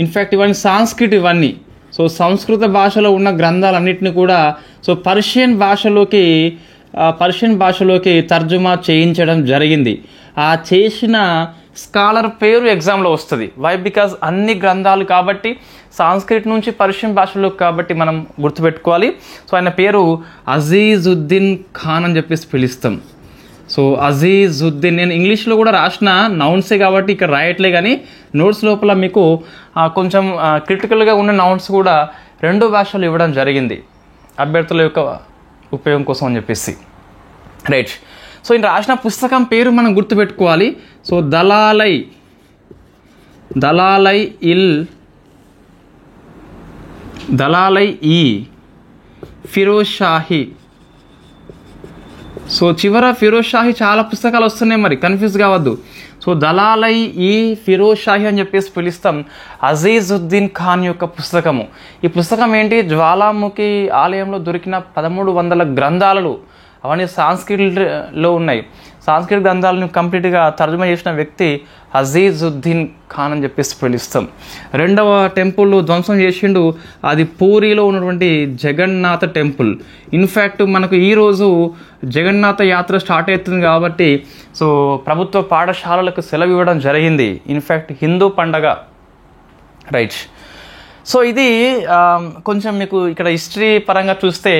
ఇన్ఫ్యాక్ట్ ఇవన్నీ సాంస్క్రిట్, ఇవన్నీ సో సంస్కృత భాషలో ఉన్న గ్రంథాలన్నింటినీ కూడా సో పర్షియన్ భాషలోకి తర్జుమా చేయించడం జరిగింది. ఆ చేసిన స్కాలర్ పేరు ఎగ్జామ్లో వస్తుంది. వై? బికాజ్ అన్ని గ్రంథాలు కాబట్టి సాంస్క్రిట్ నుంచి పర్షియన్ భాషలోకి కాబట్టి మనం గుర్తుపెట్టుకోవాలి. సో ఆయన పేరు అజీజుద్దీన్ ఖాన్ అని చెప్పేసి పిలుస్తాం. సో అజీజుద్దీన్, నేను ఇంగ్లీష్లో కూడా రాసిన నౌన్సే కాబట్టి ఇక్కడ రాయట్లే, కానీ నోట్స్ లోపల మీకు కొంచెం క్రిటికల్గా ఉన్న నౌన్స్ కూడా 2 భాషలు ఇవ్వడం జరిగింది అభ్యర్థుల యొక్క ఉపయోగం కోసం అని చెప్పేసి, రైట్. సో ఈయన రాసిన పుస్తకం పేరు మనం గుర్తుపెట్టుకోవాలి. సో దలాలై ఈ ఫిరోజ్ షాహీ. సో చివర ఫిరోజ్ షాహీ చాలా పుస్తకాలు వస్తున్నాయి, మరి కన్ఫ్యూజ్ కావద్దు. సో దలాలై ఈ ఫిరోజ్ షాహీ అని చెప్పేసి పిలుస్తాం. అజీజుద్దీన్ ఖాన్ యొక్క పుస్తకము. ఈ పుస్తకం ఏంటి? జ్వాలాముఖి ఆలయంలో దొరికిన 1300 గ్రంథాలు, అవన్నీ సాంస్క్రిట్లో ఉన్నాయి. సాంస్క్రిట్ గ్రంథాలను కంప్లీట్గా తర్జుమా చేసిన వ్యక్తి అజీజుద్దీన్ ఖాన్ అని చెప్పేసి పిలుస్తాం. 2వ టెంపుల్ ధ్వంసం చేసిండు, అది పూరిలో ఉన్నటువంటి జగన్నాథ టెంపుల్. ఇన్ఫ్యాక్ట్ మనకు ఈరోజు జగన్నాథ యాత్ర స్టార్ట్ అవుతుంది కాబట్టి సో ప్రభుత్వ పాఠశాలలకు సెలవు ఇవ్వడం జరిగింది. ఇన్ఫ్యాక్ట్ హిందూ పండగ, రైట్. సో ఇది కొంచెం మీకు ఇక్కడ హిస్టరీ పరంగా చూస్తే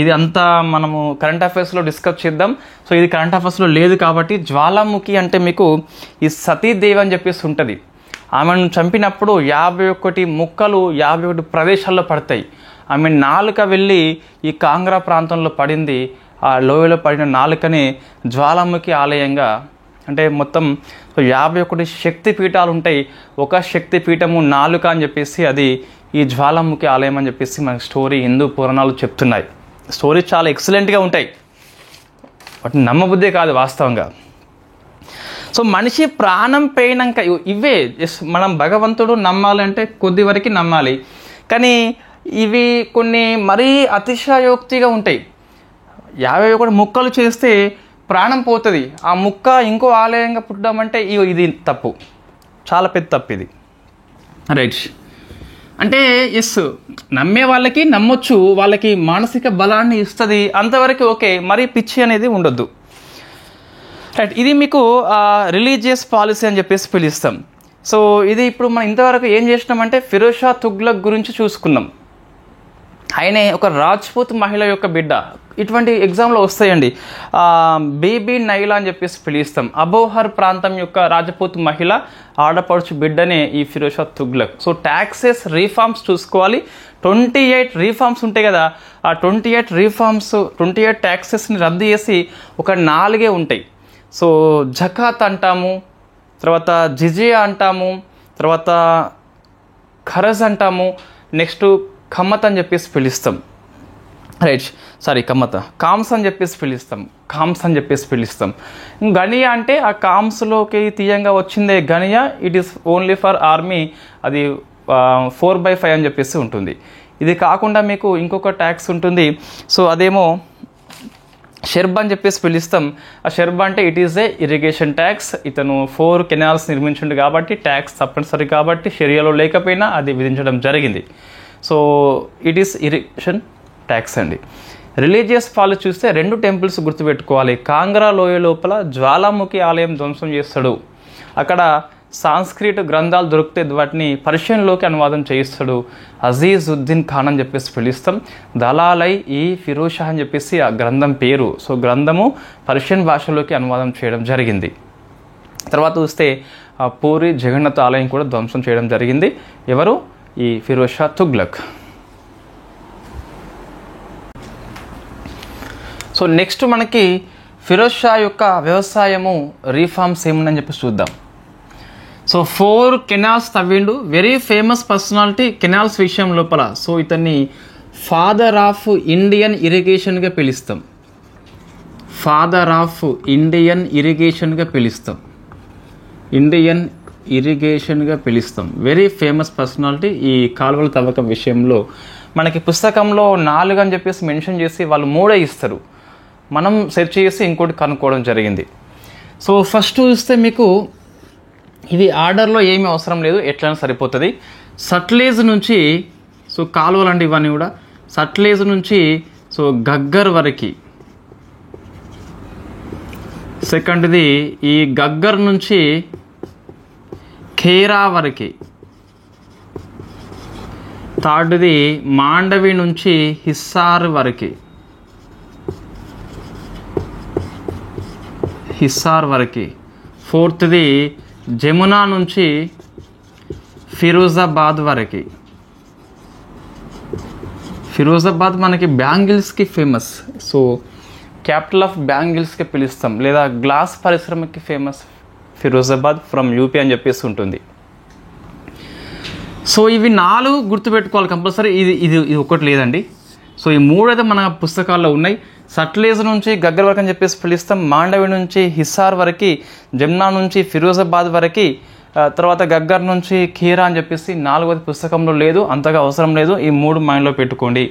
ఇది అంతా మనము కరెంట్ అఫైర్స్లో డిస్కస్ చేద్దాం. సో ఇది కరెంట్ అఫైర్స్లో లేదు కాబట్టి జ్వాలాముఖి అంటే మీకు ఈ సతీదేవి అని చెప్పేసి ఉంటుంది. ఆమెను చంపినప్పుడు 51 ముక్కలు 51 ప్రదేశాల్లో పడతాయి. ఆమె నాలుక వెళ్ళి ఈ కాంగ్రా ప్రాంతంలో పడింది. ఆ లోయలో పడిన నాలుకని జ్వాలాముఖి ఆలయంగా, అంటే మొత్తం 51 శక్తి పీఠాలు ఉంటాయి. ఒక శక్తి పీఠము నాలుక అని చెప్పేసి అది ఈ జ్వాలాముఖి ఆలయం అని చెప్పేసి మనకు స్టోరీ హిందూ పురాణాలు చెప్తున్నాయి. స్టోరీస్ చాలా ఎక్సలెంట్గా ఉంటాయి, వాటిని నమ్మబుద్దే కాదు వాస్తవంగా. సో మనిషి ప్రాణం పోయినాక ఇవే మనం భగవంతుడు నమ్మాలంటే కొద్ది వరకు నమ్మాలి, కానీ ఇవి కొన్ని మరీ అతిశయోక్తిగా ఉంటాయి. 51 ముక్కలు చేస్తే ప్రాణం పోతుంది, ఆ ముక్క ఇంకో ఆలయంగా పుట్టడం ఇది తప్పు, చాలా పెద్ద తప్పు ఇది, రైట్. అంటే ఎస్, నమ్మే వాళ్ళకి నమ్మొచ్చు, వాళ్ళకి మానసిక బలాన్ని ఇస్తుంది, అంతవరకు ఓకే, మరీ పిచ్చి అనేది ఉండొద్దు, రైట్. ఇది మీకు రిలీజియస్ పాలసీ అని చెప్పేసి పిలుస్తాం. సో ఇది ఇప్పుడు మనం ఇంతవరకు ఏం చేసినామంటే ఫిరోజ్ షా తుగ్లక్ గురించి చూసుకున్నాం. ఆయనే ఒక రాజ్పూత్ మహిళ యొక్క బిడ్డ. ఇటువంటి ఎగ్జామ్లో వస్తాయండి. బీబీ నైలా అని చెప్పేసి పిలుస్తాం. అబోహర్ ప్రాంతం యొక్క రాజపూత్ మహిళ ఆడపడుచు బిడ్డనే ఈ Firoz Shah Tughlaq. So taxes reforms చూసుకోవాలి. 28 రీఫార్మ్స్ ఉంటాయి కదా, ఆ 28 ట్యాక్సెస్ని రద్దు చేసి ఒక 4 ఉంటాయి. సో జకాత్ అంటాము, తర్వాత జిజియా అంటాము, తర్వాత ఖరజ్ అంటాము, నెక్స్ట్ ఖమ్మత్ అని చెప్పేసి పిలుస్తాం. రైట్, సారీ కమ్మత, కామ్స్ అని చెప్పేసి పిలుస్తాం. గనియా అంటే ఆ కామ్స్లోకి తీయంగా వచ్చిందే Guinea, it is only for army, అది 4/5 అని చెప్పేసి ఉంటుంది. ఇది కాకుండా మీకు ఇంకొక ట్యాక్స్ ఉంటుంది. సో అదేమో షెర్బా అని చెప్పేసి పిలుస్తాం. ఆ షెర్బా అంటే it is a irrigation tax. ఇతను 4 కెనాల్స్ నిర్మించిండు కాబట్టి ట్యాక్స్ తప్పనిసరి కాబట్టి షరియలో లేకపోయినా అది విధించడం జరిగింది. So it is irrigation tax అండి. రిలీజియస్ ఫాలో చూస్తే 2 టెంపుల్స్ గుర్తుపెట్టుకోవాలి. కాంగ్రా లోయ లోపల జ్వాలాముఖి ఆలయం ధ్వంసం చేస్తాడు. అక్కడ సాంస్క్రిట్ గ్రంథాలు దొరికితే వాటిని పర్షియన్లోకి అనువాదం చేయిస్తాడు. అజీజుద్దీన్ ఖాన్ అని చెప్పేసి పిలుస్తాం. దలాలై ఈ ఫిరోజ్ షా అని చెప్పేసి ఆ గ్రంథం పేరు. సో గ్రంథము పర్షియన్ భాషలోకి అనువాదం చేయడం జరిగింది. తర్వాత చూస్తే పూరి జగన్నాథ్ ఆలయం కూడా ధ్వంసం చేయడం జరిగింది. ఎవరు? ఈ ఫిరోజ్ షా తుగ్లక్. సో నెక్స్ట్ మనకి ఫిరోజ్ షా యొక్క వ్యవసాయము రీఫార్మ్స్ ఏముందని చెప్పి చూద్దాం. సో 4 కెనాల్స్ తవ్విండు. వెరీ ఫేమస్ పర్సనాలిటీ కెనాల్స్ విషయం లోపల. సో ఇతన్ని ఫాదర్ ఆఫ్ ఇండియన్ ఇరిగేషన్గా పిలుస్తాం. ఇండియన్ ఇరిగేషన్గా పిలుస్తాం. వెరీ ఫేమస్ పర్సనాలిటీ ఈ కాలువల తవ్వకం విషయంలో. మనకి పుస్తకంలో 4 అని చెప్పేసి మెన్షన్ చేసి వాళ్ళు 3 ఇస్తారు. మనం సెర్చ్ చేసి ఇంకోటి కనుక్కోవడం జరిగింది. సో ఫస్ట్ చూస్తే మీకు ఇవి ఆర్డర్లో ఏమీ అవసరం లేదు, ఎట్లయినా సరిపోతుంది. సట్లేజ్ నుంచి, సో కాలువలండి ఇవన్నీ కూడా, సట్లేజ్ నుంచి సో గగ్గర్ వరకు. సెకండ్ది ఈ గగ్గర్ నుంచి ఖేరా వరకు. థర్డ్ది మాండవి నుంచి హిస్సార్ వరకు. ఫోర్త్ది జమునా నుంచి ఫిరోజాబాద్ వరకు. ఫిరోజాబాద్ మనకి బ్యాంగిల్స్కి ఫేమస్. సో క్యాపిటల్ ఆఫ్ బ్యాంగిల్స్కి పిలుస్తాం, లేదా గ్లాస్ పరిశ్రమకి ఫేమస్ ఫిరోజాబాద్ ఫ్రమ్ యూపీ అని చెప్పేసి ఉంటుంది. సో ఇవి 4 గుర్తుపెట్టుకోవాలి కంపల్సరీ. ఇది ఒకటి లేదండి. సో ఈ 3 అయితే మన పుస్తకాల్లో ఉన్నాయి. సట్లేజ్ నుంచి గగ్గర్ వరకు అని చెప్పేసి పిలుస్తాం, మాండవి నుంచి హిస్సార్ వరకు, జమునా నుంచి ఫిరోజాబాద్ వరకు, తర్వాత గగ్గర్ నుంచి ఖీరా అని చెప్పేసి 4వది పుస్తకంలో లేదు, అంతగా అవసరం లేదు. ఈ 3 మైండ్లో పెట్టుకోండి.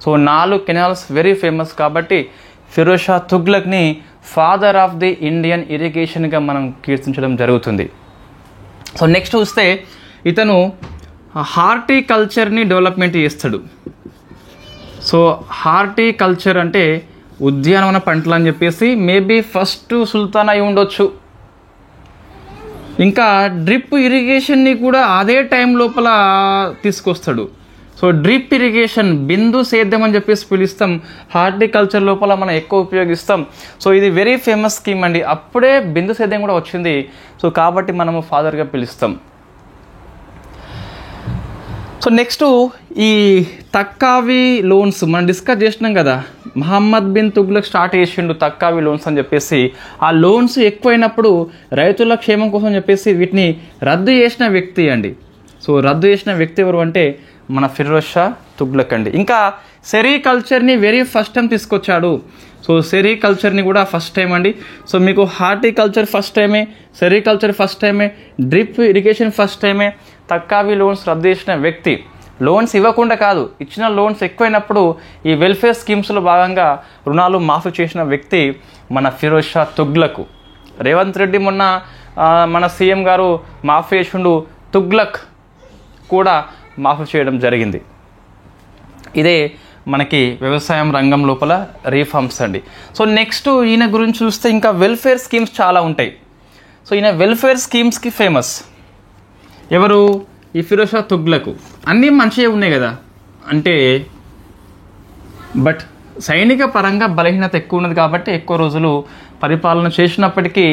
సో 4 కెనాల్స్ వెరీ ఫేమస్ కాబట్టి ఫిరోజ్ షా తుగ్లక్ని ఫాదర్ ఆఫ్ ది ఇండియన్ ఇరిగేషన్గా మనం కీర్తించడం జరుగుతుంది. సో నెక్స్ట్ చూస్తే ఇతను హార్టికల్చర్ని డెవలప్మెంట్ చేస్తాడు. సో హార్టికల్చర్ అంటే ఉద్యానవన పంటలు అని చెప్పేసి మేబీ ఫస్ట్ సుల్తాన్ అయి ఉండొచ్చు. ఇంకా డ్రిప్ ఇరిగేషన్ని కూడా అదే టైం లోపల తీసుకొస్తాడు. సో డ్రిప్ ఇరిగేషన్ బిందు సేద్యం అని చెప్పేసి పిలుస్తాం. హార్టికల్చర్ లోపల మనం ఎక్కువ ఉపయోగిస్తాం. సో ఇది వెరీ ఫేమస్ స్కీమ్ అండి. అప్పుడే బిందు సేద్యం కూడా వచ్చింది. సో కాబట్టి మనము ఫాదర్గా పిలుస్తాం. సో నెక్స్ట్ ఈ తక్కావి లోన్స్ మనం డిస్కస్ చేసినాం కదా. మహమ్మద్ బిన్ తుగ్లక్ స్టార్ట్ చేసిండు తక్కావి లోన్స్ అని చెప్పేసి. ఆ లోన్స్ ఎక్కువైనప్పుడు రైతుల క్షేమం కోసం చెప్పేసి వీటిని రద్దు చేసిన వ్యక్తి అండి. సో రద్దు చేసిన వ్యక్తి ఎవరు అంటే మన ఫిరోజ్ షా తుగ్లక్ అండి. ఇంకా సెరికల్చర్ని వెరీ ఫస్ట్ టైం తీసుకొచ్చాడు. సో సెరికల్చర్ని కూడా ఫస్ట్ టైం అండి. సో మీకు హార్టికల్చర్ ఫస్ట్ టైమే, సెరికల్చర్ ఫస్ట్ టైమే, డ్రిప్ ఇరిగేషన్ ఫస్ట్ టైమే. తక్కావి లోన్స్ రద్దు చేసిన వ్యక్తి. లోన్స్ ఇవ్వకుండా కాదు, ఇచ్చిన లోన్స్ ఎక్కువైనప్పుడు ఈ వెల్ఫేర్ స్కీమ్స్లో భాగంగా రుణాలు మాఫీ చేసిన వ్యక్తి మన ఫిరోజ్ షా తుగ్లక్. రేవంత్ రెడ్డి మొన్న మన సీఎం గారు మాఫీ చేసిండు, తుగ్లక్ కూడా మాఫీ చేయడం జరిగింది. ఇదే మనకి వ్యవసాయం రంగం లోపల రీఫార్మ్స్ అండి. సో నెక్స్ట్ ఈయన గురించి చూస్తే ఇంకా వెల్ఫేర్ స్కీమ్స్ చాలా ఉంటాయి. సో ఈయన వెల్ఫేర్ స్కీమ్స్కి ఫేమస్. ఎవరు? ఈ ఫిరోజ్ షా తుగ్లక్. అన్నీ మంచిగా ఉన్నాయి కదా అంటే, బట్ సైనిక పరంగా బలహీనత ఎక్కువ ఉన్నది కాబట్టి ఎక్కువ రోజులు పరిపాలన చేసినప్పటికీ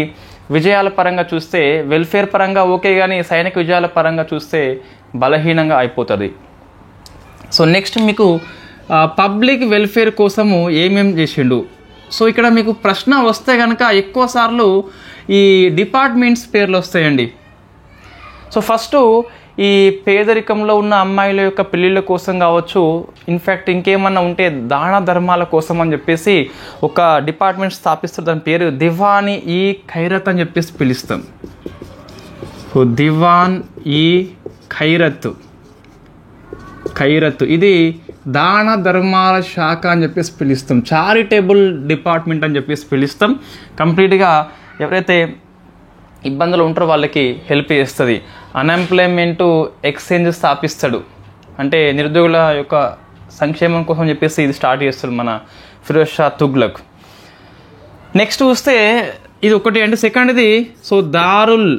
విజయాల పరంగా చూస్తే వెల్ఫేర్ పరంగా ఓకే, కానీ సైనిక విజయాల పరంగా చూస్తే బలహీనంగా అయిపోతుంది. సో నెక్స్ట్ మీకు పబ్లిక్ వెల్ఫేర్ కోసము ఏమేం చేసిండు. సో ఇక్కడ మీకు ప్రశ్న వస్తే కనుక ఎక్కువ సార్లు ఈ డిపార్ట్మెంట్స్ పేర్లు వస్తాయండి. సో ఫస్ట్ ఈ పేదరికంలో ఉన్న అమ్మాయిల యొక్క పెళ్ళిళ్ళ కోసం కావచ్చు, ఇన్ఫ్యాక్ట్ ఇంకేమన్నా ఉంటే దాన ధర్మాల కోసం అని చెప్పేసి ఒక డిపార్ట్మెంట్ స్థాపిస్తారు. దాని పేరు దివాన్ ఈ ఖైరత్ అని చెప్పేసి పిలుస్తాం. సో దివాన్ ఈ ఖైరత్ ఇది దాన ధర్మాల శాఖ అని చెప్పేసి పిలుస్తాం. చారిటబుల్ డిపార్ట్మెంట్ అని చెప్పేసి పిలుస్తాం. కంప్లీట్గా ఎవరైతే ఇబ్బందులు ఉంటారో వాళ్ళకి హెల్ప్ చేస్తుంది. అన్ఎంప్లాయ్మెంట్ ఎక్స్చేంజ్ స్థాపిస్తాడు, అంటే నిరుద్యోగుల యొక్క సంక్షేమం కోసం చెప్పేసి ఇది స్టార్ట్ చేస్తాడు మన ఫిరోజ్ షా తుగ్లక్. నెక్స్ట్ చూస్తే ఇది ఒకటి అంటే సెకండ్ది సో దారుల్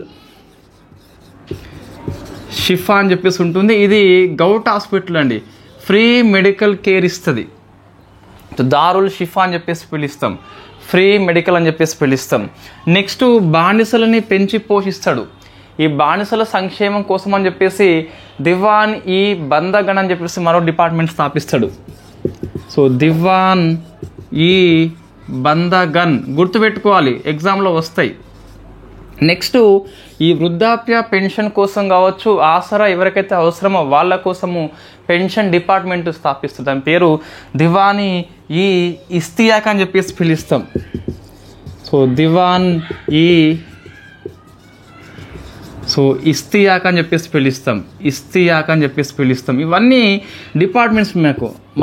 షిఫా అని చెప్పేసి ఉంటుంది. ఇది గౌట్ హాస్పిటల్ అండి, ఫ్రీ మెడికల్ కేర్ ఇస్తుంది. దారుల్ షిఫా అని చెప్పేసి పిలుస్తాం, ఫ్రీ మెడికల్ అని చెప్పేసి పిలుస్తాం. నెక్స్ట్ బానిసలని పెంచి పోషిస్తాడు. ఈ బానిసల సంక్షేమం కోసం అని చెప్పేసి దివాన్ ఈ బందగన్ అని చెప్పేసి మరో డిపార్ట్మెంట్ స్థాపిస్తాడు. సో దివాన్ ఈ బందగన్ గుర్తుపెట్టుకోవాలి, ఎగ్జామ్లో వస్తాయి. నెక్స్ట్ ఈ వృద్ధాప్య పెన్షన్ కోసం కావచ్చు, ఆసరా ఎవరికైతే అవసరమో వాళ్ళ కోసము పెన్షన్ డిపార్ట్మెంట్ స్థాపిస్తుంది. దాని పేరు దివాని ఈ ఇస్తియాక్ అని చెప్పేసి పిలుస్తాం. సో దివాన్ ఈ ఇస్తియాక్ అని చెప్పేసి పిలుస్తాం. ఇవన్నీ డిపార్ట్మెంట్స్.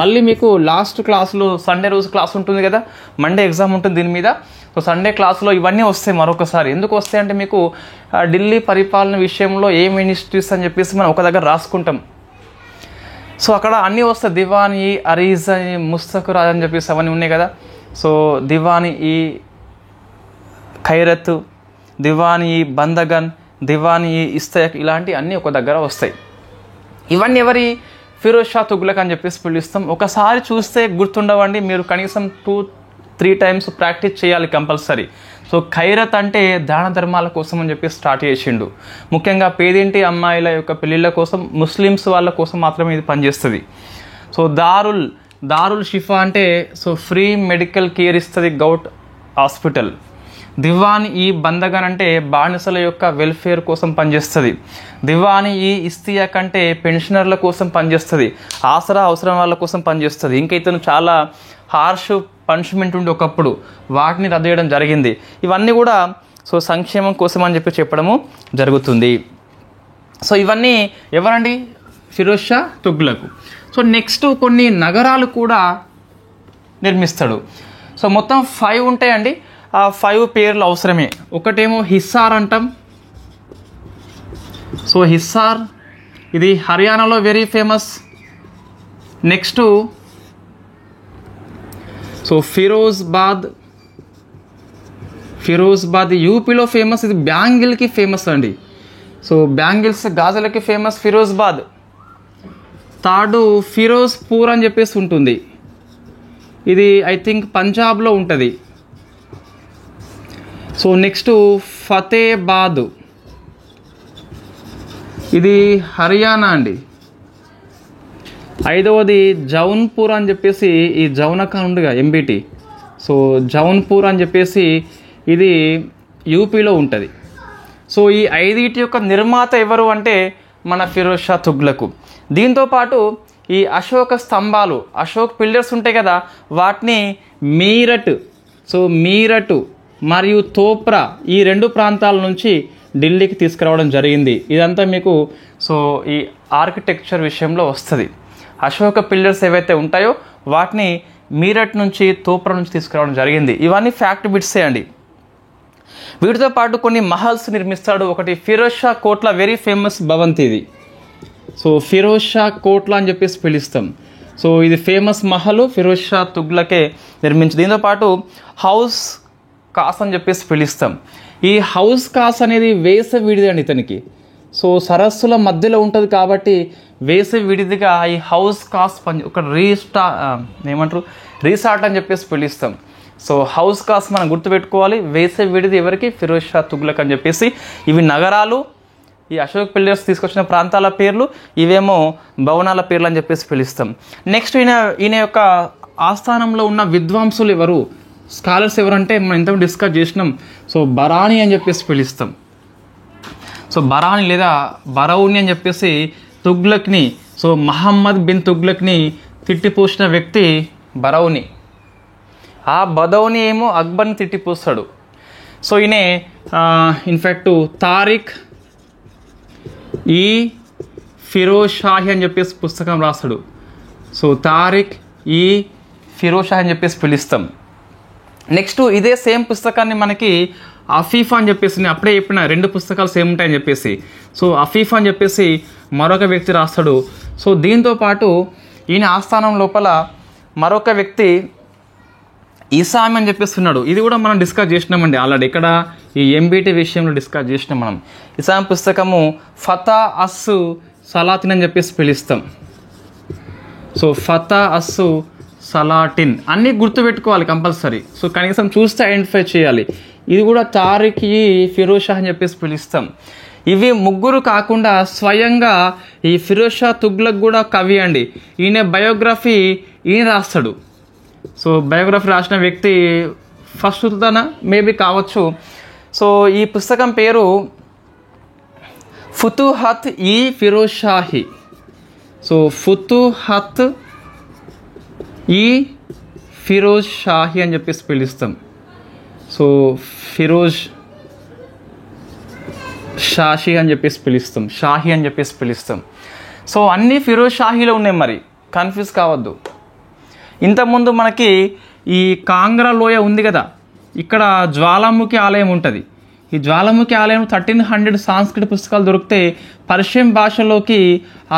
మళ్ళీ మీకు లాస్ట్ క్లాస్లో సండే రోజు క్లాస్ ఉంటుంది కదా, మండే ఎగ్జామ్ ఉంటుంది దీని మీద. సో సండే క్లాస్లో ఇవన్నీ వస్తాయి మరొకసారి. ఎందుకు వస్తాయి అంటే మీకు ఢిల్లీ పరిపాలన విషయంలో ఏ మినిస్ట్రీస్ అని చెప్పేసి మనం ఒక దగ్గర రాసుకుంటాం. సో అక్కడ అన్నీ వస్తాయి. దివాన్ ఈ అరీజ్ అని ముస్తకు రాజ్ అని చెప్పేసి అవన్నీ ఉన్నాయి కదా. సో దివాన్ ఈ ఖైరత్, దివాన్ ఈ బందగన్, దివాన్ ఈ ఇస్తయక్, ఇలాంటి అన్నీ ఒక దగ్గర వస్తాయి. ఇవన్నీ ఎవరి? ఫిరోజ్ షా తుగ్లక్ అని చెప్పేసి పిలుస్తాం. ఒకసారి చూస్తే గుర్తుండవండి, మీరు కనీసం 2-3 టైమ్స్ ప్రాక్టీస్ చేయాలి కంపల్సరీ. సో ఖైరత్ అంటే దాన ధర్మాల కోసం అని చెప్పి స్టార్ట్ చేసిండు. ముఖ్యంగా పేదింటి అమ్మాయిల యొక్క పెళ్ళిళ్ళ కోసం, ముస్లిమ్స్ వాళ్ళ కోసం మాత్రమే ఇది పనిచేస్తుంది. సో దారుల్ షిఫా అంటే సో ఫ్రీ మెడికల్ కేర్ ఇస్తుంది గౌట్ హాస్పిటల్. దివాన్ ఈ బందగన్ అంటే బానిసల యొక్క వెల్ఫేర్ కోసం పనిచేస్తుంది. దివాన్ ఈ ఇస్తియాక్ అంటే పెన్షనర్ల కోసం పనిచేస్తుంది, ఆసరా అవసరం వాళ్ళ కోసం పనిచేస్తుంది. ఇంకా ఇతను చాలా హార్ష్ పనిష్మెంట్ ఉండి ఒకప్పుడు వాటిని రద్దు చేయడం జరిగింది. ఇవన్నీ కూడా సో సంక్షేమం కోసం అని చెప్పి చెప్పడము జరుగుతుంది. సో ఇవన్నీ ఎవరండి? ఫిరోజ్ షా తుగ్లక్. సో నెక్స్ట్ కొన్ని నగరాలు కూడా నిర్మిస్తాడు. సో మొత్తం 5 ఉంటాయండి. ఆ 5 పేర్లు అవసరమే. ఒకటేమో హిస్సార్ అంటాం. సో హిస్సార్ ఇది హర్యానాలో very famous. Next so Firozabad యూపీలో ఫేమస్. ఇది బ్యాంగిల్కి ఫేమస్ అండి. సో బ్యాంగిల్స్ గాజులకి ఫేమస్ ఫిరోజ్బాద్. థర్డ్ ఫిరోజ్పూర్ అని చెప్పేసి ఉంటుంది. ఇది ఐ థింక్ పంజాబ్లో ఉంటుంది. సో నెక్స్ట్ ఫతేబాద్, ఇది హర్యానా అండి. 5వది జౌన్పూర్ అని చెప్పేసి, ఈ జౌనఖాన్ ఉండగా ఎంబీటీ. సో జౌన్పూర్ అని చెప్పేసి ఇది యూపీలో ఉంటుంది. సో ఈ 5 యొక్క నిర్మాత ఎవరు అంటే మన ఫిరోజ్ షా తుగ్లక్. దీంతోపాటు ఈ అశోక స్తంభాలు, అశోక్ పిల్లర్స్ ఉంటాయి కదా, వాటిని మీరట్ మరియు తోప్రా ఈ 2 ప్రాంతాల నుంచి ఢిల్లీకి తీసుకురావడం జరిగింది. ఇదంతా మీకు సో ఈ ఆర్కిటెక్చర్ విషయంలో వస్తుంది. అశోక పిల్లర్స్ ఏవైతే ఉంటాయో వాటిని మీరట్ నుంచి, తోప్రా నుంచి తీసుకురావడం జరిగింది. ఇవన్నీ ఫ్యాక్ట్ బిట్సే అండి. వీటితో పాటు కొన్ని మహల్స్ నిర్మిస్తాడు. ఒకటి ఫిరోజ్ షా కోట్లా, వెరీ ఫేమస్ భవంతి ఇది. సో ఫిరోజ్ షా కోట్లా అని చెప్పేసి పిలుస్తాం. సో ఇది ఫేమస్ మహల్, ఫిరోజ్ షా తుగ్లకే నిర్మించింది. దీంతోపాటు హౌస్ కాస్ అని చెప్పేసి పిలుస్తాం. ఈ హౌస్ కాస్ అనేది వేసవిడిది అండి ఇతనికి. సో సరస్సుల మధ్యలో ఉంటుంది కాబట్టి వేసవి విడిదిగా ఈ హౌస్ కాస్ ఒక రీసార్ట్ అని చెప్పేసి పిలుస్తాం. సో హౌస్ కాస్ మనం గుర్తుపెట్టుకోవాలి. వేసవి విడిది ఎవరికి? ఫిరోజ్ షా తుగ్లక్ అని చెప్పేసి. ఇవి నగరాలు, ఈ అశోక్ పిల్లర్స్ తీసుకొచ్చిన ప్రాంతాల పేర్లు, ఇవేమో భవనాల పేర్లు అని చెప్పేసి పిలుస్తాం. నెక్స్ట్ ఈయన యొక్క ఆస్థానంలో ఉన్న విద్వాంసులు ఎవరు, స్కాలర్స్ ఎవరంటే మనం ఇంతకు డిస్కస్ చేసినాం. సో బరాని అని చెప్పేసి పిలుస్తాం. సో బరాని లేదా బరౌని అని చెప్పేసి తుగ్లక్ని, సో మహమ్మద్ బిన్ తుగ్లక్ని తిట్టిపోసిన వ్యక్తి బరౌని. ఆ బదౌని ఏమో అక్బర్ని తిట్టిపోస్తాడు. సో ఈయన ఇన్ఫ్యాక్ట్ తారిక్ ఈ ఫిరోజ్ షాహి అని చెప్పేసి పుస్తకం రాస్తాడు. సో తారిక్ ఈ ఫిరోజ్ షాహి అని చెప్పేసి పిలుస్తాం. నెక్స్ట్ ఇదే సేమ్ పుస్తకాన్ని మనకి అఫీఫా అని చెప్పేసి, నేను అప్పుడే చెప్పిన 2 పుస్తకాలు సేమ్ ఉంటాయని చెప్పేసి. సో అఫీఫా అని చెప్పేసి మరొక వ్యక్తి రాస్తాడు. సో దీంతో పాటు ఈయన ఆస్థానం లోపల మరొక వ్యక్తి ఇసామి అని చెప్పేస్తున్నాడు. ఇది కూడా మనం డిస్కస్ చేసినామండి ఆల్రెడీ. ఇక్కడ ఈ ఎంబీటీ విషయంలో డిస్కస్ చేసినాం మనం. ఇసామి పుస్తకము ఫతా అస్ సలాతిన్ అని చెప్పేసి పిలుస్తాం. సో ఫతా అస్ సలాటిన్ అన్నీ గుర్తుపెట్టుకోవాలి కంపల్సరీ. సో కనీసం చూస్తే ఐడెంటిఫై చేయాలి. ఇది కూడా తారిక్ ఈ ఫిరోజ్ షా అని చెప్పేసి పిలుస్తాం. ఇవి ముగ్గురు కాకుండా స్వయంగా ఈ ఫిరోజ్ షా తుగ్లక్ కూడా కవి అండి. ఈయన బయోగ్రఫీ ఈయన రాస్తాడు. సో బయోగ్రఫీ రాసిన వ్యక్తి ఫస్ట్ తన మేబీ కావచ్చు. సో ఈ పుస్తకం పేరు ఫుతుహత్ ఈ ఫిరోజ్ షాహి. సో ఫుతుహత్ ఈ ఫిరోజ్ షాహి అని చెప్పేసి పిలుస్తాం. సో ఫిరోజ్ షాహి అని చెప్పేసి పిలుస్తాం. షాహి అని చెప్పేసి పిలుస్తాం. సో అన్నీ ఫిరోజ్ షాహీలో ఉన్నాయి, మరి కన్ఫ్యూజ్ కావద్దు. ఇంతకుముందు మనకి ఈ కాంగ్రా లోయ ఉంది కదా, ఇక్కడ జ్వాలాముఖి ఆలయం ఉంటుంది. ఈ జ్వాలాముఖి ఆలయం 1300 సాంస్కృతిక పుస్తకాలు దొరికితే పర్షియన్ భాషలోకి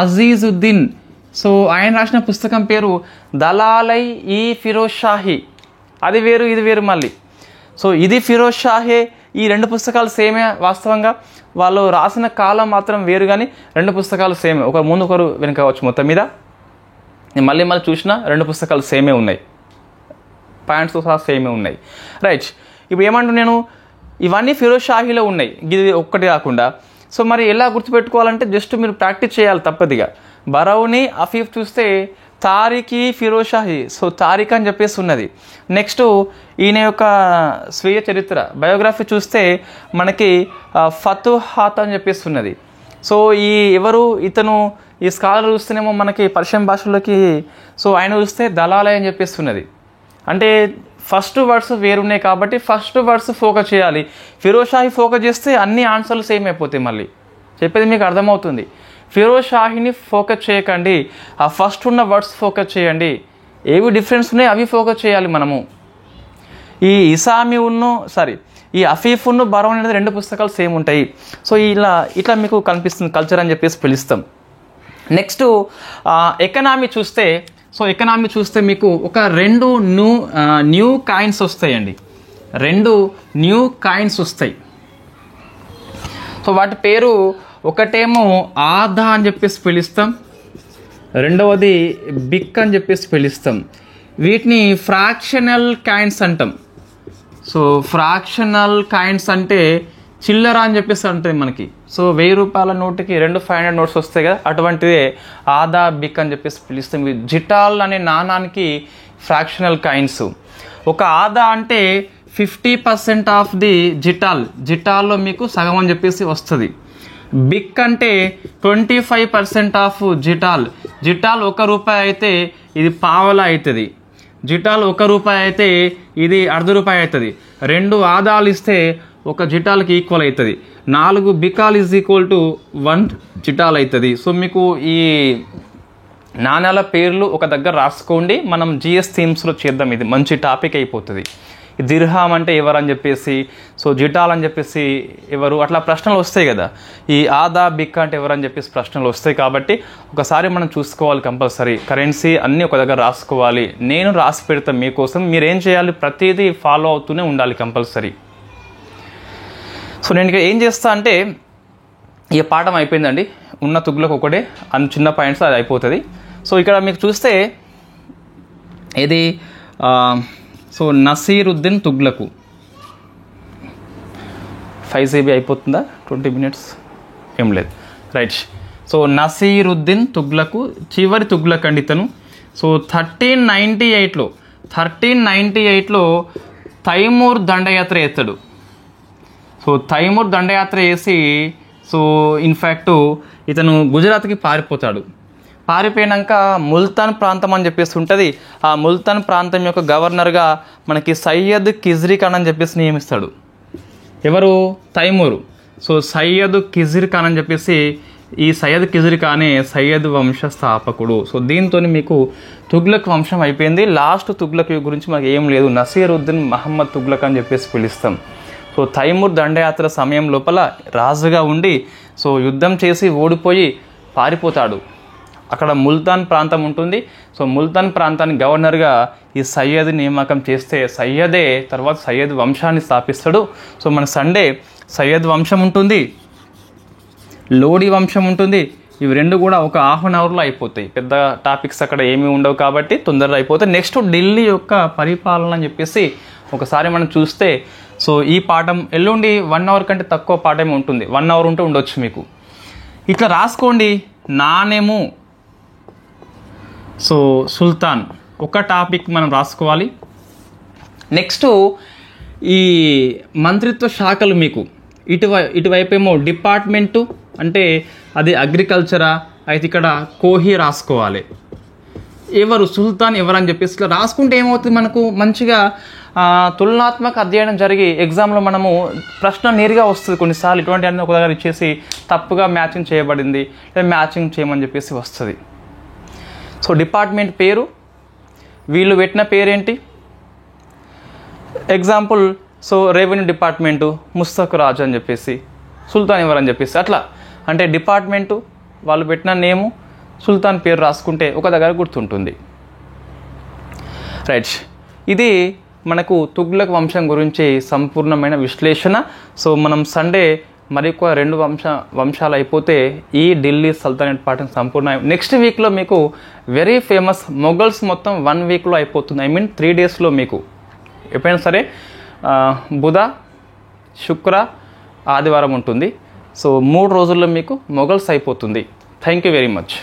అజీజుద్దీన్, సో ఆయన రాసిన పుస్తకం పేరు దలాలై ఈ ఫిరోజ్ షాహి. అది వేరు, ఇది వేరు మళ్ళీ. సో ఇది ఫిరోజ్ షాహే. ఈ 2 పుస్తకాలు సేమే. వాస్తవంగా వాళ్ళు రాసిన కాలం మాత్రం వేరు, కానీ 2 పుస్తకాలు సేమే. ఒకరు ముందు ఒకరు వెనుక కావచ్చు. మొత్తం మీద నేను మళ్ళీ చూసిన 2 పుస్తకాలు సేమే ఉన్నాయి, పాయింట్స్తో సహా సేమే ఉన్నాయి. రైట్, ఇప్పుడు ఏమంటూ నేను ఇవన్నీ ఫిరోజ్ షాహీలో ఉన్నాయి, ఇది ఒక్కటి కాకుండా. సో మరి ఎలా గుర్తుపెట్టుకోవాలంటే జస్ట్ మీరు ప్రాక్టీస్ చేయాలి తప్పదిగా. బరౌని అఫీఫ్ చూస్తే తారిక్ ఈ ఫిరోజ్ షాహి, సో తారిక్ అని చెప్పేసి ఉన్నది. నెక్స్ట్ ఈయన యొక్క స్వీయ చరిత్ర బయోగ్రఫీ చూస్తే మనకి ఫతుహాత్ అని చెప్పేసి ఉన్నది. సో ఈ ఎవరు ఇతను, ఈ స్కాలర్ చూస్తేనేమో మనకి పర్షియన్ భాషలోకి, సో ఆయన చూస్తే దలాలై అని చెప్పేసి ఉన్నది. అంటే ఫస్ట్ వర్డ్స్ వేరున్నాయి కాబట్టి ఫస్ట్ వర్డ్స్ ఫోకస్ చేయాలి. ఫిరోజ్ షాహి ఫోకస్ చేస్తే అన్ని ఆన్సర్లు సేమ్ అయిపోతాయి. మళ్ళీ చెప్పేది మీకు అర్థమవుతుంది. ఫిరోజ్ షాహిని ఫోకస్ చేయకండి, ఆ ఫస్ట్ ఉన్న వర్డ్స్ ఫోకస్ చేయండి. ఏవి డిఫరెన్స్ ఉన్నాయి అవి ఫోకస్ చేయాలి మనము. ఈ ఇసామి ఈ అఫీఫ్ బరౌన్ అనేది 2 పుస్తకాలు సేమ్ ఉంటాయి. సో ఇట్లా మీకు కనిపిస్తుంది కల్చర్ అని చెప్పేసి పిలుస్తాం. నెక్స్ట్ ఎకనామీ చూస్తే, సో ఎకనామీ చూస్తే మీకు ఒక 2 న్యూ కాయిన్స్ వస్తాయండి. 2 న్యూ కాయిన్స్ వస్తాయి. సో వాటి పేరు ఒకటేమో ఆదా అని చెప్పేసి పిలుస్తాం, రెండవది బిక్ అని చెప్పేసి పిలుస్తాం. వీటిని ఫ్రాక్షనల్ కాయిన్స్ అంటాం. సో ఫ్రాక్షనల్ కాయిన్స్ అంటే చిల్లర అని చెప్పేసి ఉంటుంది మనకి. సో 1000 రూపాయల నోటుకి 2 500 నోట్స్ వస్తాయి కదా, అటువంటిదే ఆదా బిక్ అని చెప్పేసి పిలుస్తాం. ఇవి జిటాల్ అనే నాణానికి ఫ్రాక్షనల్ కాయిన్స్. ఒక ఆదా అంటే 50% ఆఫ్ ది జిటాల్లో మీకు సగం అని చెప్పేసి వస్తుంది. బిక్ అంటే 25% ఆఫ్ జిటాల్ 1 రూపాయి అయితే ఇది పావలా అవుతుంది. జిటాల్ 1 రూపాయి అయితే ఇది ₹0.5 అవుతుంది. 2 ఆదాలు ఇస్తే 1 జిటాల్కి ఈక్వల్ అవుతుంది. 4 బికాల్ ఈజ్ ఈక్వల్ టు 1 జిటాల్ అవుతుంది. సో మీకు ఈ నాణ్యాల పేర్లు ఒక దగ్గర రాసుకోండి. మనం జిఎస్ థీమ్స్లో చేద్దాం, ఇది మంచి టాపిక్ అయిపోతుంది. దిర్హామ్ అంటే ఎవరు అని చెప్పేసి, సో జిటాల్ అని చెప్పేసి ఎవరు, అట్లా ప్రశ్నలు వస్తాయి కదా. ఈ ఆదా బిక్ అంటే ఎవరు అని చెప్పేసి ప్రశ్నలు వస్తాయి. కాబట్టి ఒకసారి మనం చూసుకోవాలి కంపల్సరీ. కరెన్సీ అన్నీ ఒక దగ్గర రాసుకోవాలి. నేను రాసి పెడతాను మీకోసం. మీరేం చేయాలి, ప్రతిదీ ఫాలో అవుతూనే ఉండాలి కంపల్సరీ. సో నేను ఏం చేస్తా అంటే ఈ పాఠం అయిపోయిందండి. ఉన్న తుగ్లక్ ఒకటే, అన్ని చిన్న పాయింట్స్ అది అయిపోతుంది. సో ఇక్కడ మీకు చూస్తే ఇది సో నసీరుద్దీన్ తుగ్లకు 5 GB అయిపోతుందా, 20 minutes ఏం లేదు, రైట్. సో నసీరుద్దీన్ తుగ్లకు చివరి తుగ్లక్ అండి ఇతను. సో 1398లో తైమూర్ దండయాత్ర చేస్తాడు. సో తైమూర్ దండయాత్ర చేసి సో ఇన్ఫ్యాక్ట్ ఇతను గుజరాత్కి పారిపోతాడు. పారిపోయాక ముల్తాన్ ప్రాంతం అని చెప్పేసి ఉంటుంది. ఆ ముల్తాన్ ప్రాంతం యొక్క గవర్నర్గా మనకి సయ్యద్ కిజ్రీ ఖాన్ అని చెప్పేసి నియమిస్తాడు. ఎవరు? తైమూరు. సో సయ్యద్ కిజ్రీ ఖాన్ అని చెప్పేసి, ఈ సయ్యద్ కిజ్రీ ఖానే సయ్యద్ వంశ స్థాపకుడు. సో దీంతో మీకు తుగ్లక్ వంశం అయిపోయింది. లాస్ట్ తుగ్లక్ గురించి మనకి ఏం లేదు, నసీరుద్దీన్ మహమ్మద్ తుగ్లక్ అని చెప్పేసి పిలుస్తాం. సో తైమూర్ దండయాత్ర సమయం లోపల రాజుగా ఉండి సో యుద్ధం చేసి ఓడిపోయి పారిపోతాడు. అక్కడ ముల్తాన్ ప్రాంతం ఉంటుంది. సో ముల్తాన్ ప్రాంతానికి గవర్నర్గా ఈ సయ్యద్ నియామకం చేస్తే సయ్యదే తర్వాత సయ్యద్ వంశాన్ని స్థాపిస్తాడు. సో మన సండే సయ్యద్ వంశం ఉంటుంది, లోడీ వంశం ఉంటుంది. ఇవి రెండు కూడా ఒక ½ an hourలో అయిపోతాయి. పెద్ద టాపిక్స్ అక్కడ ఏమీ ఉండవు కాబట్టి తొందరగా అయిపోతాయి. నెక్స్ట్ ఢిల్లీ యొక్క పరిపాలన అని చెప్పేసి ఒకసారి మనం చూస్తే సో ఈ పాఠం ఎల్లుండి 1 hour కంటే తక్కువ పాఠమే ఉంటుంది. 1 hour ఉంటే ఉండొచ్చు మీకు. ఇట్లా రాసుకోండి. నాణెము సో సుల్తాన్ ఒక టాపిక్ మనం రాసుకోవాలి. నెక్స్ట్ ఈ మంత్రిత్వ శాఖలు మీకు ఇటువైపు ఏమో డిపార్ట్మెంటు అంటే అది అగ్రికల్చరా అయితే ఇక్కడ కోహి రాసుకోవాలి. ఎవరు సుల్తాన్ ఎవరని చెప్పేసి ఇట్లా రాసుకుంటే ఏమవుతుంది, మనకు మంచిగా తులనాత్మక అధ్యయనం జరిగి ఎగ్జామ్లో మనము ప్రశ్న నేరుగా వస్తుంది. కొన్నిసార్లు ఇటువంటి అన్ని ఒక దగ్గర ఇచ్చేసి తప్పుగా మ్యాచింగ్ చేయబడింది లేదా మ్యాచింగ్ చేయమని చెప్పేసి వస్తుంది. సో డిపార్ట్మెంట్ పేరు, వీళ్ళు పెట్టిన పేరేంటి, example so revenue department Mushtaq Raj అని చెప్పేసి, సుల్తాన్ ఎవరని చెప్పేసి అట్లా అంటే డిపార్ట్మెంటు వాళ్ళు పెట్టిన నేము సుల్తాన్ పేరు రాసుకుంటే ఒక దగ్గర గుర్తుంటుంది. రైట్, ఇది మనకు తుగ్లక్ వంశం గురించి సంపూర్ణమైన విశ్లేషణ. సో మనం సండే మరికొక 2 వంశాలు అయిపోతే ఈ ఢిల్లీ సల్తనట్ పాఠం సంపూర్ణ. నెక్స్ట్ వీక్లో మీకు వెరీ ఫేమస్ మొఘల్స్ మొత్తం 1 weekలో అయిపోతుంది. 3 daysలో మీకు ఎప్పుడైనా సరే బుధ శుక్ర ఆదివారం ఉంటుంది. సో 3 రోజుల్లో మీకు మొఘల్స్ అయిపోతుంది. Thank you very much.